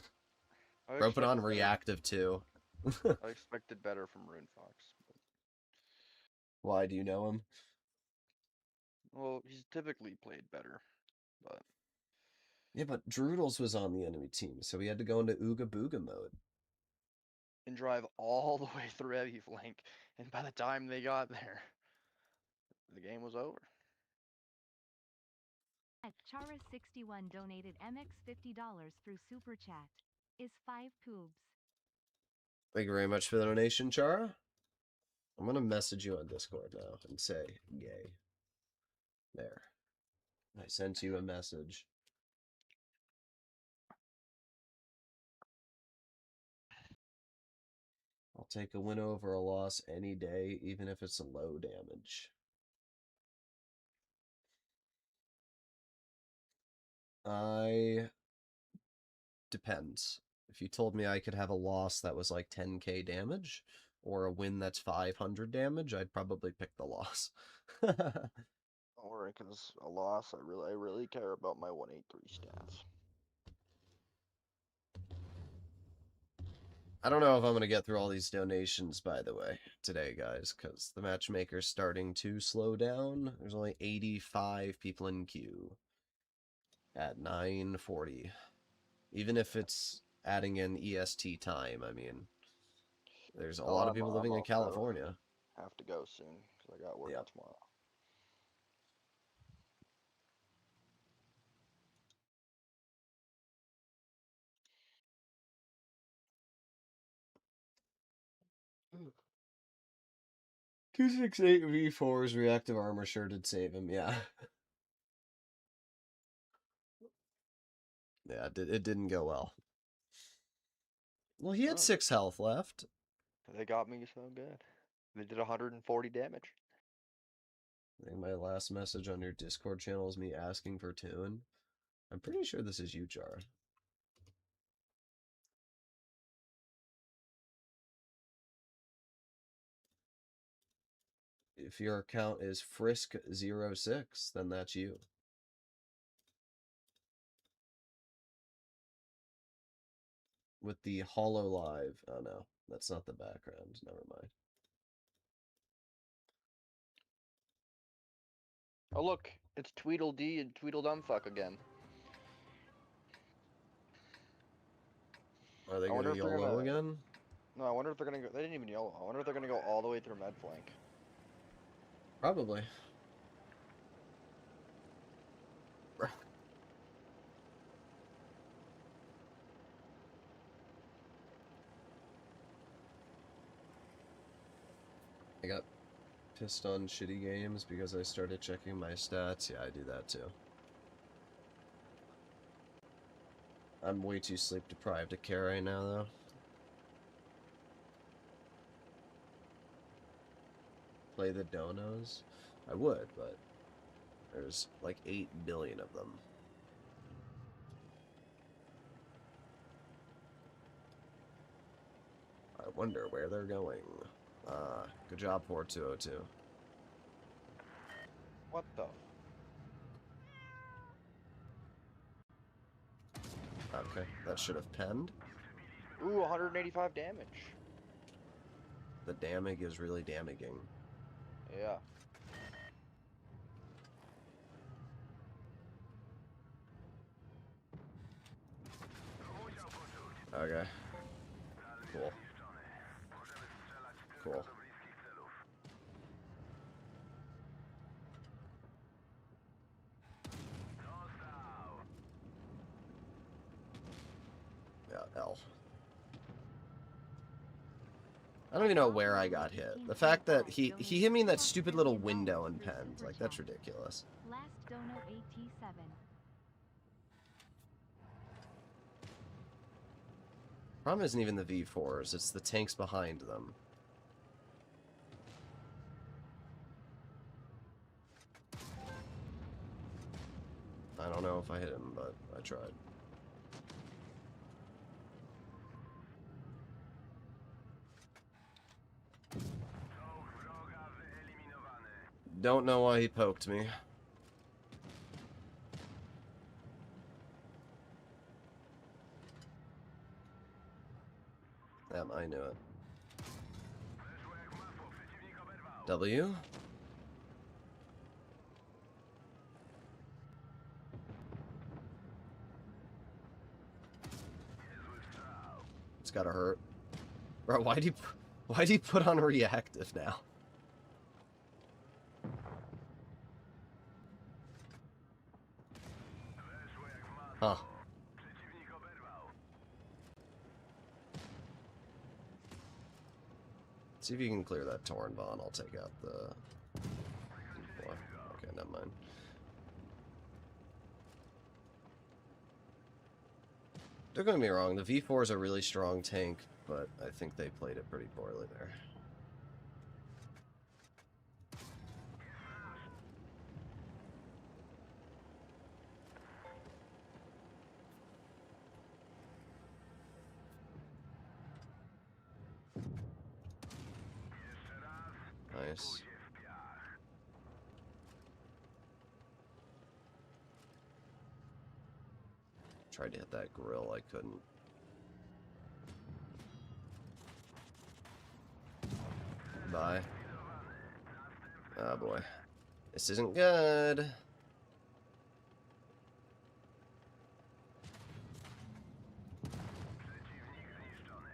I Bro put on expected better- reactive too. I expected better from Rune Fox. Why do you know him? Well, he's typically played better, but Yeah, but Droodles was on the enemy team, so we had to go into Ooga Booga mode. and drive all the way through heavy flank, and by the time they got there, the game was over. At Chara61 donated MX $50 through Super Chat. Is 5 poobs. Thank you very much for the donation, Chara. I'm gonna message you on Discord now and say yay. There. I sent you a message. I'll take a win over a loss any day, even if it's a low damage. Depends. If you told me I could have a loss that was like 10k damage, or a win that's 500 damage, I'd probably pick the loss. Don't worry, because a loss, I really care about my 183 stats. I don't know if I'm going to get through all these donations, by the way, today, guys, because the matchmaker's starting to slow down. There's only 85 people in queue at 9:40. Even if it's adding in EST time, I mean, there's a lot of people living in California. Have to go soon, because I got work Yep. tomorrow. Mm. 268 V4's reactive armor sure did save him, yeah. Yeah, it didn't go well. Well, he had Oh. 6 health left. They got me so good. They did 140 damage. I think my last message on your Discord channel is me asking for tune. I'm pretty sure this is you, Char. If your account is Frisk06, then that's you. With the Hollow Live. Oh no, that's not the background. Never mind. Oh look, it's Tweedledee and Tweedledumfuck again. Are they I going wonder to if they're YOLO gonna. again? No, I wonder if they're gonna go. They didn't even yellow. I wonder if they're gonna go all the way through Medflank. Probably. I got pissed on shitty games because I started checking my stats. Yeah, I do that too. I'm way too sleep deprived to care right now, though. Play the donos? I would, but there's like 8 billion of them. I wonder where they're going. Good job, 4202. What the? Okay, that should have penned. Ooh, 185 damage. The damage is really damaging. Yeah. Okay. Cool. Cool. Yeah, L. I don't even know where I got hit. The fact that he hit me in that stupid little window and penned. Like, that's ridiculous. Last dono AT7. Problem isn't even the V4s, it's the tanks behind them. I don't know if I hit him, but I tried. Don't know why he poked me. Yep, I knew it. W? It's gotta hurt. Bro, why'd he put on reactive now? Huh. See if you can clear that Torn Von. I'll take out the... Okay, never mind. Don't get me wrong, the V4 is a really strong tank, but I think they played it pretty poorly there. Nice. Tried to hit that grill, I couldn't. Bye. Oh boy. This isn't good.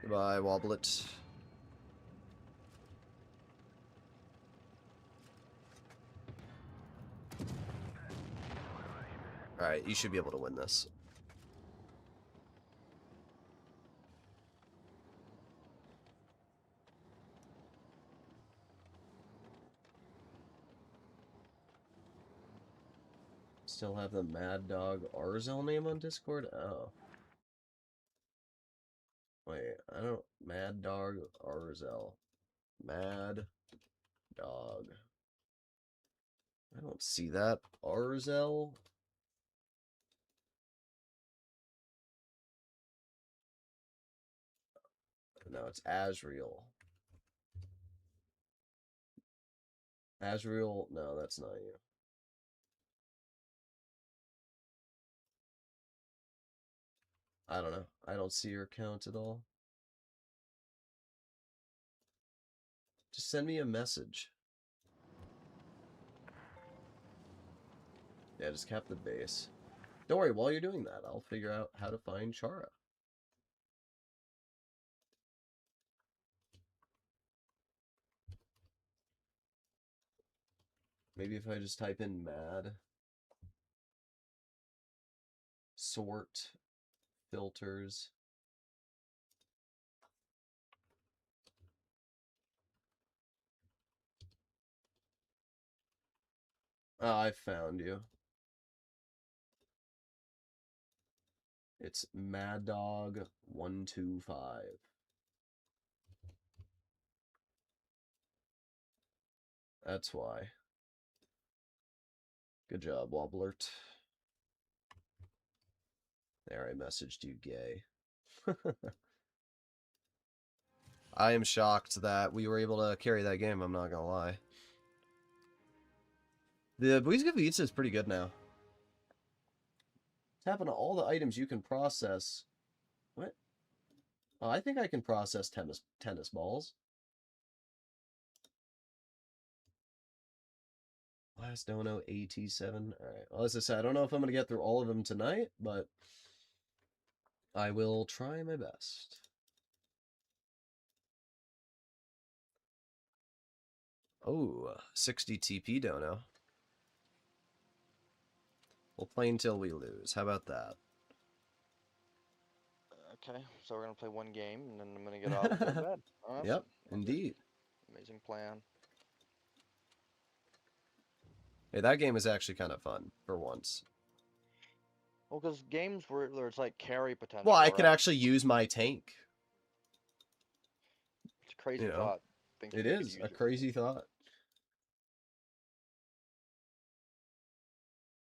Goodbye, Wobblet. Alright, you should be able to win this. Still have the Mad Dog Arzel name on Discord? Oh. Wait, I don't... Mad Dog Arzel. Mad Dog I don't see that. Arzel? No, it's Azriel. Azriel? No, that's not you. I don't know. I don't see your account at all. Just send me a message. Yeah, just cap the base. Don't worry, while you're doing that, I'll figure out how to find Chara. Maybe if I just type in mad, sort, filters. Oh, I found you. It's Mad Dog 125. That's why. Good job, Wobblert. There, I messaged you, gay. I am shocked that we were able to carry that game, I'm not gonna lie. The Buiska Pizza is pretty good now. Tap into all the items you can process. What? Oh, I think I can process tennis balls. Last dono AT7. Alright, well, as I said, I don't know if I'm going to get through all of them tonight, but I will try my best. Oh, 60 TP dono. We'll play until we lose. How about that? Okay, so we're gonna play one game, and then I'm gonna get off and go to bed. Awesome. Yep, Okay. indeed. Amazing plan. Hey, that game is actually kind of fun, for once. Well, because games where there's like carry potential. Well, I could are actually use my tank. It's a crazy You know, thought. Thinking it you could is use a it. crazy thought.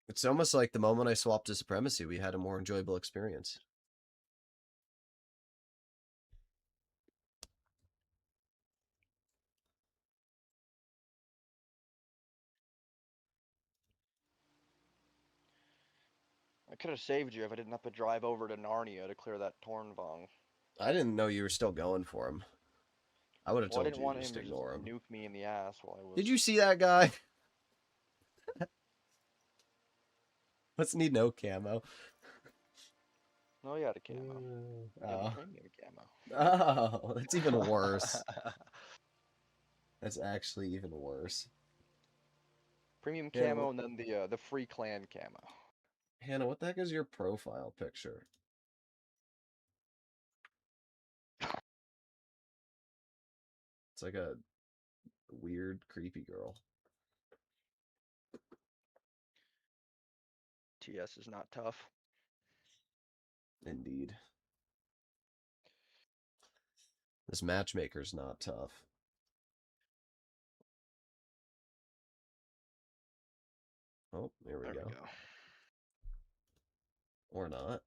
It's almost like the moment I swapped to Supremacy, we had a more enjoyable experience. I could have saved you if I didn't have to drive over to Narnia to clear that Tornvong. I didn't know you were still going for him. I would have Well, I told didn't you want to him just to just ignore him. nuke me in the ass while I was. Did you see that guy? Let's need no camo. No, you had a camo. You had a Oh. premium camo. Oh, that's even worse. That's actually even worse. Premium Yeah, camo, and then the free clan camo. Hannah, what the heck is your profile picture? It's like a weird, creepy girl. TS is not tough. Indeed. This matchmaker's not tough. Oh, there we There go. we go. Or not.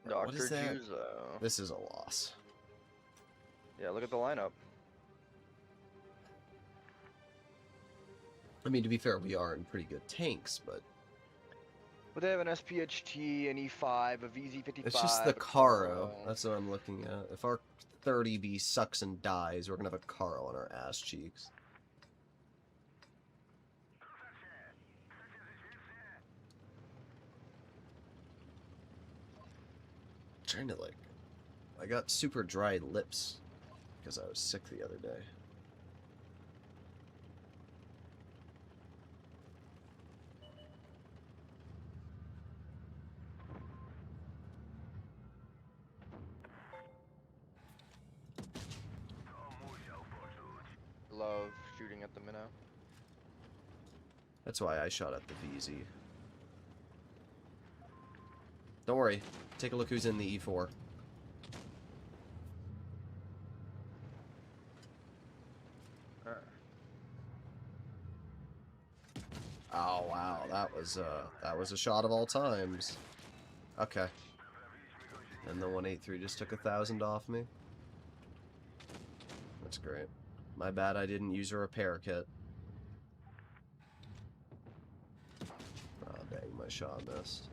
What is Dr. that? Juzo. This is a loss. Yeah, look at the lineup. I mean, to be fair, we are in pretty good tanks, but But they have an SPHT, an E5, a VZ55. it's just the a Caro. That's what I'm looking at. If our 30B sucks and dies, we're gonna have a Caro on our ass cheeks. Trying to like, I got super dry lips because I was sick the other day. Love shooting at the minnow. That's why I shot at the VZ. Don't worry. Take a look who's in the E4. Sure. Oh wow, that was a shot of all times. Okay. And the 183 just took 1,000 off me. That's great. My bad I didn't use a repair kit. Oh dang, my shot missed.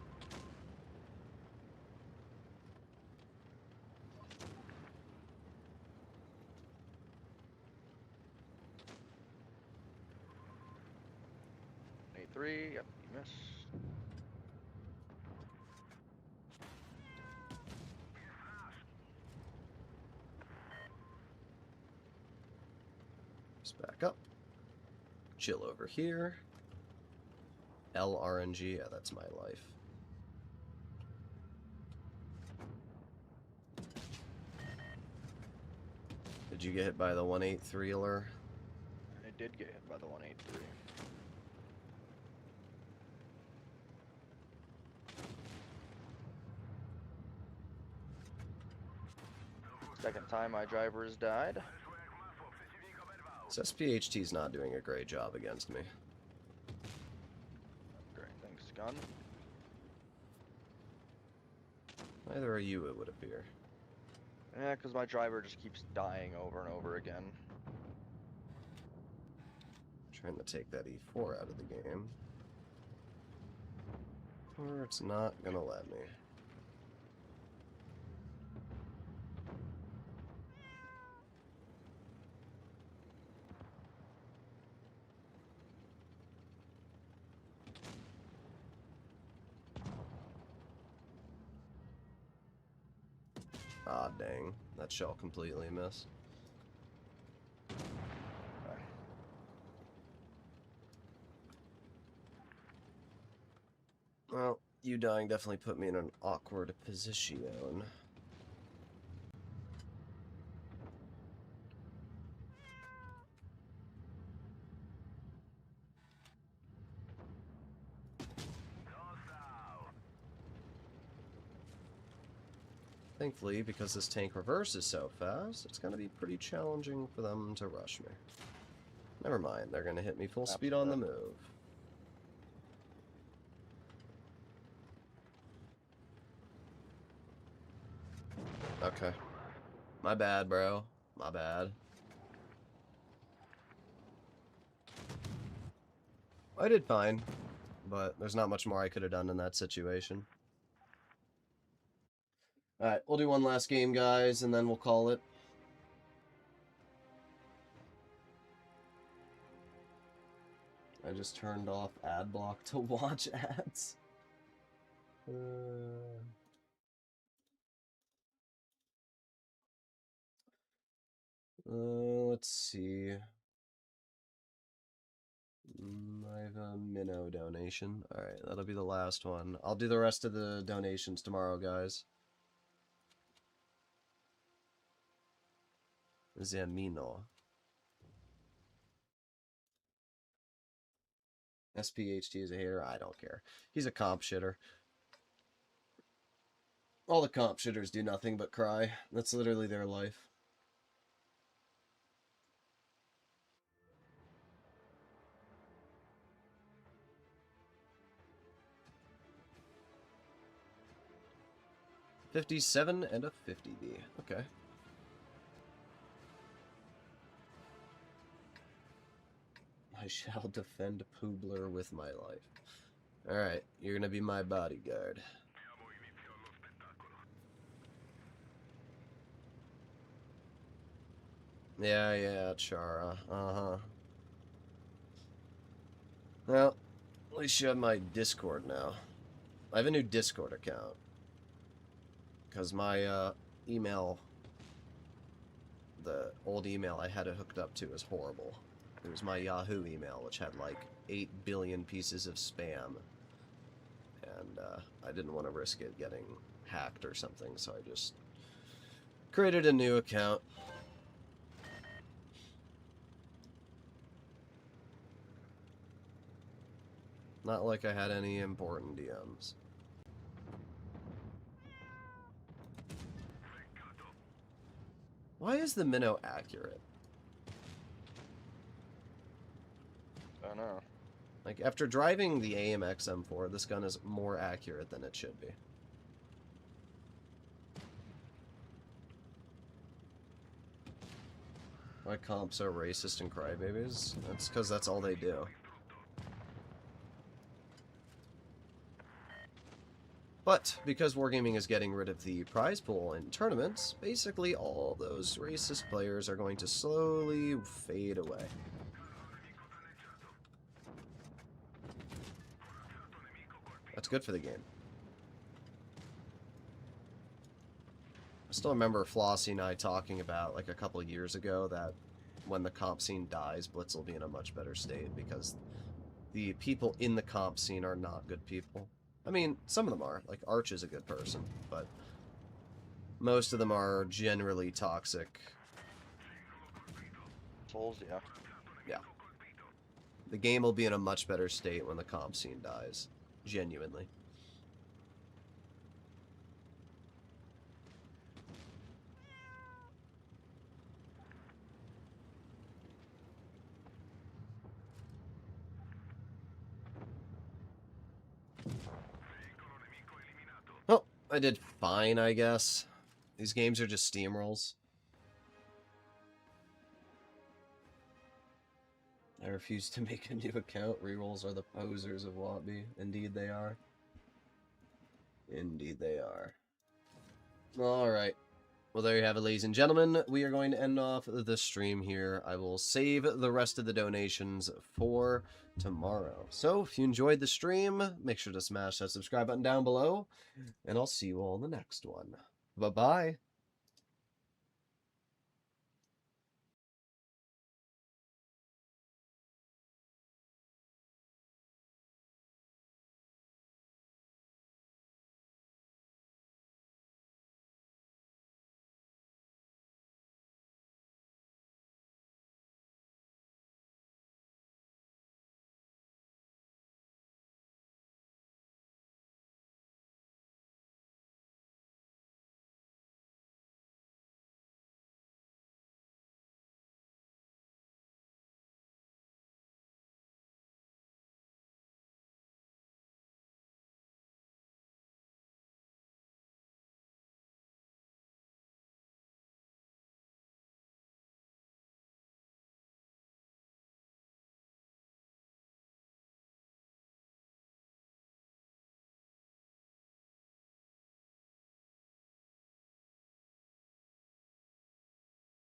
A3, yep, you missed. Just back up. Chill over here. LRNG, yeah, that's my life. Did you get hit by the 183-er? I did get hit by the 183. Second time my driver has died. This SPHT's not doing a great job against me. Great, thanks, gun. Neither are you, it would appear. Yeah, because my driver just keeps dying over and over again. Trying to take that E4 out of the game. Or it's not gonna let me. Ah, dang. That shell completely missed. Well, you dying definitely put me in an awkward position. Thankfully, because this tank reverses so fast, it's going to be pretty challenging for them to rush me. Never mind, they're going to hit me full speed on the move. Okay. My bad, bro. My bad. I did fine, but there's not much more I could have done in that situation. Alright, we'll do one last game, guys, and then we'll call it. I just turned off ad block to watch ads. Let's see. I have a minnow donation. Alright, that'll be the last one. I'll do the rest of the donations tomorrow, guys. Zamino. SPHT is a hater? I don't care. He's a comp shitter. All the comp shitters do nothing but cry. That's literally their life. $57 and a 50B. Okay. I shall defend Poobler with my life. Alright, you're gonna be my bodyguard. Yeah, Chara. Uh-huh. Well, at least you have my Discord now. I have a new Discord account. Because my, email... The old email I had it hooked up to is horrible. It was my Yahoo email, which had, like, 8 billion pieces of spam. And, I didn't want to risk it getting hacked or something, so I just created a new account. Not like I had any important DMs. Why is the minnow accurate? I know. Like, after driving the AMX M4, this gun is more accurate than it should be. Why comps are racist and crybabies? That's because that's all they do. But, because Wargaming is getting rid of the prize pool in tournaments, basically all those racist players are going to slowly fade away. That's good for the game. I still remember Flossie and I talking about, like, a couple of years ago that when the comp scene dies, Blitz will be in a much better state because the people in the comp scene are not good people. I mean, some of them are. Like, Arch is a good person, but most of them are generally toxic. Souls, yeah. Yeah. The game will be in a much better state when the comp scene dies. Genuinely. Well, I did fine, I guess. These games are just steamrolls. I refuse to make a new account. Rerolls are the posers of Wattby. Indeed they are. Indeed they are. Alright. Well, there you have it, ladies and gentlemen. We are going to end off the stream here. I will save the rest of the donations for tomorrow. So, if you enjoyed the stream, make sure to smash that subscribe button down below. And I'll see you all in the next one. Bye-bye.